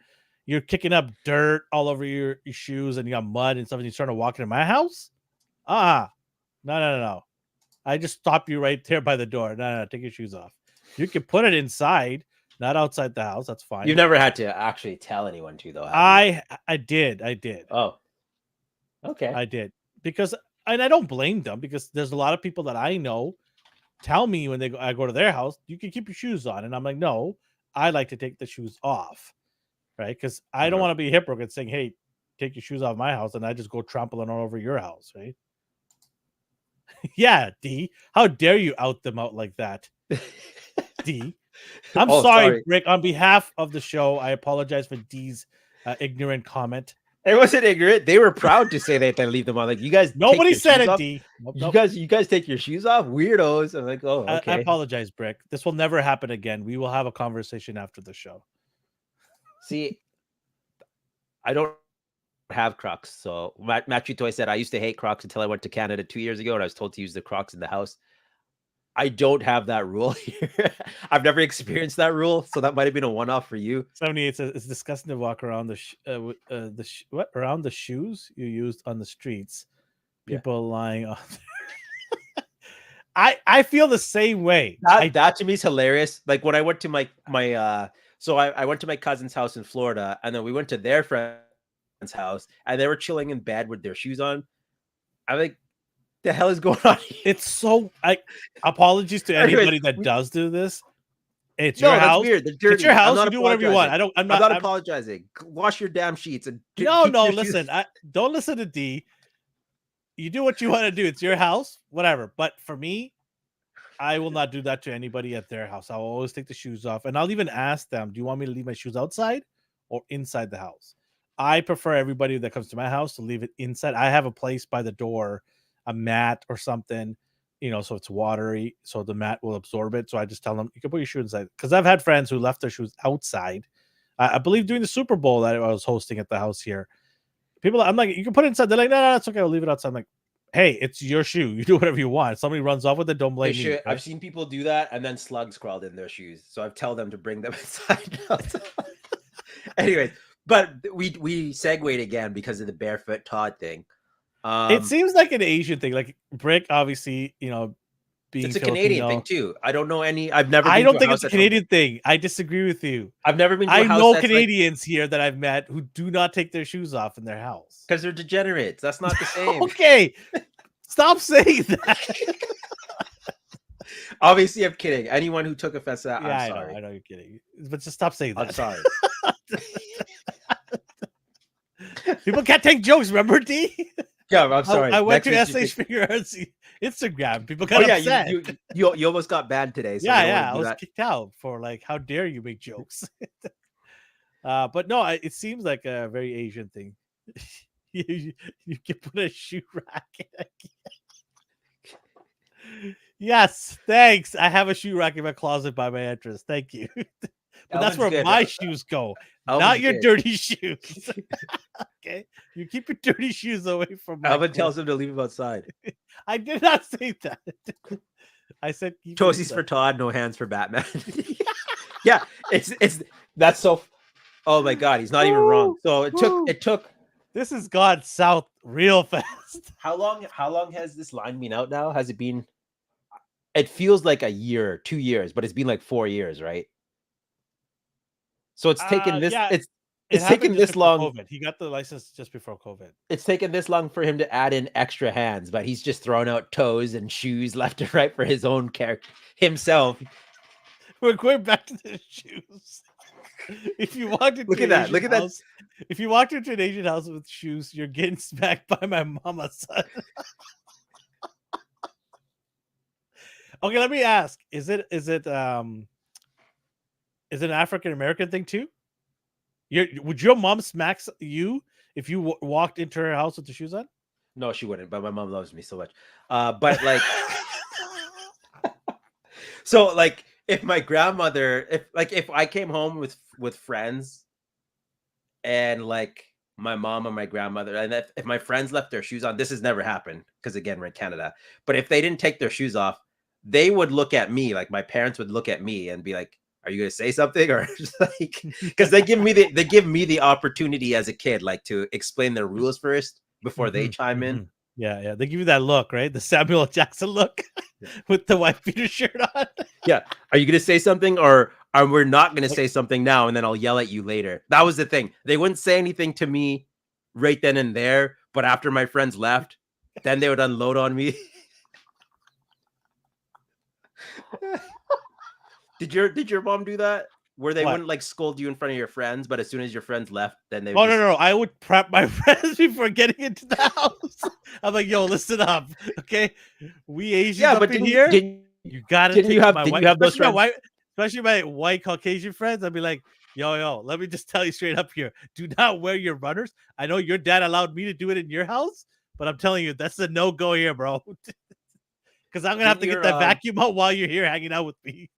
You're kicking up dirt all over your shoes, and you got mud and stuff, and you're trying to walk into my house. No. I just stop you right there by the door. No, take your shoes off. You can put it inside, not outside the house. That's fine. You've never had to actually tell anyone to, though. Have you? I did. Oh, okay. I did because, and I don't blame them because there's a lot of people that I know tell me when I go to their house, you can keep your shoes on, and I'm like, no, I like to take the shoes off, right? Because I don't want to be a hypocrite saying, hey, take your shoes off my house, and I just go trampling all over your house, right? Yeah, D. How dare you out them out like that, D? I'm sorry, Rick. On behalf of the show, I apologize for D's ignorant comment. It wasn't ignorant. They were proud to say that they leave them on. Like, you guys, nobody said it, off? D. Nope. You guys take your shoes off, weirdos. I'm like, oh, okay. I apologize, Brick. This will never happen again. We will have a conversation after the show. See, I don't have Crocs. So Matthew Toy said I used to hate Crocs until I went to Canada 2 years ago, and I was told to use the Crocs in the house. I don't have that rule here. I've never experienced that rule, so that might have been a one-off for you. 78 says it's disgusting to walk around around the shoes you used on the streets. People lying on. I feel the same way. That to me is hilarious. Like when I went to my so I went to my cousin's house in Florida, and then we went to their friend's house, and they were chilling in bed with their shoes on. I'm like, the hell is going on here? It's so apologies to anybody that does do this. It's your house. Weird. They're dirty. It's your house. You do whatever you want. I'm not apologizing. Wash your damn sheets and no. Listen, don't listen to D. You do what you want to do. It's your house, whatever. But for me, I will not do that to anybody at their house. I'll always take the shoes off, and I'll even ask them, "Do you want me to leave my shoes outside or inside the house?" I prefer everybody that comes to my house to leave it inside. I have a place by the door, a mat or something, so it's watery, so the mat will absorb it. So I just tell them you can put your shoes inside, because I've had friends who left their shoes outside. I believe during the Super Bowl that I was hosting at the house here, I'm like, you can put it inside. They're like, no, it's okay, I'll leave it outside. I'm like, hey, it's your shoe. You do whatever you want. If somebody runs off with it, don't blame me. Right? I've seen people do that, and then slugs crawled in their shoes. So I tell them to bring them inside. Anyways, but we segued again because of the barefoot Todd thing. It seems like an Asian thing. Like Brick, obviously, being It's a Filipino. Canadian thing too. I don't know any. I've never. I been don't to a think house it's a that's Canadian thing. I disagree with you. I've never been to a I house know that's Canadians here that I've met who do not take their shoes off in their house. because they're degenerates. That's not the same. Okay, stop saying that. Obviously, I'm kidding. Anyone who took offense to that, Yeah, I'm sorry. I know you're kidding, but just stop saying that. I'm sorry. People can't take jokes. Remember, D? Yeah, I'm sorry. I went Next to week you SH Figure Arts Instagram. People Oh got yeah, upset. you almost got banned today. So we don't I want to do was that. kicked out for like, how dare you make jokes? But no, it seems like a very Asian thing. You can put a shoe rack. Yes, thanks. I have a shoe rack in my closet by my entrance. Thank you. But that's Elvin's where good. my shoes go, Elvin's not your good. dirty shoes. Okay, you keep your dirty shoes away from my Alvin clothes. tells him to leave him outside. I did not say that. I said keep it Toesies for inside. Todd, no hands for Batman. Yeah, it's that's so. Oh my God, he's not even wrong. So it took. This has gone south real fast. How long has this line been out now? Has it been? It feels like a year, 2 years, but it's been like 4 years, right? So it's taken this. Yeah, It's happened taken just this before long. COVID. He got the license just before COVID. It's taken this long for him to add in extra hands, but he's just thrown out toes and shoes left and right for his own character himself. We're going back to the shoes. If you walked into Look at that! Look at that! If you walked into an Asian house with shoes, you're getting smacked by my mama, son. Okay, let me ask: Is it an African American thing too? Would your mom smack you if you walked into her house with the shoes on? No, she wouldn't. But my mom loves me so much. But like, so like, if my grandmother, if I came home with friends, and like my mom and my grandmother, and if my friends left their shoes on, this has never happened because again we're in Canada. But if they didn't take their shoes off, they would look at me, like my parents would look at me and be like, "Are you gonna say something?" Or just like, because they give me the opportunity as a kid, like to explain their rules first before they chime in. Yeah, they give you that look, right? The Samuel L. Jackson look with the white beater shirt on. Yeah, are you gonna say something, or we're not gonna say something now, and then I'll yell at you later? That was the thing. They wouldn't say anything to me right then and there, but after my friends left, then they would unload on me. Did your mom do that? Where they wouldn't like scold you in front of your friends, but as soon as your friends left, then they would no. I would prep my friends before getting into the house. I'm like, yo, listen up. Okay. We Asians up in here. You gotta did you have those friends? Especially my white Caucasian friends. I'd be like, yo, let me just tell you straight up here. Do not wear your runners. I know your dad allowed me to do it in your house, but I'm telling you, that's a no-go here, bro. Because I'm gonna have to get that vacuum out while you're here hanging out with me.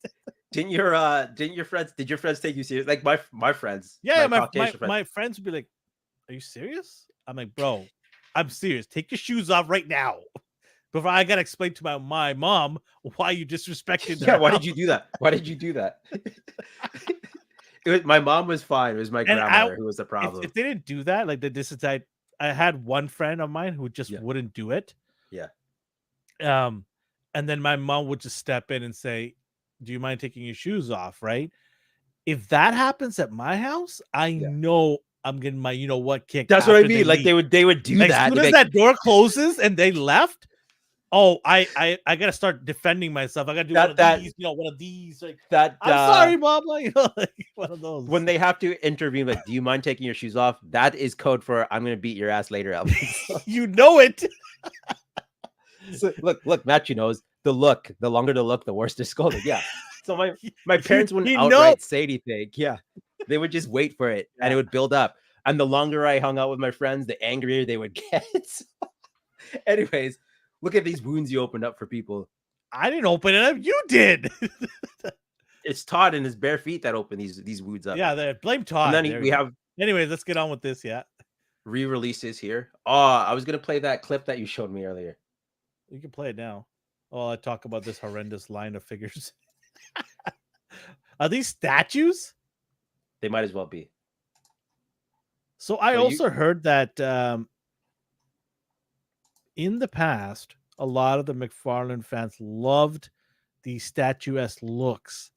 Did your friends take you serious? Like my friends. Yeah, my friends would be like, "Are you serious?" I'm like, "Bro, I'm serious. Take your shoes off right now." Before I gotta explain to my mom why you disrespected her. Yeah, why did you do that? Why did you do that? My mom was fine. It was my grandmother who was the problem. If they didn't do that, like I had one friend of mine who just wouldn't do it. Yeah. And then my mom would just step in and say, "Do you mind taking your shoes off?" Right? If that happens at my house, I know I'm getting my kick. That's what I mean. Like they would do that. As soon as that door closes and they left, I gotta start defending myself. I gotta do one of these. Like that. I'm sorry, Mom. Like one of those. When they have to intervene, like, do you mind taking your shoes off? That is code for I'm gonna beat your ass later, Elvin. You know it. So, look, Matt, knows the look. The longer the look, the worse they're scolded. Yeah. So my parents wouldn't outright say anything. Yeah. They would just wait for it, and it would build up. And the longer I hung out with my friends, the angrier they would get. Anyways, look at these wounds you opened up for people. I didn't open it up. You did. It's Todd and his bare feet that opened these wounds up. Yeah, blame Todd. And then we have. Anyways, let's get on with this. Yeah. Re-releases here. Oh, I was gonna play that clip that you showed me earlier. You can play it now. Oh, I talk about this horrendous line of figures. Are these statues? They might as well be. So I also heard that in the past, a lot of the McFarlane fans loved the statuesque looks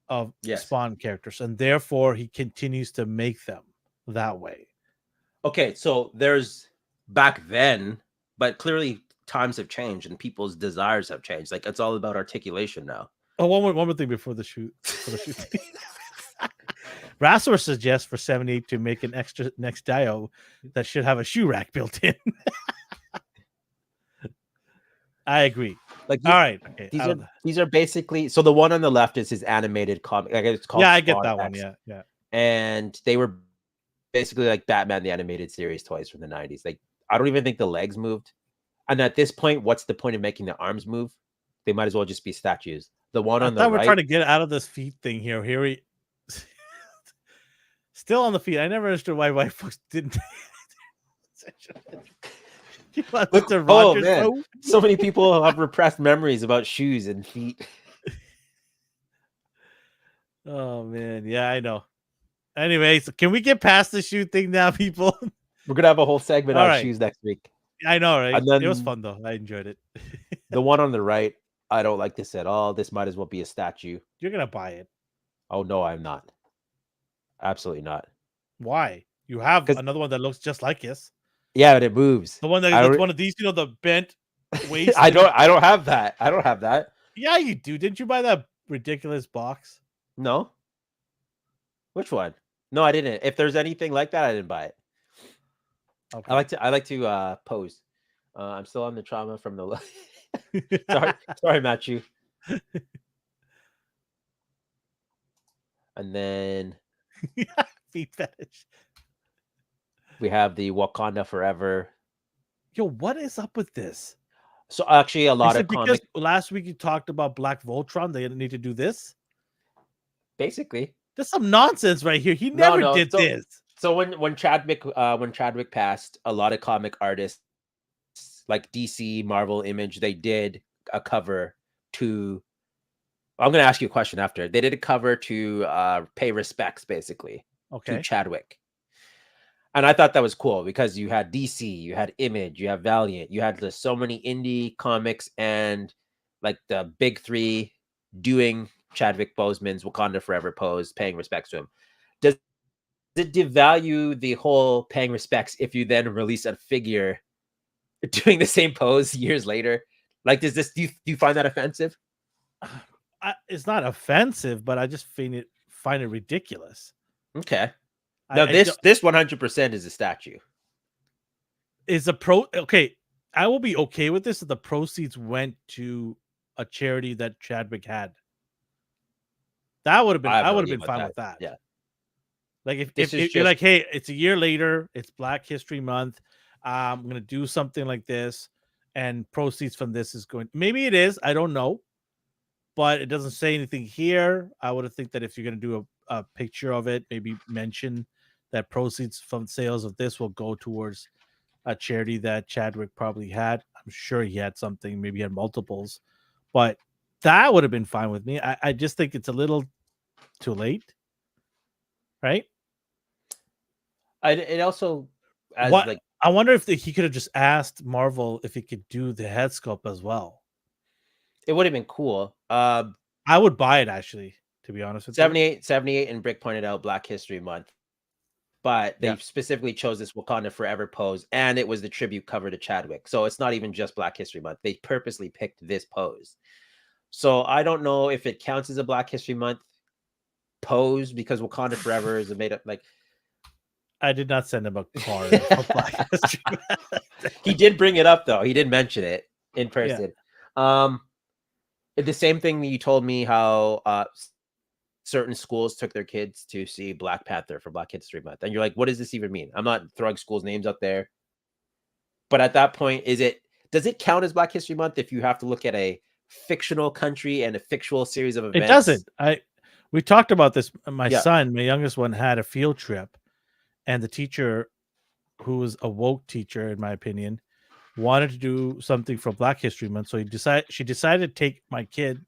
of Yes. Spawn characters, and therefore he continues to make them that way. Okay, so there's back then, but clearly times have changed and people's desires have changed. Like it's all about articulation now. Oh, one more thing before the shoot. Rassor suggests for 78 to make an extra next dio that should have a shoe rack built in. I agree. Like All right. Okay. these are basically, so the one on the left is his animated comic. Like it's called I get Spawn that one. X. Yeah. And they were basically like Batman the Animated Series toys from the 90s. Like I don't even think the legs moved. And at this point, what's the point of making the arms move? They might as well just be statues. The one on the right. We're trying to get out of this feet thing here. Here we still on the feet. I never understood why white folks didn't. Look, oh man, so many people have repressed memories about shoes and feet. Oh man, yeah, I know. Anyway, so can we get past the shoe thing now, people? We're gonna have a whole segment on shoes next week. I know, right? And then, it was fun though. I enjoyed it. The one on the right, I don't like this at all. This might as well be a statue. You're gonna buy it. Oh no, I'm not. Absolutely not. Why? You have another one that looks just like this. Yeah, but it moves. The one that's one of these, the bent waist. I don't have that. I don't have that. Yeah, you do. Didn't you buy that ridiculous box? No. Which one? No, I didn't. If there's anything like that, I didn't buy it. Okay. I like to pose. I'm still on the trauma from the sorry, Matthew. And then feet fetish. We have the Wakanda Forever. Yo, what is up with this? So actually, a lot of because last week you talked about Black Voltron. They didn't need to do this. Basically, there's some nonsense right here. He never did this. So when Chadwick passed, a lot of comic artists like DC, Marvel, Image, they did a cover to. I'm going to ask you a question after. They did a cover to pay respects, basically, to Chadwick. And I thought that was cool because you had DC, you had Image, you have Valiant, you had so many indie comics and like the big three doing Chadwick Boseman's Wakanda Forever pose, paying respects to him. Does it devalue the whole paying respects if you then release a figure doing the same pose years later? Like, do you find that offensive? It's not offensive, but I just find it ridiculous. Okay. Now this 100% is a statue. Is I will be okay with this if the proceeds went to a charity that Chadwick had. That would have been I would have been fine with that. Yeah. Like if you're like, hey, it's a year later, it's Black History Month. I'm gonna do something like this, and proceeds from this is going. Maybe it is. I don't know, but it doesn't say anything here. I would think that if you're gonna do a picture of it, maybe mention that proceeds from sales of this will go towards a charity that Chadwick probably had. I'm sure he had something, maybe he had multiples, but that would have been fine with me. I just think it's a little too late, right? It also, I wonder if he could have just asked Marvel if he could do the head sculpt as well. It would have been cool. I would buy it actually, to be honest with 78, and Brick pointed out Black History Month. But they specifically chose this Wakanda Forever pose, and it was the tribute cover to Chadwick. So it's not even just Black History Month. They purposely picked this pose. So I don't know if it counts as a Black History Month pose because Wakanda Forever is made up like. I did not send him a card of Black History Month. He did bring it up though. He did mention it in person. Yeah. The same thing that you told me how certain schools took their kids to see Black Panther for Black History Month. And you're like, what does this even mean? I'm not throwing schools' names out there. But at that point, does it count as Black History Month if you have to look at a fictional country and a fictional series of events? It doesn't. We talked about this. My son, my youngest one, had a field trip, and the teacher, who was a woke teacher, in my opinion, wanted to do something for Black History Month. So she decided to take my kid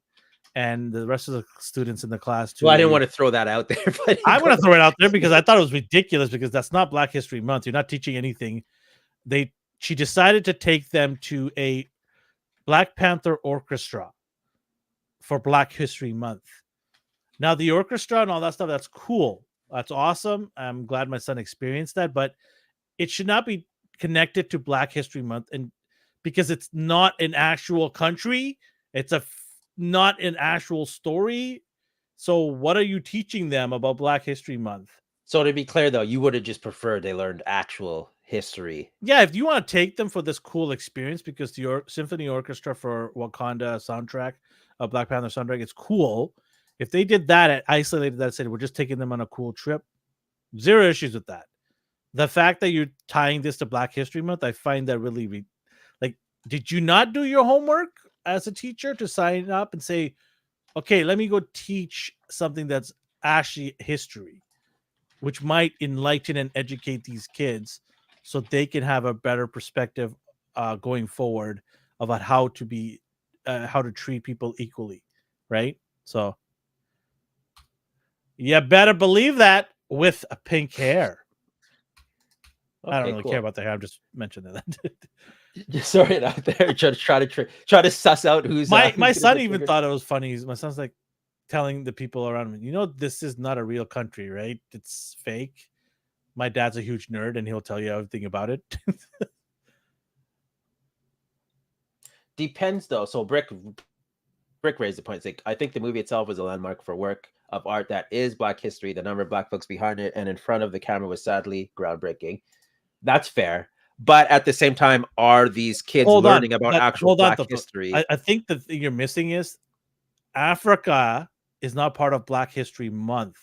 and the rest of the students in the class too. Well, I didn't want to throw that out there, but I want to throw it out there because I thought it was ridiculous because that's not Black History Month. You're not teaching anything. They she decided to take them to a Black Panther orchestra for Black History Month. Now, the orchestra and all that stuff, that's cool. That's awesome. I'm glad my son experienced that, but it should not be connected to Black History Month, and because it's not an actual country, it's not an actual story. So what are you teaching them about Black History Month? So to be clear, though, you would have just preferred they learned actual history. Yeah, if you want to take them for this cool experience, because the symphony orchestra for Wakanda soundtrack, Black Panther soundtrack, it's cool. If they did that and isolated that, said we're just taking them on a cool trip, zero issues with that. The fact that you're tying this to Black History Month, I find that really like, did you not do your homework as a teacher to sign up and say, okay, let me go teach something that's actually history, which might enlighten and educate these kids so they can have a better perspective going forward about how to treat people equally, right? So you better believe that with a pink hair. I don't really care about the hair. I'm just mentioning that. Just throwing it out there, try to suss out who's my son even thought it was funny. My son's like telling the people around me, this is not a real country, right? It's fake. My dad's a huge nerd, and he'll tell you everything about it. Depends though. So Brick raised the point. It's like, I think the movie itself was a landmark for work of art that is Black history. The number of Black folks behind it and in front of the camera was sadly groundbreaking. That's fair. But at the same time, are these kids learning about actual Black history? I think the thing you're missing is Africa is not part of Black History Month.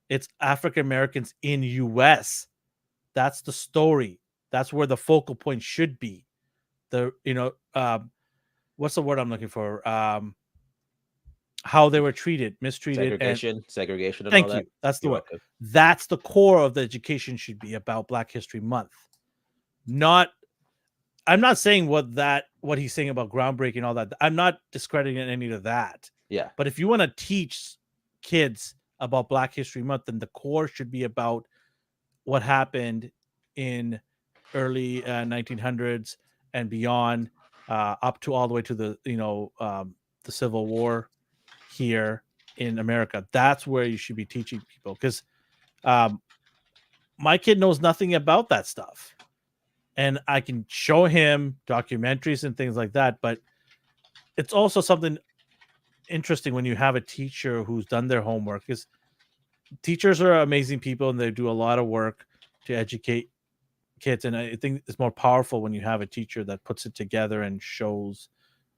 It's African Americans in US. That's the story. That's where the focal point should be. What's the word I'm looking for? How they were treated, mistreated, segregation. And thank all that. You. That's the word. That's the core of the education should be about Black History Month. I'm not saying what he's saying about groundbreaking and all that. I'm not discrediting any of that. Yeah. But if you want to teach kids about Black History Month, then the core should be about what happened in early 1900s and beyond, up to all the way to the Civil War here in America. That's where you should be teaching people, because my kid knows nothing about that stuff. And I can show him documentaries and things like that, but it's also something interesting when you have a teacher who's done their homework, because teachers are amazing people and they do a lot of work to educate kids. And I think it's more powerful when you have a teacher that puts it together and shows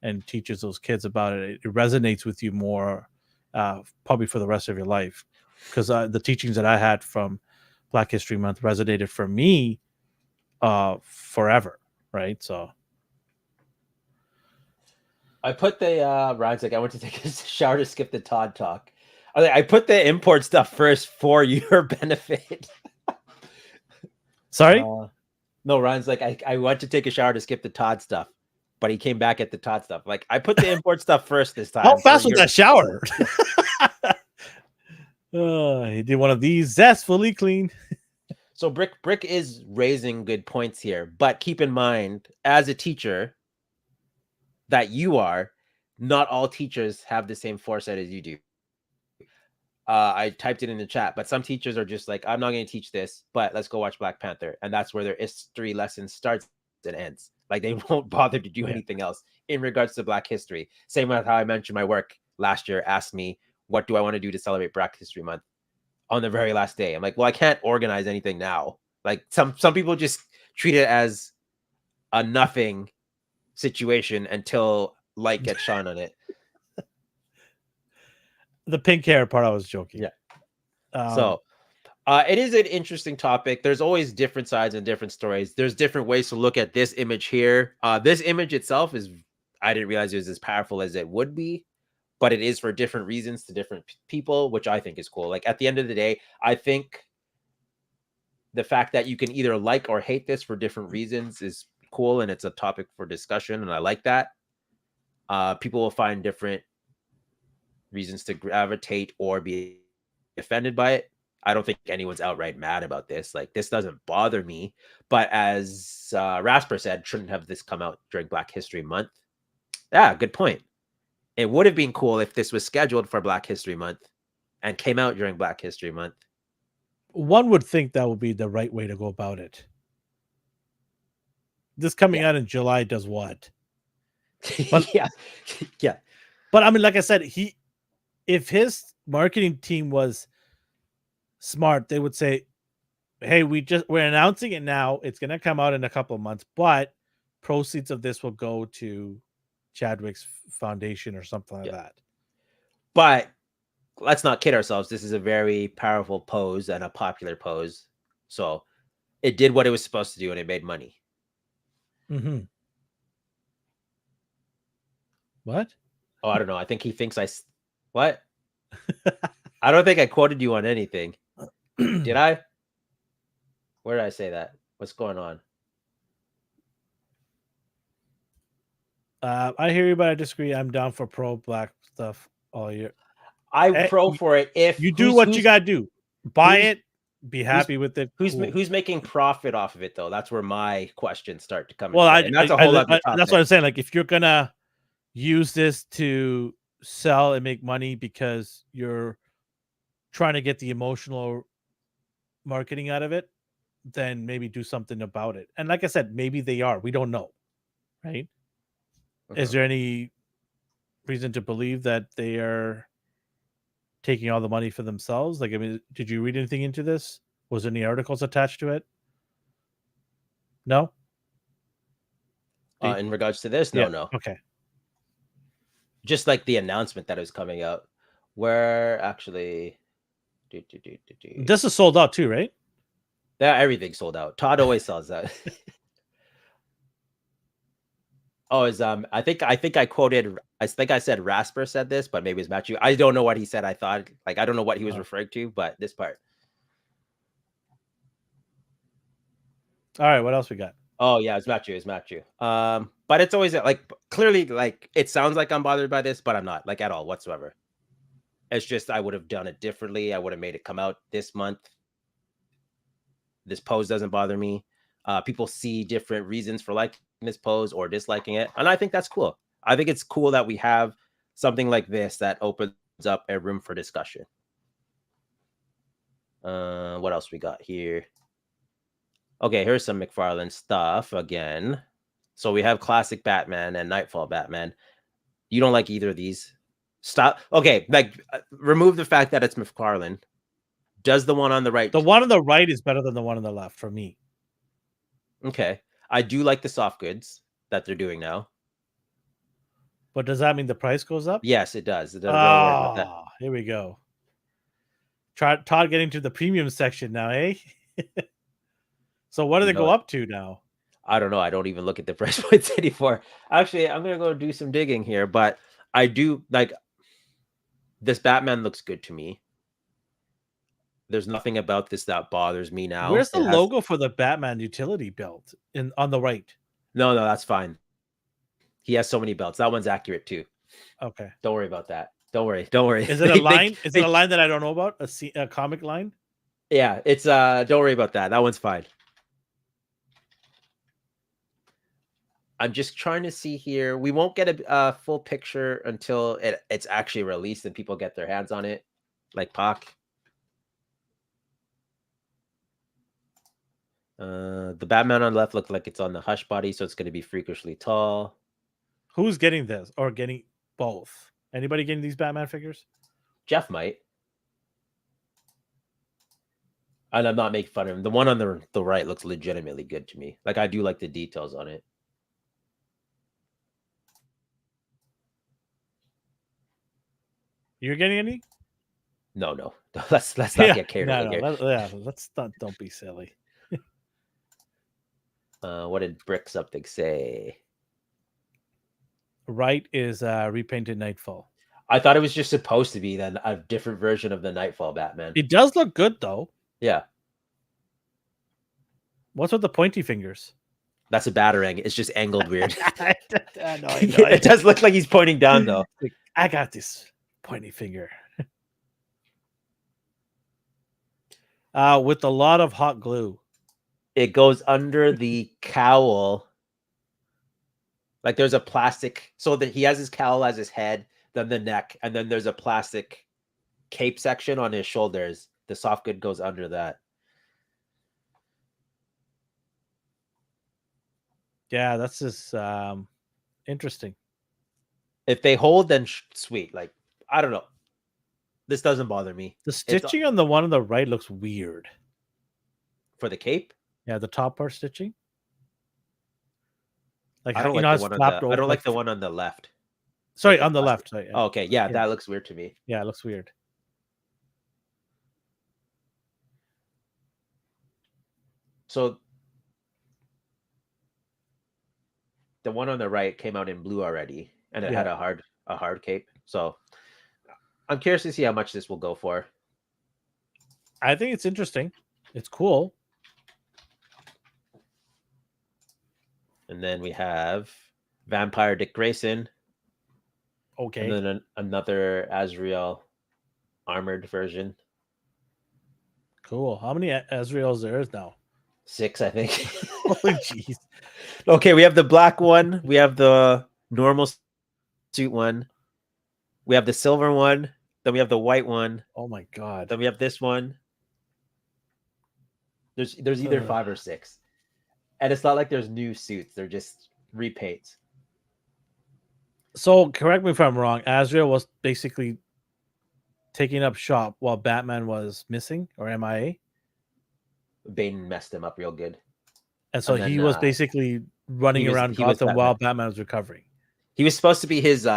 and teaches those kids about it. It resonates with you more, probably for the rest of your life, because the teachings that I had from Black History Month resonated for me forever, right? So I put the Ryan's like, I went to take a shower to skip the Todd talk. I put the import stuff first for your benefit. Sorry? No, Ryan's like, I went to take a shower to skip the Todd stuff, but he came back at the Todd stuff. Like, I put the import stuff first this time. How fast was that shower? He did one of these zestfully clean. So Brick is raising good points here, but keep in mind, as a teacher that you are, not all teachers have the same foresight as you do. I typed it in the chat, but some teachers are just like, I'm not going to teach this, but let's go watch Black Panther. And that's where their history lesson starts and ends. Like, they won't bother to do anything else in regards to Black history. Same with how I mentioned my work last year asked me, what do I want to do to celebrate Black History Month on the very last day? I'm like, well, I can't organize anything now. Like, some people just treat it as a nothing situation until light gets shone on it. The pink hair part, I was joking. Yeah. So it is an interesting topic. There's always different sides and different stories. There's different ways to look at this image here. This image itself I didn't realize it was as powerful as it would be, but it is for different reasons to different people, which I think is cool. Like, at the end of the day, I think the fact that you can either like or hate this for different reasons is cool, and it's a topic for discussion, and I like that. People will find different reasons to gravitate or be offended by it. I don't think anyone's outright mad about this. Like, this doesn't bother me. But as Rasper said, shouldn't have this come out during Black History Month? Yeah, good point. It would have been cool if this was scheduled for Black History Month and came out during Black History Month. One would think that would be the right way to go about it. This coming out in July does what? But, yeah. But I mean, like I said, if his marketing team was smart, they would say, hey, we're announcing it now. It's gonna come out in a couple of months, but proceeds of this will go to Chadwick's foundation or something like that. But let's not kid ourselves. This is a very powerful pose and a popular pose. So it did what it was supposed to do and it made money. Mm-hmm. What? Oh, I don't know. I think he thinks what? I don't think I quoted you on anything. Did I? Where did I say that? What's going on? I hear you, but I disagree. I'm down for pro-Black stuff all year. I'm pro for it if you do what you gotta do. Buy it, be happy with it. Who's making profit off of it though? That's where my questions start to come. Well, and that's a whole other topic. That's what I'm saying. Like, if you're gonna use this to sell and make money because you're trying to get the emotional marketing out of it, then maybe do something about it. And like I said, maybe they are. We don't know, right? Is there any reason to believe that they are taking all the money for themselves? Like, I mean, did you read anything into this? Was there any articles attached to it? No? In regards to this? No. Okay. Just like the announcement that is coming out, where actually... This is sold out too, right? Yeah, everything's sold out. Todd always sells that. Oh, I think I quoted. I think I said Rasper said this, but maybe it's Matthew. I don't know what he said. I thought I don't know what he was referring to, but this part. All right, what else we got? Oh yeah, it's Matthew. But it's always like clearly like it sounds like I'm bothered by this, but I'm not like at all whatsoever. It's just I would have done it differently. I would have made it come out this month. This pose doesn't bother me. People see different reasons for liking this pose or disliking it, and I think that's cool. I think it's cool that we have something like this that opens up a room for discussion. What else we got here? Okay, here's some McFarlane stuff again. So we have classic Batman and Nightfall Batman. You don't like either of these? Stop. Okay, like remove the fact that it's McFarlane. Does the one on the right? The one on the right is better than the one on the left for me. Okay, I do like the soft goods that they're doing now. But does that mean the price goes up? Yes, it does. Here we go. Todd getting to the premium section now, eh? So what do they go up to now? I don't know. I don't even look at the price points anymore. Actually, I'm gonna go do some digging here, but I do like this Batman looks good to me. There's nothing about this that bothers me now. Where's the logo for the Batman utility belt on the right? No, that's fine. He has so many belts. That one's accurate too. Okay. Don't worry about that. Don't worry. Is it a line? Is it a line that I don't know about? A comic line? Yeah, it's don't worry about that. That one's fine. I'm just trying to see here. We won't get a full picture until it's actually released and people get their hands on it, like Pac. The Batman on the left looks like it's on the Hush body, so it's going to be freakishly tall. Who's getting this or getting both? Anybody getting these Batman figures? Jeff might. And I'm not making fun of him. The one on the right looks legitimately good to me. Like, I do like the details on it. You're getting any? No. Let's not get carried away here. Let's not. Don't be silly. What did Brick something say? Right is repainted Nightfall. I thought it was just supposed to be then a different version of the Nightfall Batman. It does look good though. Yeah. What's with the pointy fingers? That's a batarang. It's just angled weird. I know. It does look like he's pointing down though. I got this pointy finger. With a lot of hot glue. It goes under the cowl. Like there's a plastic, so that he has his cowl as his head, then the neck, and then there's a plastic cape section on his shoulders. The soft good goes under that. Yeah, that's just interesting. If they hold, then sweet. Like, I don't know. This doesn't bother me. The stitching on the one on the right looks weird. For the cape? Yeah, the top part stitching. Like I don't like the one on the I don't like the one on the left. Sorry, on the left. Sorry. Oh, okay, yeah, that looks weird to me. Yeah, it looks weird. So the one on the right came out in blue already, and it had a hard cape. So I'm curious to see how much this will go for. I think it's interesting. It's cool. And then we have Vampire Dick Grayson. Okay. And then another Azrael armored version. Cool. How many Azraels there is now? 6, I think. Holy jeez. Okay, we have the black one. We have the normal suit one. We have the silver one. Then we have the white one. Oh my god. Then we have this one. There's either 5 or 6. And it's not like there's new suits. They're just repaints. So correct me if I'm wrong. Azrael was basically taking up shop while Batman was missing or MIA. Bane messed him up real good. And so he was basically running around Gotham while Batman was recovering. He was supposed to be his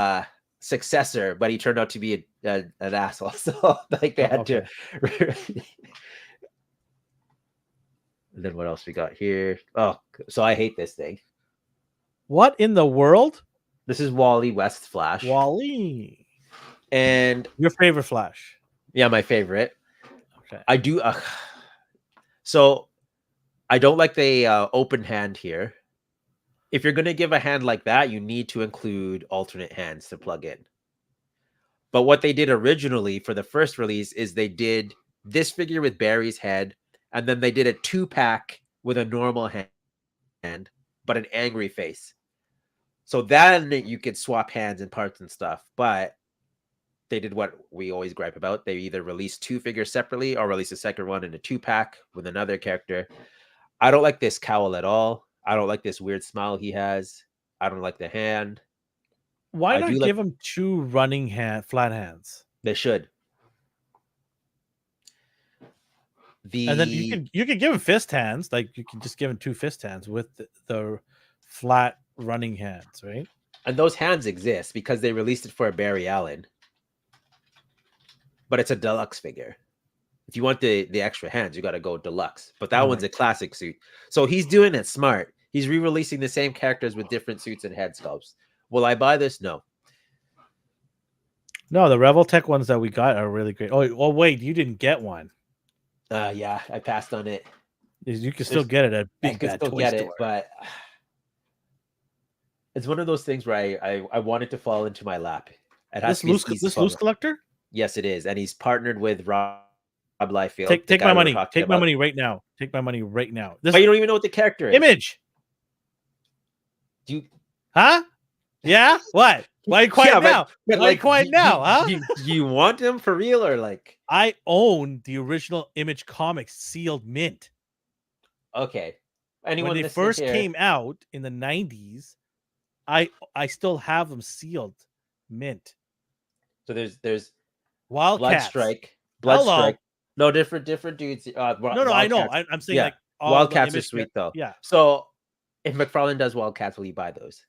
successor, but he turned out to be an asshole. So like they had to. And then what else we got here? Oh, so I hate this thing. What in the world? This is Wally West Flash. Wally. And your favorite Flash? Yeah, my favorite. Okay. I do. So I don't like the open hand here. If you're going to give a hand like that, you need to include alternate hands to plug in. But what they did originally for the first release is they did this figure with Barry's head, and then they did a 2-pack with a normal hand, but an angry face. So then you could swap hands and parts and stuff. But they did what we always gripe about. They either release 2 figures separately or release a second one in a 2-pack with another character. I don't like this cowl at all. I don't like this weird smile he has. I don't like the hand. Why not give him 2 running flat hands? They should. And then you could give him fist hands, like you can just give him 2 fist hands with the flat running hands, right? And those hands exist because they released it for a Barry Allen, but it's a deluxe figure. If you want the extra hands, you got to go deluxe. But that one's a classic suit, so he's doing it smart. He's re-releasing the same characters with different suits and head sculpts. Will I buy this? No. No, the Revoltech ones that we got are really great. Oh wait, you didn't get one. Yeah, I passed on it. You can still get it at Big Bad Toy Store. But it's one of those things where I want it to fall into my lap. This loose collector? Yes, it is, and he's partnered with Rob Liefeld. Take my money. Take my money right now. Take my money right now. But you don't even know what the character is. Image. Do you? Huh? Yeah. What? Why are you quiet now? But Why are you quiet now? Huh? You want him for real or like? I own the original Image comics sealed mint. Okay. When they first came out in the 90s, I still have them sealed mint. So there's Wildcats. Blood Strike. No, different dudes. No, I know. I'm saying like Wildcats are sweet though. Yeah. So if McFarlane does Wildcats, will you buy those?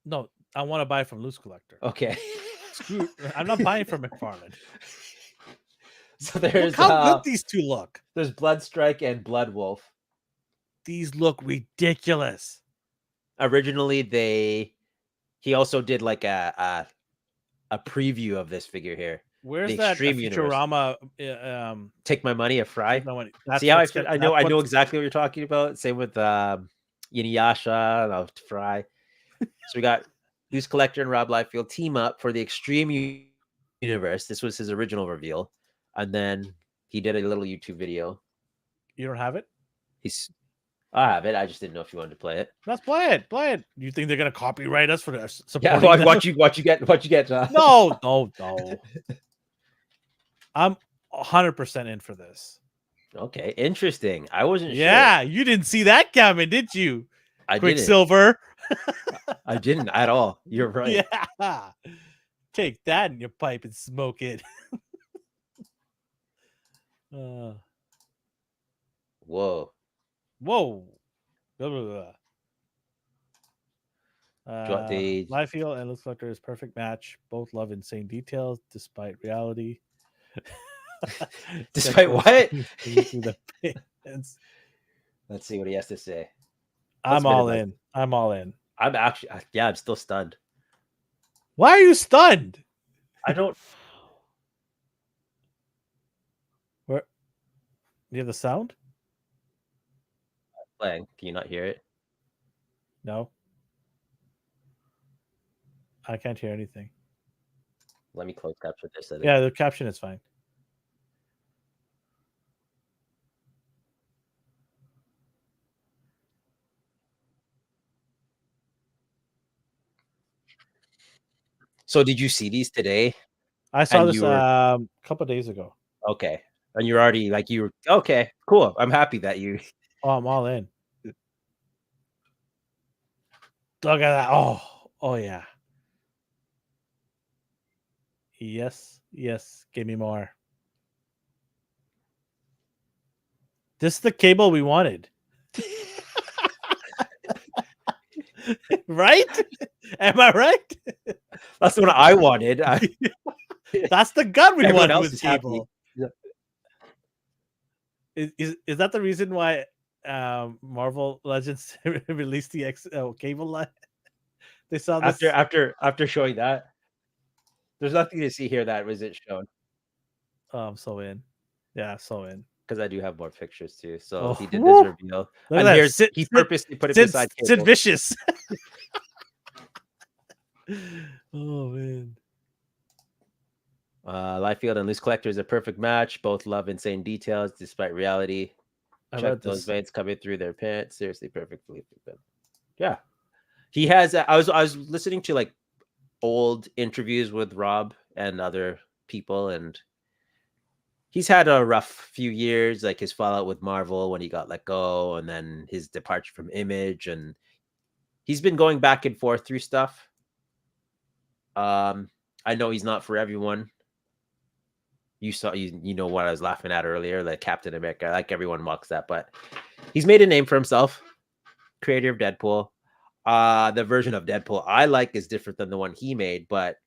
No, I want to buy from Loose Collector. Okay. I'm not buying from McFarlane. So there's look how good these 2 look. There's Blood Strike and Blood Wolf. These look ridiculous. Originally, he also did like a preview of this figure here. Where's that Futurama? Take my money, a Fry. That's See how I know exactly what you're talking about. Same with Inuyasha, Fry. So we got Loose Collector and Rob Liefeld team up for the Extreme Universe. This was his original reveal, and then He did a little YouTube video. You don't have it? I have it. I just didn't know if you wanted to play it. Let's play it. Play it. You think they're gonna copyright us for Yeah, supporting them? what you get. No. I'm 100% in for this. Okay, interesting. I wasn't sure. Yeah, you didn't see that coming, did you? I didn't. Quicksilver. I didn't at all. You're right. Yeah. Take that in your pipe and smoke it. Whoa. Whoa. Blah, blah, blah. Liefeld and Looks Collector is perfect match. Both love insane details despite reality. Despite what? Let's see what he has to say. I'm all in. I'm actually, I'm still stunned. Why are you stunned? I don't. Where? Do you have the sound? Playing. Can you not hear it? No. I can't hear anything. Let me close caption this. Yeah, the caption is fine. So did you see these today? I saw this a couple days ago. Okay. And you're already okay, cool. I'm happy that you. Oh, I'm all in. Look at that. Oh yeah. Yes. Give me more. This is the cable we wanted. Right? Am I right? That's the one I wanted. That's the gun we Everyone wanted else with is cable. happy. Is that the reason why Marvel Legends released the cable line? They saw this after showing that. There's nothing to see here that wasn't shown. Oh, I'm so in. Yeah, so in. Because I do have more pictures too. So he did this reveal. Look at that. He purposely put it beside cable. Sid Vicious. Oh man. Liefeld and Loose Collector is a perfect match. Both love insane details despite reality. Check those veins coming through their pants. Seriously, perfectly. Yeah. He has I was listening to like old interviews with Rob and other people, and he's had a rough few years, like his fallout with Marvel when he got let go, and then his departure from Image, and he's been going back and forth through stuff. I know he's not for everyone. You saw, you know what I was laughing at earlier, like Captain America, like everyone mocks that, but he's made a name for himself. Creator of Deadpool. The version of Deadpool I like is different than the one he made, but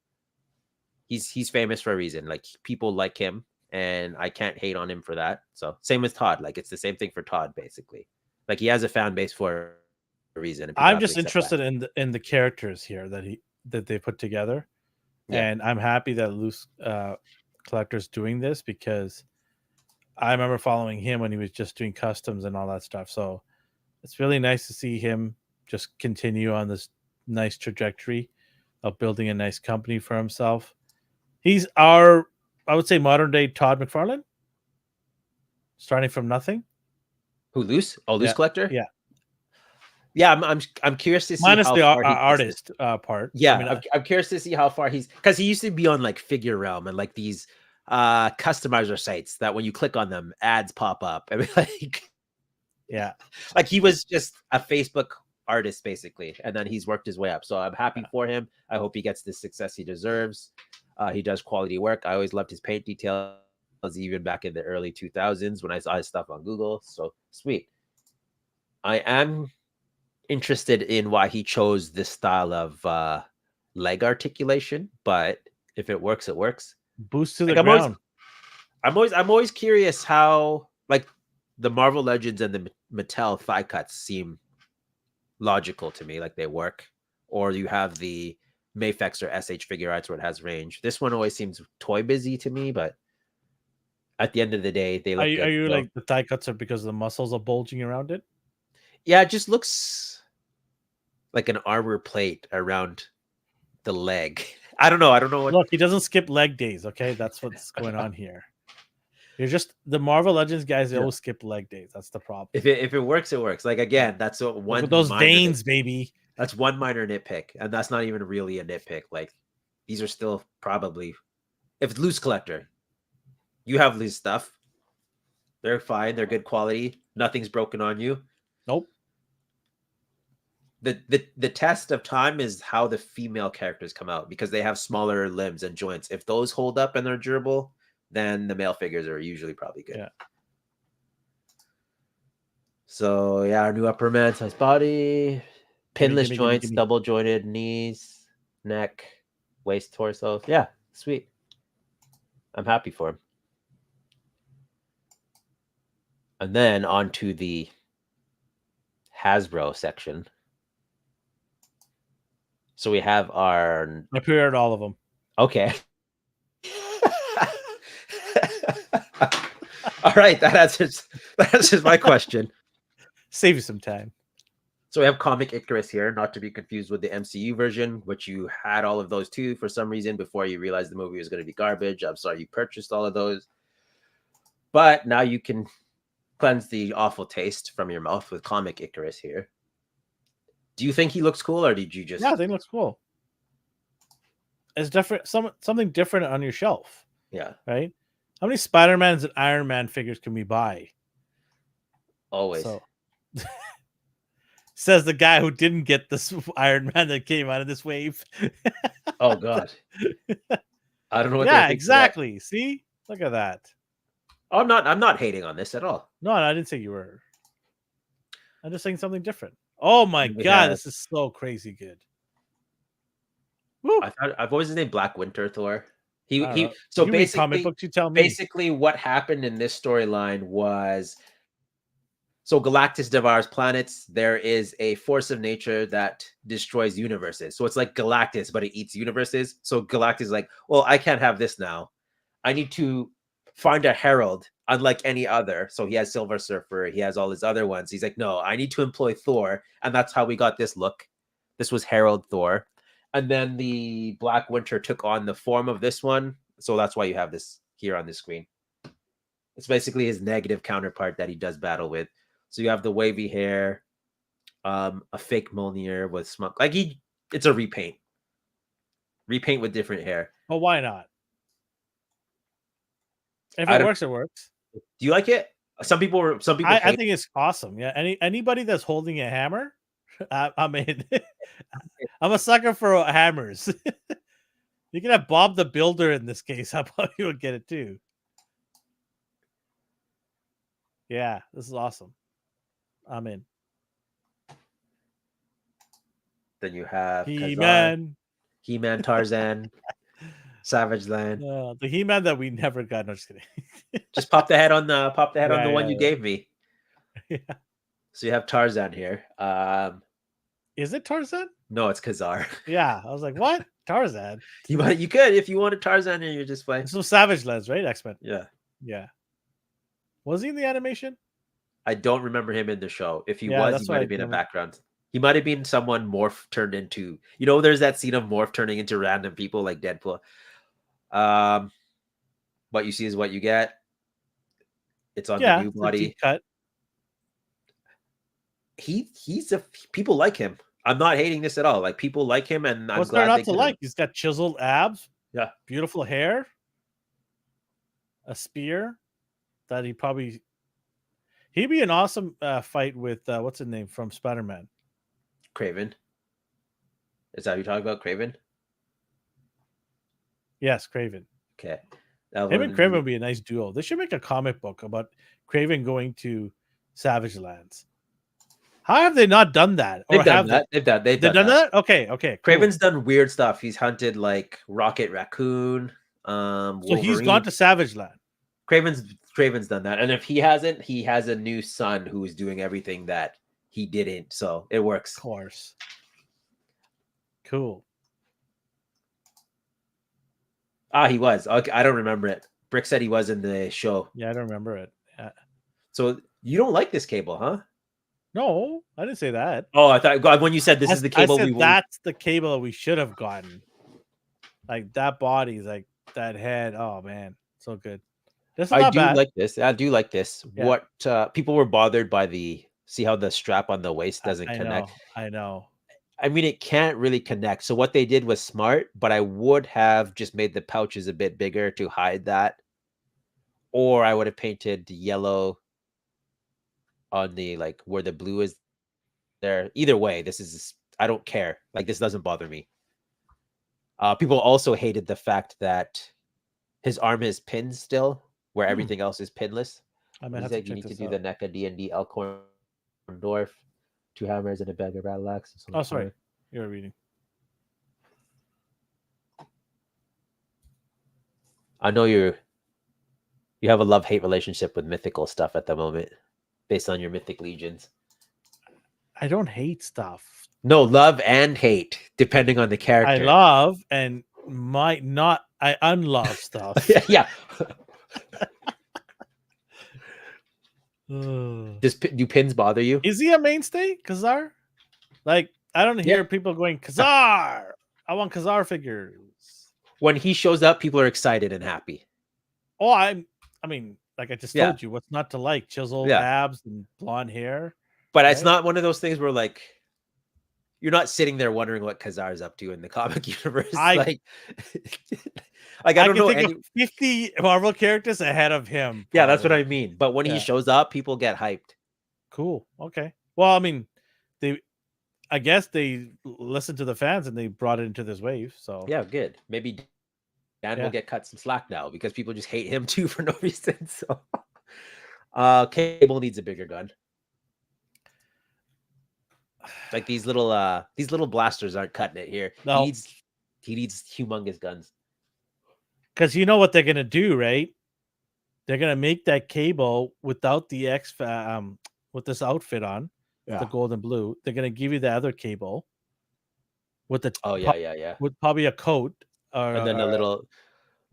he's famous for a reason. Like people like him, and I can't hate on him for that. So same as Todd. Like it's the same thing for Todd, basically. Like he has a fan base for a reason. And I'm just interested in the characters here that they put together, and I'm happy that Loose Collector's doing this because I remember following him when he was just doing customs and all that stuff. So it's really nice to see him just continue on this nice trajectory of building a nice company for himself. He's I would say, modern day Todd McFarlane, starting from nothing. Who, Loose? Oh, Loose Collector? Yeah. Yeah, I'm curious to see minus how the far artist part. Yeah, I mean, I'm curious to see how far because he used to be on like Figure Realm and like these customizer sites that when you click on them, ads pop up. I mean, like, yeah, like he was just a Facebook artist basically, and then he's worked his way up. So I'm happy for him. I hope he gets the success he deserves. He does quality work. I always loved his paint details, even back in the early 2000s when I saw his stuff on Google. So sweet. I am interested in why he chose this style of leg articulation, but if it works, it works. Boost to the ground. I'm always curious how like the Marvel Legends and the Mattel thigh cuts seem logical to me, like they work. Or you have the Mafex or SH figure arts where it has range. This one always seems toy busy to me, but at the end of the day, they look good. Are you like the thigh cuts are because the muscles are bulging around it? Yeah, it just looks like an armor plate around the leg. I don't know what. Look, he doesn't skip leg days. Okay, that's what's going on here. You're just the Marvel Legends guys. They Yeah. always skip leg days. That's the problem. If it works, it works. Like again, that's Look one at those minor veins, baby. That's one minor nitpick, and that's not even really a nitpick. Like these are still probably, if it's loose collector, you have loose stuff. They're fine. They're good quality. Nothing's broken on you. Nope. The test of time is how the female characters come out because they have smaller limbs and joints. If those hold up and they're durable, then the male figures are usually probably good. Yeah. So yeah, our new upper man size body, pinless gimme, joints, gimme. double jointed knees, neck, waist, torso. Yeah, sweet. I'm happy for him. And then on to the Hasbro section. So we have our... I pre-ordered all of them. Okay. All right, that answers my question. Save you some time. So we have Comic Icarus here, not to be confused with the MCU version, which you had all of those too for some reason before you realized the movie was going to be garbage. I'm sorry you purchased all of those. But now you can cleanse the awful taste from your mouth with Comic Icarus here. Do you think he looks cool, or did you just... Yeah, I think it looks cool. It's different, something different on your shelf. Yeah. Right? How many Spider-Mans and Iron Man figures can we buy? Always. So, says the guy who didn't get this Iron Man that came out of this wave. Oh God. I don't know what yeah, exactly. See? Look at that. Oh, I'm not hating on this at all. No, I didn't say you were. I'm just saying something different. Oh my God, this is so crazy good. Woo. I've always named Black Winter Thor. So basically, comic books, you tell me. Basically, what happened in this storyline was, so Galactus devours planets. There is a force of nature that destroys universes. So it's like Galactus, but it eats universes. So Galactus is like, well, I can't have this now. I need to find a herald, unlike any other. So he has Silver Surfer. He has all his other ones. He's like, no, I need to employ Thor. And that's how we got this look. This was Herald Thor. And then the Black Winter took on the form of this one. So that's why you have this here on the screen. It's basically his negative counterpart that he does battle with. So you have the wavy hair, a fake Mjolnir with smoke. Like it's a repaint. Repaint with different hair. Well, why not? If it works, it works. Do you like it? Some people. I think it's awesome. Yeah. Anybody that's holding a hammer, I'm in. I'm a sucker for hammers. You can have Bob the Builder in this case. How about you would get it too? Yeah, this is awesome. I'm in. Then you have He-Man, Tarzan, Savage Land. the He-Man that we never got. No, just kidding. Just pop the head on the one you gave me. Yeah. So you have Tarzan here. Is it Tarzan? No, it's Khazar. Yeah, I was like, what? Tarzan? You could if you wanted Tarzan and you're just playing. Some Savage Lands, right? X-Men. Yeah. Yeah. Was he in the animation? I don't remember him in the show. If he Yeah, was, he might have been a background. He might have been someone Morph turned into. You know, there's that scene of Morph turning into random people like Deadpool. What you see is what you get. It's on the new body. Cut. People like him. I'm not hating this at all. Like people like him, and I'm What's glad there they not to like? He's got chiseled abs. Yeah, beautiful hair. A spear that he'd be an awesome fight with what's his name from Spider-Man? Kraven. Is that what you're talking about? Kraven? Yes, Kraven. Okay. Him and Kraven would be a nice duo. They should make a comic book about Kraven going to Savage Lands. How have they not done that? They've done that. They've done that. Okay. Kraven's done weird stuff. He's hunted like Rocket Raccoon. So he's gone to Savage Land. Kraven's done that. And if he hasn't, he has a new son who is doing everything that he didn't. So it works. Of course. Cool. He was. Okay, I don't remember it. Brick said he was in the show. Yeah, I don't remember it. Yeah. So you don't like this cable, huh? No, I didn't say that. Oh, I thought when you said this is the cable that's the cable we should have gotten. Like that body, like that head. Oh man, so good. This is I not do bad. like this. I do like this. Yeah. What people were bothered by the see how the strap on the waist doesn't I connect. know. I know. I mean, it can't really connect. So what they did was smart, but I would have just made the pouches a bit bigger to hide that, or I would have painted yellow on the like where the blue is there. Either way, this is I don't care. Like this doesn't bother me. People also hated the fact that his arm is pinned still, where Hmm. everything else is pinless. I might And he's have to like, you check need to this do out. the NECA D&D Elkhorn Dwarf, 2 hammers and a bag of battle axes. Oh, sorry. You're reading. I know you have a love-hate relationship with mythical stuff at the moment, based on your mythic legions. I don't hate stuff. No, love and hate, depending on the I character. love and might not. I unlove stuff. Yeah. Ugh. Do pins bother you? Is he a mainstay, Kazar? Like, I don't hear people going, Kazar! I want Kazar figures. When he shows up, people are excited and happy. Oh, I mean, like I just Yeah. told you, what's not to like? Chiseled Yeah. abs and blonde hair. But it's Right? not one of those things where like you're not sitting there wondering what Kazar's up to in the comic universe. I I don't can know think any. of 50 Marvel characters ahead of him. Yeah, that's what probably. I mean. But when he Yeah. shows up, people get hyped. Cool. Okay. Well, I mean, I guess they listened to the fans and they brought it into this wave. So Yeah, good. Maybe Dan Yeah. will get cut some slack now because people just hate him too for no reason. So Cable needs a bigger gun. Like these little blasters aren't cutting it here. No. He needs humongous guns. Because you know what they're gonna do, right? They're gonna make that Cable without the with this outfit on, the gold and blue. They're gonna give you the other Cable with the Oh yeah. with probably a coat or And then a little,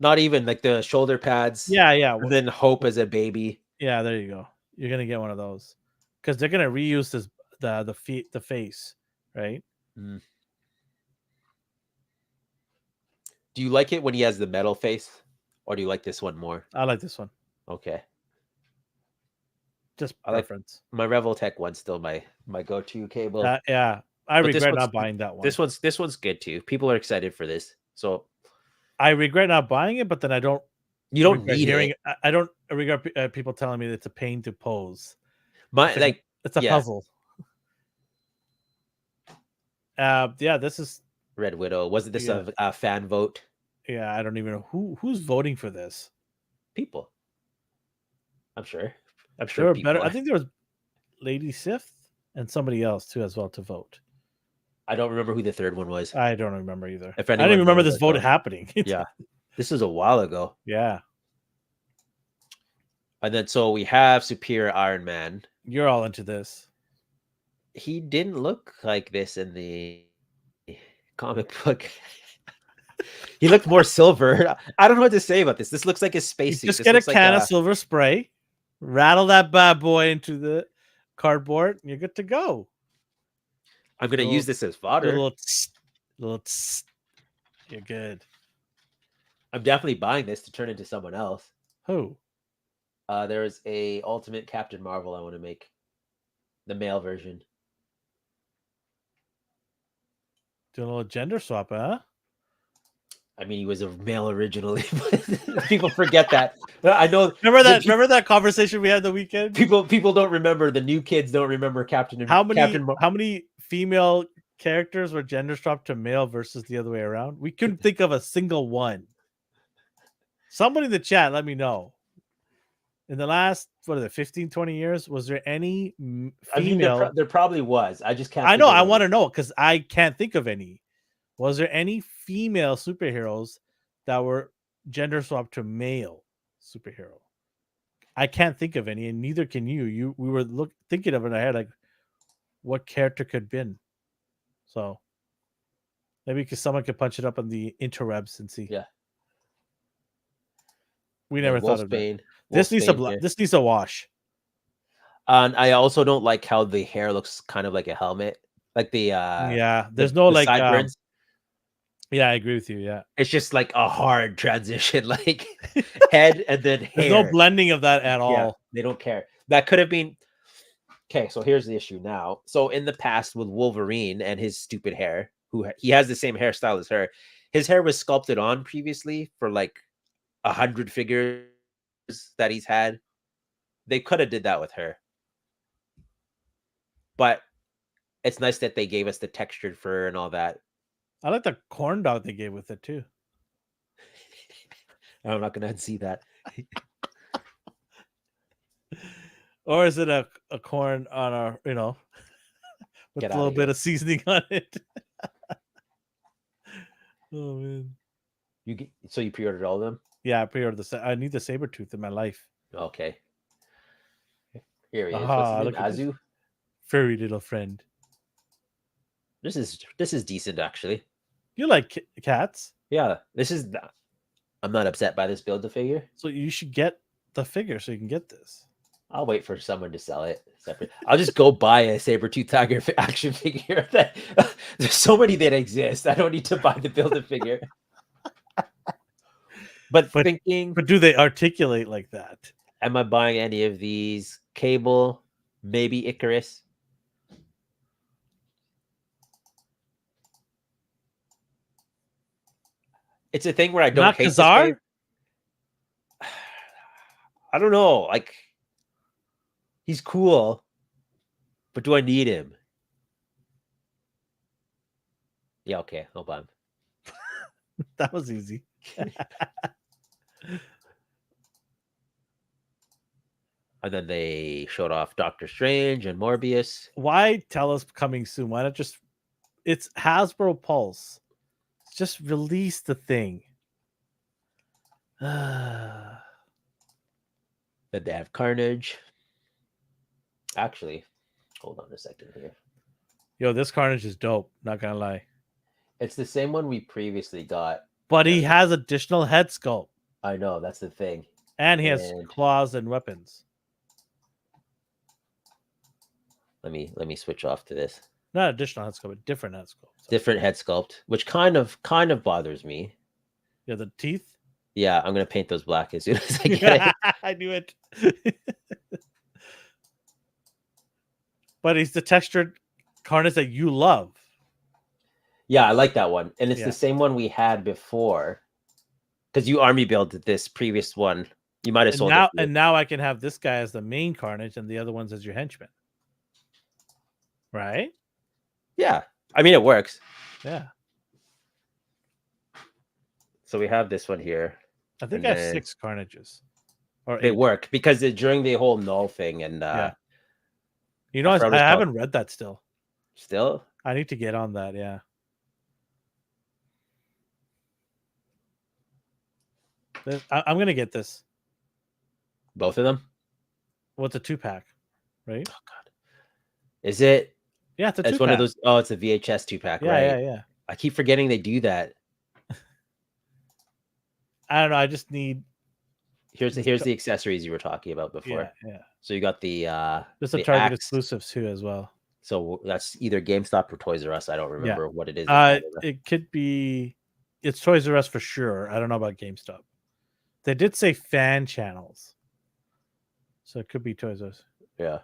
not even like the shoulder pads. yeah. And then Hope as a baby. Yeah, there you go. You're gonna get one of those because they're gonna reuse this the face, right? Mm. Do you like it when he has the metal face, or do you like this one more? I like this one. Okay, Just I like preference. my Revoltech one's still my go-to Cable. Yeah, I But this regret one's- not buying that one. This one's good too. People are excited for this, so I regret not buying it, but then I don't. you don't regret need hearing. it. I don't regret people telling me that it's a pain to pose. My It's like it's a yeah. puzzle. Yeah, this is. Red Widow. Wasn't this Yeah. a fan vote? Yeah, I don't even know who's voting for this. People. I'm sure. I'm There sure were people. better. I think there was Lady Sith and somebody else too as well to vote. I don't remember who the third one was. I don't remember either. If I anyone didn't remember knows, this let vote know. happening. Yeah, this was a while ago. Yeah, And then so we have Superior Iron Man. you're all into this. He didn't look like this in the comic book. He looked more silver. I don't know what to say about this. This looks like a You spacesuit. just This get a looks like can of silver spray, rattle that bad boy into the cardboard, and you're good to go. I'm gonna little- use this as Do a fodder. little tss. You're good. I'm definitely buying this to turn into someone else. Who? There's a Ultimate Captain Marvel I want to make, the male version. Doing a little gender swap, huh? I mean, he was a male originally, but people forget that. I know. Remember that? the Remember that conversation we had the weekend? people don't remember. The new kids don't remember Captain. How many Captain how many female characters were gender swapped to male versus the other way around? We couldn't think of a single one. Somebody in the chat, let me know. In the last, what is it, 15, 20 years, was there any female? I mean, there probably was. I just can't. I know. think of I any. want to know because I can't think of any. Was there any female superheroes that were gender swapped to male superhero? I can't think of any, and neither can you. We were thinking of it in our head, like what character could been. So maybe because someone could punch it up on the interwebs and see. Yeah. We never thought of that. Wolfsbane. This needs Wolfsbane here. this needs a wash. And I also don't like how the hair looks kind of like a helmet, like the Yeah, the- there's no the like sideburns. Yeah, I agree with you. Yeah. It's just like a hard transition, like head and then hair. There's no blending of that at Yeah, all. they don't care. That could have been okay. So here's the issue now. So in the past with Wolverine and his stupid hair, he has the same hairstyle as her. His hair was sculpted on previously for like 100 figures that he's had. They could have did that with her, but it's nice that they gave us the textured fur and all that. I like the corn dog they gave with it too. I'm not gonna see that. Or is it a corn on a with Get a outta little bit here. of seasoning on it? Oh man. So you pre-ordered all of them? Yeah, I pre-ordered I need the saber tooth in my life. Okay. Here he is. Ah, What's look at his name? this. Azu. Furry little friend. This is decent actually. You like cats, Yeah, I'm not upset by this build a figure. so you should get the figure so you can get this. I'll wait for someone to sell it separate. I'll just go buy a saber-tooth tiger action figure. There's so many that exist. I don't need to buy the build a figure. But thinking, But do they articulate like that? am I buying any of these? Cable, maybe Icarus. It's a thing where I don't Not hate this Kazar? game. I don't know. Like, he's cool, but do I need him? Yeah, okay, I'll buy him. That was easy. And then they showed off Doctor Strange and Morbius. Why tell us coming soon? Why not just? It's Hasbro Pulse. Just release the thing. Then they have Carnage. Actually, hold on a second here. Yo, this Carnage is dope. Not gonna lie. It's the same one we previously got. But he has additional head sculpt. I know, that's the thing. And he has claws and weapons. Let me switch off to this. Not additional head sculpt, but different head sculpt. Different head sculpt, which kind of bothers me. Yeah, the teeth. Yeah, I'm gonna paint those black as soon as I get it. I knew it. But he's the textured Carnage that you love. Yeah, I like that one. And it's Yeah. the same one we had before. Because you army built this previous one. You might have sold it. And now I can have this guy as the main Carnage and the other ones as your henchmen. Right? Yeah. I mean, it works. Yeah. So we have this one here. I think And I have then 6 Carnages. Or they 8. work because during the whole null thing and Yeah. You know, I haven't read that still. Still? I need to get on that, yeah. I'm going to get this. Both of them? Well, it's a 2-pack, right? Oh, God. Is it? Yeah, it's a 2-pack. It's one of those. Oh, it's a VHS 2-pack, yeah, right? Yeah. I keep forgetting they do that. I don't know. I just need. Here's the accessories you were talking about before. Yeah. So you got the There's a the Target axe. exclusives too as well. So that's either GameStop or Toys R Us. I don't remember what it is. It could be. It's Toys R Us for sure. I don't know about GameStop. They did say fan channels, so it could be Toys R Us. Yeah.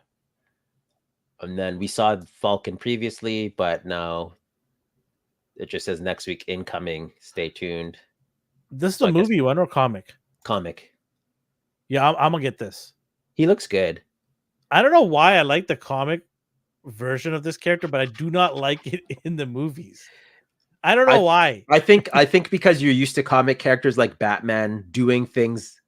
And then we saw Falcon previously, but now it just says next week incoming. Stay tuned. This is a movie one or comic? Comic. Yeah, I'm gonna get this. He looks good. I don't know why I like the comic version of this character, but I do not like it in the movies. I don't know why. I think because you're used to comic characters like Batman doing things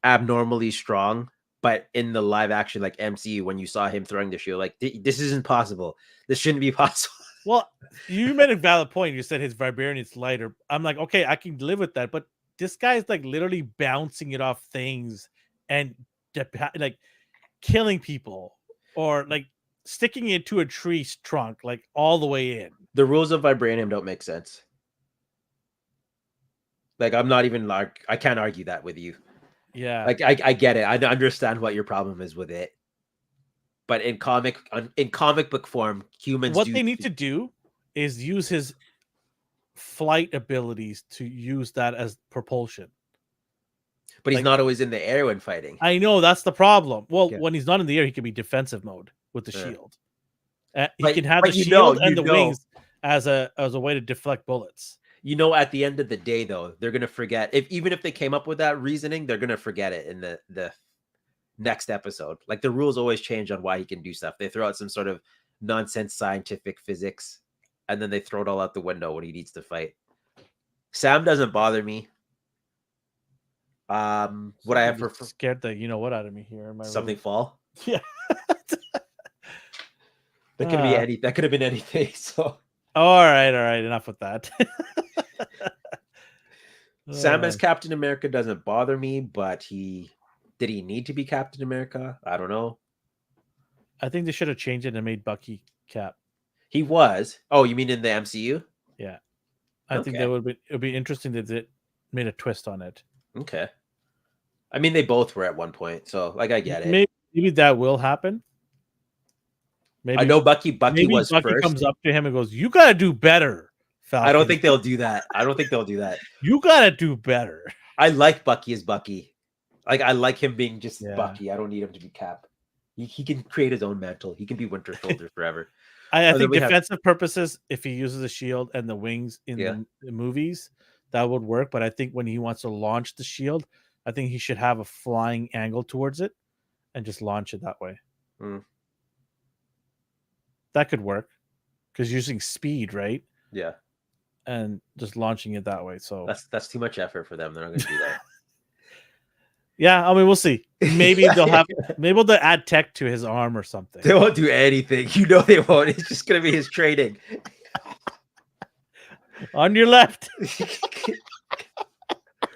abnormally strong, but in the live action like MCU, when you saw him throwing the shield, like this isn't possible. This shouldn't be possible. Well, you made a valid point. You said his Vibranium is lighter. I'm like, okay, I can live with that, but this guy's like literally bouncing it off things and like killing people or like sticking it to a tree trunk, like all the way in. The rules of Vibranium don't make sense. Like, I'm not even like, I can't argue that with you. Yeah. Like, I get it. I understand what your problem is with it. But in comic book form, humans what they need to do is use his flight abilities to use that as propulsion. But he's Like- not always in the air when fighting. I know that's the problem. Well, Yeah. when he's not in the air, he can be defensive mode with the Yeah. shield. He But- can have but the you shield know- and you the know- wings as a way to deflect bullets. You know, at the end of the day, though, they're gonna forget. Even if they came up with that reasoning, they're gonna forget it in the next episode. Like the rules always change on why he can do stuff. They throw out some sort of nonsense scientific physics, and then they throw it all out the window when he needs to fight. Sam doesn't bother me. What I have for scared the what out of me here. In my something room. fall. Yeah. That could be any. That could have been anything. So All right. Enough with that. Sam as Captain America doesn't bother me, but did he need to be Captain America? I don't know. I think they should have changed it and made Bucky Cap. He was. Oh, you mean in the MCU? Yeah. I think Okay. that it would be interesting that they made a twist on it. Okay. I mean, they both were at one point, so like I get it. Maybe that will happen. Maybe I know Bucky maybe was Bucky first. comes up to him and goes, "You gotta do better, Falcon. I don't think they'll do that. I don't think they'll do that. You gotta do better." I like Bucky as Bucky. Like I like him being just Yeah. Bucky. I don't need him to be Cap. He can create his own mantle. He can be Winter Soldier forever. I And then think we have- defensive purposes, if he uses the shield and the wings in Yeah. the movies, that would work. But I think when he wants to launch the shield, I think he should have a flying angle towards it and just launch it that way. Mm. That could work because using speed, right? Yeah, And just launching it that way. So that's too much effort for them. They're not going to do that. yeah, I mean, we'll see. Maybe they'll add tech to his arm or something. They won't do anything. You know they won't. It's just going to be his training. On your left.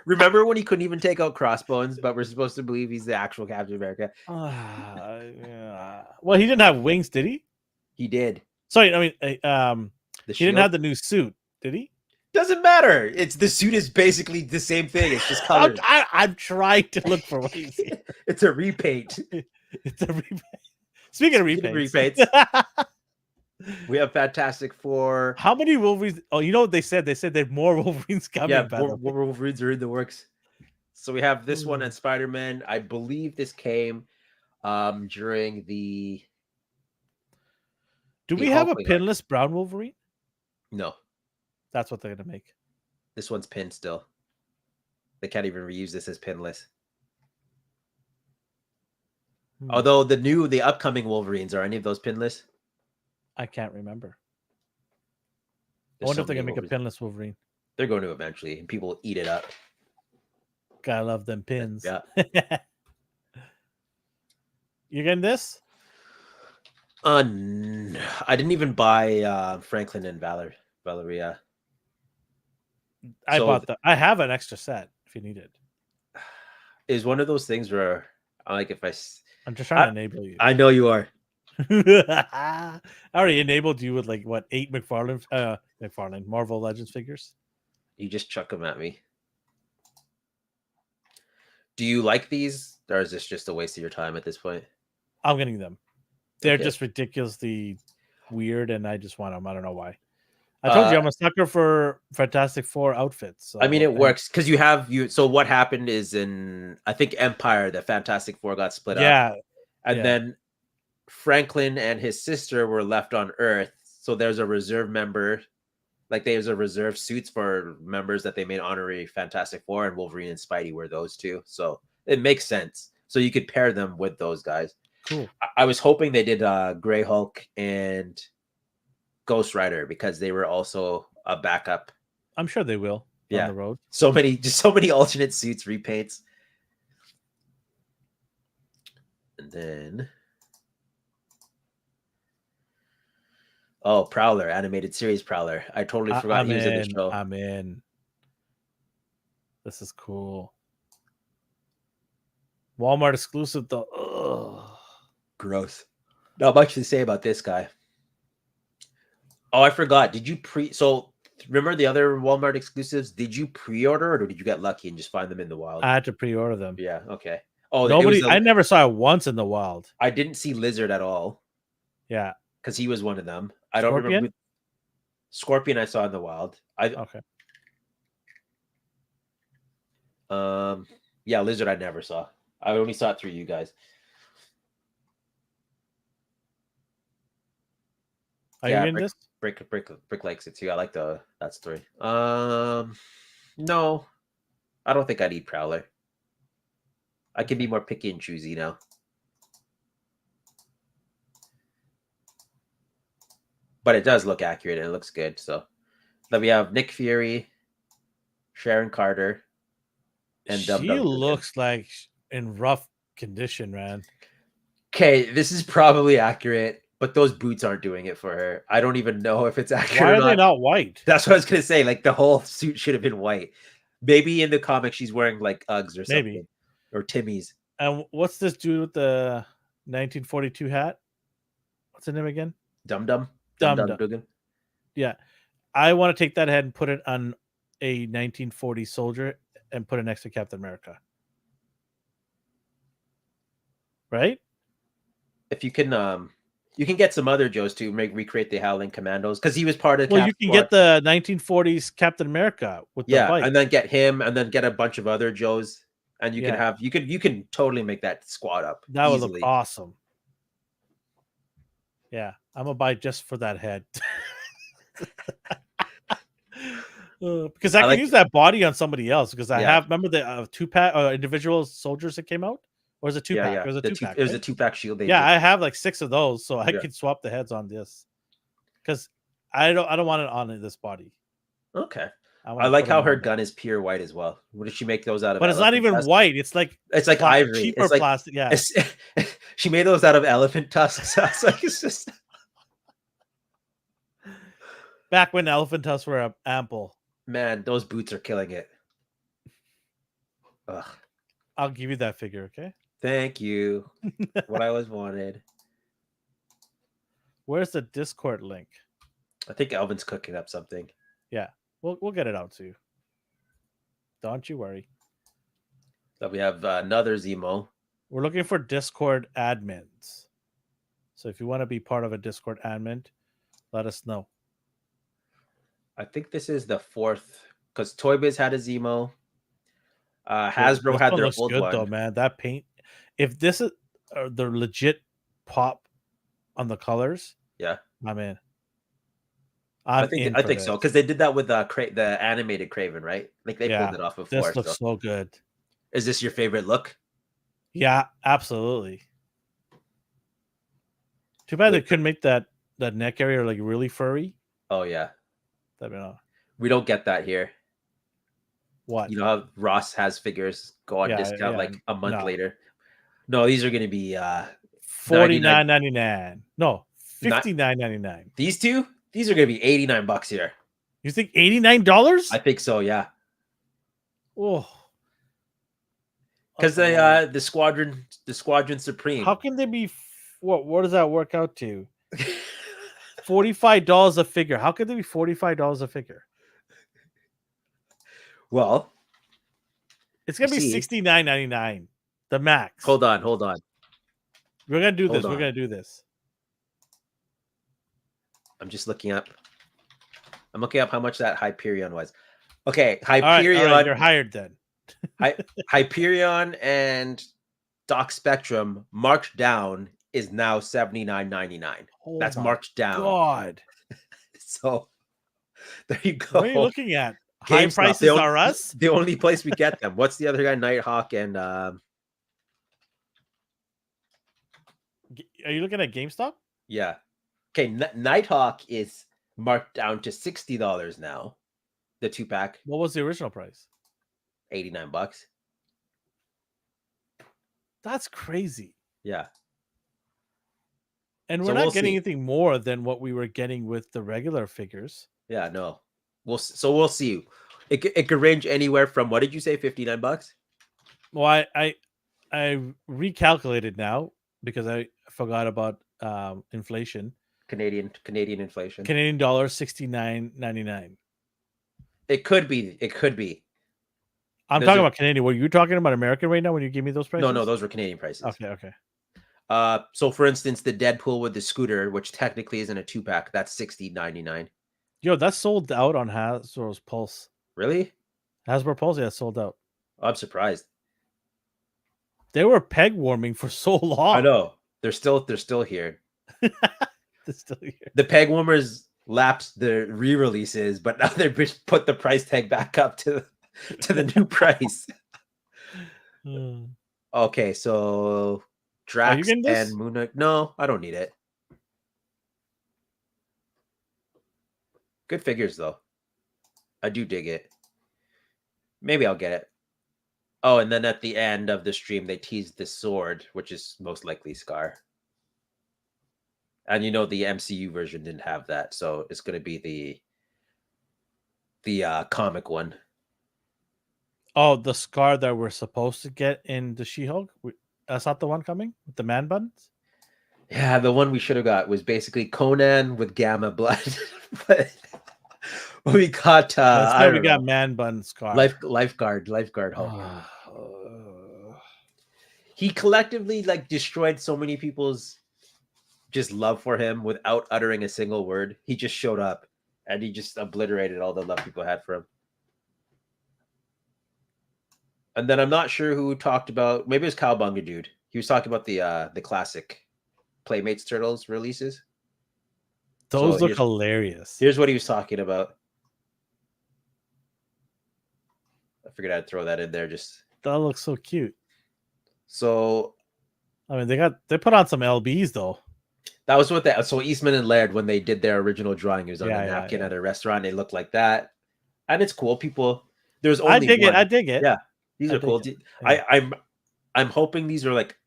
Remember when he couldn't even take out Crossbones, but we're supposed to believe he's the actual Captain America? Yeah. Well, he didn't have wings, did he? He did. Sorry, I mean, The he shield didn't have the new suit, did he? doesn't matter. It's the suit is basically the same thing. It's just colored. I'm trying to look for what he's. It's a repaint. It's a repaint. Speaking of repaints, We have Fantastic Four. how many Wolverines? Oh, you know what they said? They said there are more Wolverines coming. Yeah, by the way. more Wolverines are in the works. So we have this one Ooh. and Spider-Man. I believe this came during the Do we the have a Hulkling arc. pinless brown Wolverine? No, That's what they're gonna make. this one's pinned still. They can't even reuse this as pinless. Hmm. Although the upcoming Wolverines, are any of those pinless? I can't remember. I There's wonder so if they're many gonna make a Wolverines. pinless Wolverine. They're going to eventually, and people will eat it up. Gotta love them pins. Yeah. You getting this? I didn't even buy Franklin and Valeria. I So bought I have an extra set if you need it. Is one of those things where, like, if I'm just trying to enable you. I know you are. I already enabled you with like what 8 McFarlane Marvel Legends figures. You just chuck them at me. Do you like these, or is this just a waste of your time at this point? I'm getting them. They're Okay. just ridiculously weird, and I just want them. I don't know why. I told you I'm a sucker for Fantastic Four outfits. So, I mean, it and- works because you have you. So what happened is in I think Empire, the Fantastic Four got split up, Yeah, and yeah. then Franklin and his sister were left on Earth. So there's a reserve member, like there's a reserve suits for members that they made honorary Fantastic Four, and Wolverine and Spidey were those two. So it makes sense. So you could pair them with those guys. Cool. I was hoping they did Grey Hulk and Ghost Rider because they were also a backup. I'm sure they will Yeah. on the road. So many alternate suits, repaints. And then Prowler, animated series Prowler. I totally forgot I'm he was in the in. show. I'm in. This is cool. Walmart exclusive though. Ugh. Gross. Not much to say about this guy. Oh, I forgot. Did you remember the other Walmart exclusives? Did you pre-order or did you get lucky and just find them in the wild? I had to pre-order them. Yeah, okay. Oh, Nobody. I never saw it once in the wild. I didn't see Lizard at all Yeah. because he was one of them. I don't remember. Scorpion? Scorpion I saw in the wild. Okay. Yeah, Lizard I never saw. I only saw it through you guys. Are Yeah, you in this? Brick likes it too. I like that's 3. No, I don't think I'd eat Prowler. I can be more picky and choosy now. But it does look accurate and it looks good. So then we have Nick Fury, Sharon Carter, and Dum She Dum Dugan. looks like in rough condition, man. Okay, this is probably accurate, but those boots aren't doing it for her. I don't even know if it's accurate Why or are they not. not white? That's what I was gonna say. Like the whole suit should have been white. Maybe in the comic she's wearing like Uggs or Maybe. something, or Timmy's. And what's this dude with the 1942 hat? What's his name again? Dum Dum Dum Dum Dum. Dugan. Yeah, I want to take that head and put it on a 1940 soldier and put it next to Captain America. Right? If you can get some other Joes to recreate the Howling Commandos because he was part of. Well, you can get the 1940s Captain America with the bike. and then get him, and then get a bunch of other Joes, and you can Yeah. have you can totally make that squad up. That would easily. look awesome. Yeah, I'm gonna buy just for that head. Because I can use that body on somebody else. Because I have, remember the 2-pack individual soldiers that came out, or is it 2-pack? It was a 2-pack. It was a 2-pack shield. I have like 6 of those, so I could swap the heads on this. Because I don't want it on this body. Okay. I like how her gun is pure white as well. What did she make those out of? But it's not even white. It's like ivory. Cheaper it's like plastic. Yeah. She made those out of elephant tusks. It's just back when elephant tusks were ample. Man, those boots are killing it. Ugh. I'll give you that figure, okay? Thank you. What I always wanted. Where's the Discord link? I think Elvin's cooking up something. Yeah, we'll get it out to you. Don't you worry. So we have another Zemo. We're looking for Discord admins. So if you want to be part of a Discord admin, let us know. I think this is the 4th because Toy Biz had a Zemo. Hasbro had their old one. Though, man. That paint. If this is the legit pop on the colors, my man. I think so because they did that with the animated Kraven, right? Like they pulled it off before. This looks so good. Is this your favorite look? Yeah, absolutely. Too bad they couldn't make that neck area like really furry. Oh yeah. We don't get that here. What? You know how Ross has figures go on discount like a month later? No, these are going to be $49.99. No, $59.99. These two? These are going to be $89 here. You think $89? I think so, yeah. Oh. Because the Squadron Supreme. How can they be what does that work out to? $45 a figure. How could they be $45 a figure? Well, it's gonna be $69.99. The max. Hold on. We're gonna do this. I'm just looking up. I'm looking up how much that Hyperion was. Okay, Hyperion. All right, you're hired then. Hyperion and Doc Spectrum marked down is now $79.99. That's marked down. God. So there you go. What are you looking at? High prices are us? The only place we get them. What's the other guy? Nighthawk and Are you looking at GameStop? Yeah. Okay, Nighthawk is marked down to $60 now. The 2-pack. What was the original price? $89. That's crazy. Yeah. And we're not getting anything more than what we were getting with the regular figures. Yeah, no. We'll see. It could range anywhere from, what did you say, $59? Well, I recalculated now because I forgot about inflation. Canadian inflation. Canadian dollar $69.99. It could be. I'm talking about Canadian. Were you talking about American right now when you gave me those prices? No, those were Canadian prices. Okay. So for instance, the Deadpool with the scooter, which technically isn't a 2-pack, that's $60.99. Yo, that's sold out on Hasbro's Pulse. Really? Hasbro Pulse, yeah, sold out. I'm surprised. They were peg warming for so long. I know. They're still here. They're still here. The peg warmers lapsed the re-releases, but now they've just put the price tag back up to the new price. Okay, so Drax getting this? and Moon Knight. No, I don't need it. Good figures though. I do dig it. Maybe I'll get it. Oh, and then at the end of the stream, they teased the sword, which is most likely Scar. And you know the MCU version didn't have that, so it's going to be the comic one. Oh, the Scar that we're supposed to get in the She-Hulk? That's not the one coming with the man buttons? Yeah, the one we should have got was basically Conan with gamma blood. But we got we got man bun Scar. lifeguard Hulk. He collectively like destroyed so many people's just love for him without uttering a single word. He just showed up and he just obliterated all the love people had for him. And then I'm not sure who talked about, maybe it was Cowbunga Dude. He was talking about the classic Playmates Turtles releases. Those look hilarious. Here's what he was talking about. I figured I'd throw that in there. Just that looks so cute. So, I mean, they put on some LBs though. That was what so Eastman and Laird, when they did their original drawing, it was on a napkin at a restaurant. They looked like that, and it's cool. People, there's only I dig it. Yeah, these are cool. Yeah. I'm hoping these are like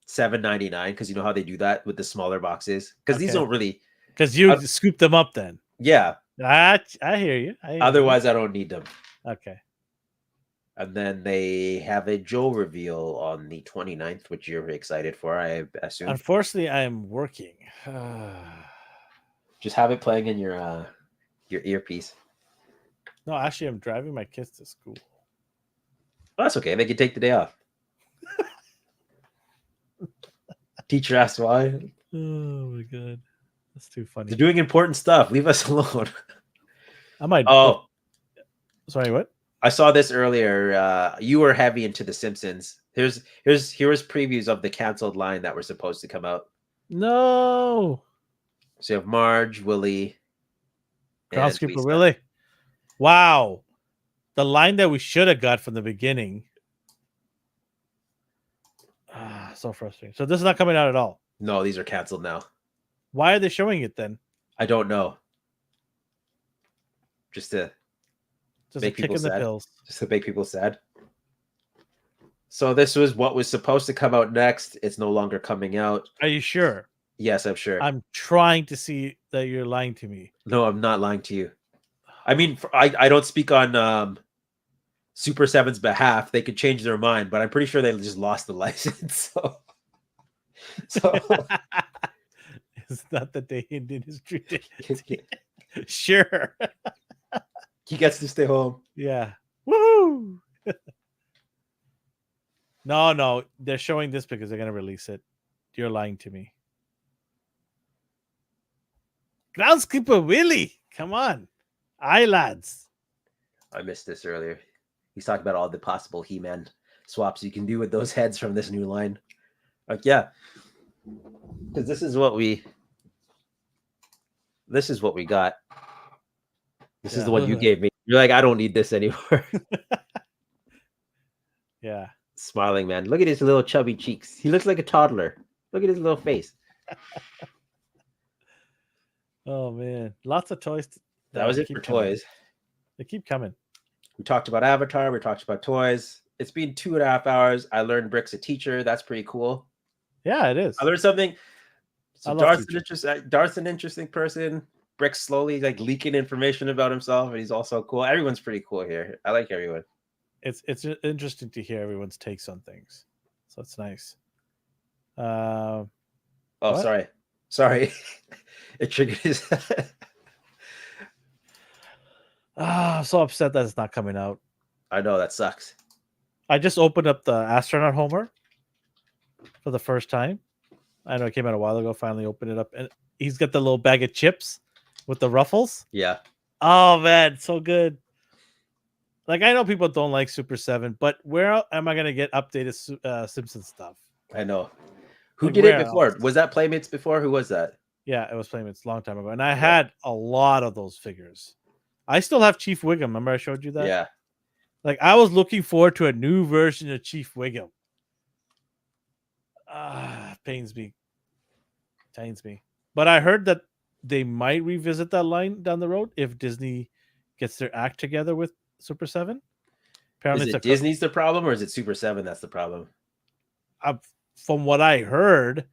$7.99 because you know how they do that with the smaller boxes. Because these don't really. Because you scoop them up then. Yeah, I hear you. Otherwise, I don't need them. Okay. And then they have a Joe reveal on the 29th, which you're excited for, I assume. Unfortunately, I am working. Just have it playing in your earpiece. No, actually, I'm driving my kids to school. Well, that's okay. They can take the day off. Teacher asked why. Oh my god, that's too funny. They're doing important stuff. Leave us alone. I might. Oh, sorry. What? I saw this earlier. You were heavy into The Simpsons. Here's previews of the canceled line that were supposed to come out. No. So you have Marge, Willie, Groundskeeper Willie. Wow, the line that we should have got from the beginning. So frustrating. So this is not coming out at all. No, these are canceled now. Why are they showing it then? I don't know. Just to make people sad. Just to make people sad. So this was what was supposed to come out next. It's no longer coming out. Are you sure? Yes, I'm sure. I'm trying to see that you're lying to me. No, I'm not lying to you. I mean, I don't speak on Super 7's behalf. They could change their mind, but I'm pretty sure they just lost the license. So it's not that they ended his history. Sure. He gets to stay home. Yeah. Woohoo! No, they're showing this because they're gonna release it. You're lying to me. Groundskeeper Willie, come on, lads. I missed this earlier. He's talking about all the possible He-Man swaps you can do with those heads from this new line. Like, yeah, because this is what we got. This is the one you gave me. You're like, I don't need this anymore. Yeah. Smiling man. Look at his little chubby cheeks. He looks like a toddler. Look at his little face. Oh man, lots of toys. That was it for toys. They keep coming. We talked about Avatar. We talked about toys. It's been 2.5 hours. I learned Brick's a teacher. That's pretty cool. Yeah, it is. I learned something. So Darth's an interesting person. Brick's slowly like leaking information about himself, and he's also cool. Everyone's pretty cool here. I like everyone. It's interesting to hear everyone's takes on things, so it's nice. Sorry. It triggered his. I'm so upset that it's not coming out. I know, that sucks. I just opened up the Astronaut Homer for the first time. I know it came out a while ago. Finally opened it up, and he's got the little bag of chips, with the ruffles. Yeah. Oh man, so good. Like I know people don't like Super 7, but where am I gonna get updated Simpsons stuff? I know. Who Like did it where before? else? Was that Playmates before? Who was that? Yeah, it was Playmates a long time ago, and I Okay. had a lot of those figures. I still have Chief Wiggum. Remember I showed you that? Yeah. Like I was looking forward to a new version of Chief Wiggum. Pains me. But I heard that they might revisit that line down the road if Disney gets their act together with Super 7. Apparently, Is it's it Disney's the problem or is it Super 7 that's the problem? from what I heard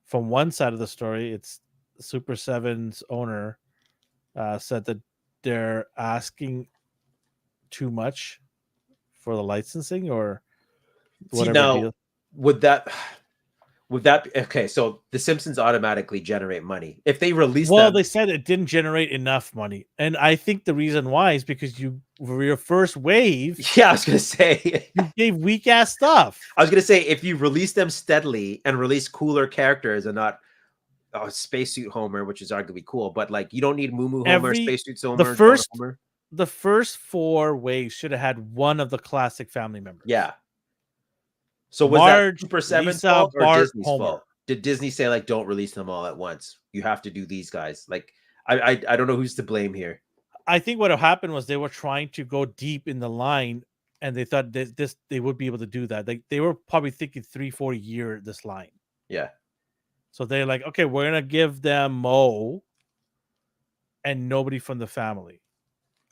from one side of the story, it's Super 7's owner said that they're asking too much for the licensing or See, whatever now, deal. would that okay, so the Simpsons automatically generate money. If they release Well, them, they said it didn't generate enough money, and I think the reason why is because you, for your first wave, yeah, I was gonna say you gave weak ass stuff. I was gonna say if you release them steadily and release cooler characters and not Spacesuit Homer, which is arguably cool, but like you don't need Moo Moo Homer, Spacesuit Homer, Donut Homer. The first 4 waves should have had one of the classic family members. Yeah. So was Marge, that Super 7's Lisa, fault or Bart, Disney's Homer. fault? Did Disney say like don't release them all at once? You have to do these guys. Like I don't know who's to blame here. I think what happened was they were trying to go deep in the line, and they thought this they would be able to do that. They were probably thinking 3-4 year this line. Yeah. So they're like, okay, we're gonna give them Mo and nobody from the family.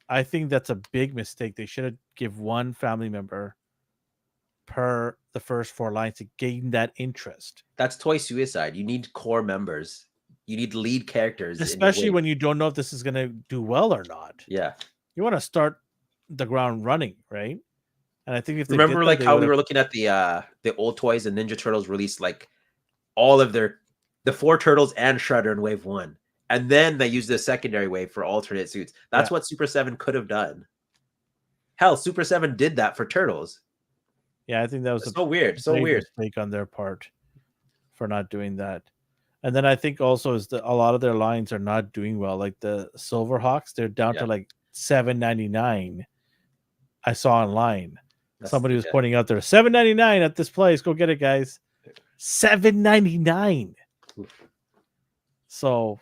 I think that's a big mistake. They should have give one family member per the first 4 lines to gain that interest. That's toy suicide. You need core members. You need lead characters. Especially when you don't know if this is going to do well or not. Yeah. You want to start the ground running, right? And I think if they remember did like that, how we were looking at the old toys and Ninja Turtles released like all of the 4 turtles and Shredder in wave 1. And then they used the secondary wave for alternate suits. That's what Super 7 could have done. Hell, Super 7 did that for Turtles. Yeah, I think that was so weird. So weird mistake on their part for not doing that. And then I think also is that a lot of their lines are not doing well. Like the Silverhawks, they're down to like $7.99. I saw online. Somebody was pointing out there $7.99 at this place. Go get it, guys. $7.99. So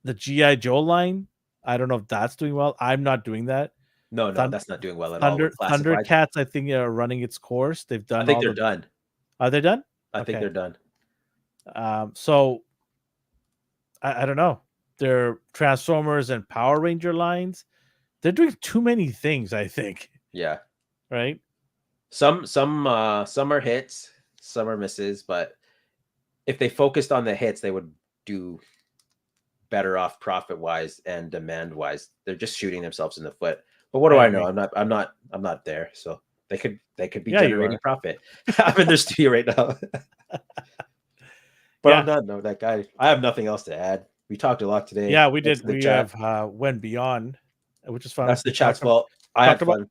the G.I. Joe line, I don't know if that's doing well. I'm not doing that. No, that's not doing well at all. Thundercats, I think, are running its course. They've done. I think they're done. Are they done? I think they're done. So I don't know. Their Transformers and Power Ranger lines, they're doing too many things, I think. Yeah. Right. Some are hits, some are misses, but if they focused on the hits, they would do better off profit wise and demand wise. They're just shooting themselves in the foot. But what do I know? I'm not there. So they could be generating profit. I'm in their studio right now. But on that note, that guy, I have nothing else to add. We talked a lot today. Yeah, we did. We have went beyond, which is fun. That's the chat's fault. I had fun.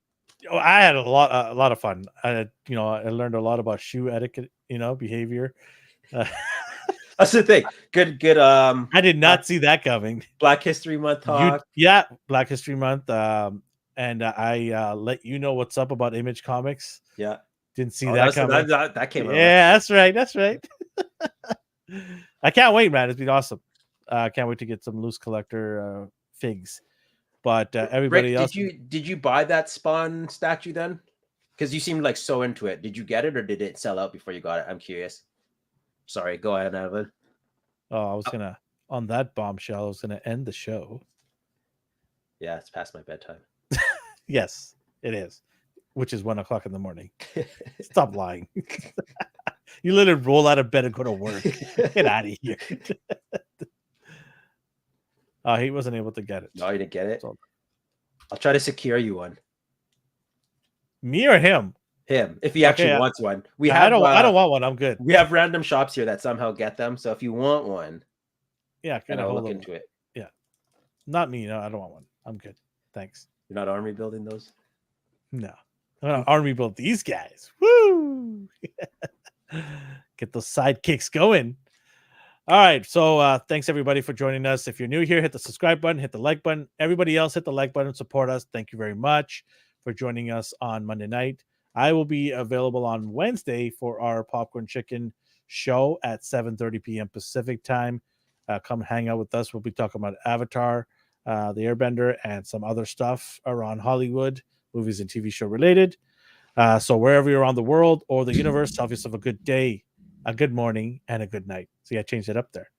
I had a lot of fun. I learned a lot about shoe etiquette, behavior. That's the thing. Good. I did not see that coming. Black History Month talk. Black History Month. And I let you know what's up about Image Comics. Yeah, didn't see that coming. That came out. Yeah, that's right. I can't wait, man. It's been awesome. I can't wait to get some loose collector figs. But everybody Rick, else, did you buy that Spawn statue then? Because you seemed like so into it. Did you get it or did it sell out before you got it? I'm curious. Sorry, go ahead, Evan. Oh, I was gonna on that bombshell. I was gonna end the show. Yeah, it's past my bedtime. Yes, it is, which is 1 o'clock in the morning. Stop lying. You literally roll out of bed and go to work. Get out of here. He wasn't able to get it. No, you didn't get it. I'll try to secure you one. Me or him? Him, if he actually wants one. I don't want one. I'm good. We have random shops here that somehow get them. So if you want one, I'll look into it. Yeah, not me. No, I don't want one. I'm good. Thanks. You're not army building those? No, I'm gonna army build these guys. Woo! Get those sidekicks going. All right. So thanks everybody for joining us. If you're new here, hit the subscribe button, hit the like button. Everybody else, hit the like button, support us. Thank you very much for joining us on Monday night. I will be available on Wednesday for our Popcorn Chicken show at 7:30 p.m. Pacific time. Come hang out with us. We'll be talking about Avatar, the Airbender, and some other stuff around Hollywood, movies and TV show related. So wherever you're around the world or the universe, have yourself a good day, a good morning, and a good night. See, I changed it up there.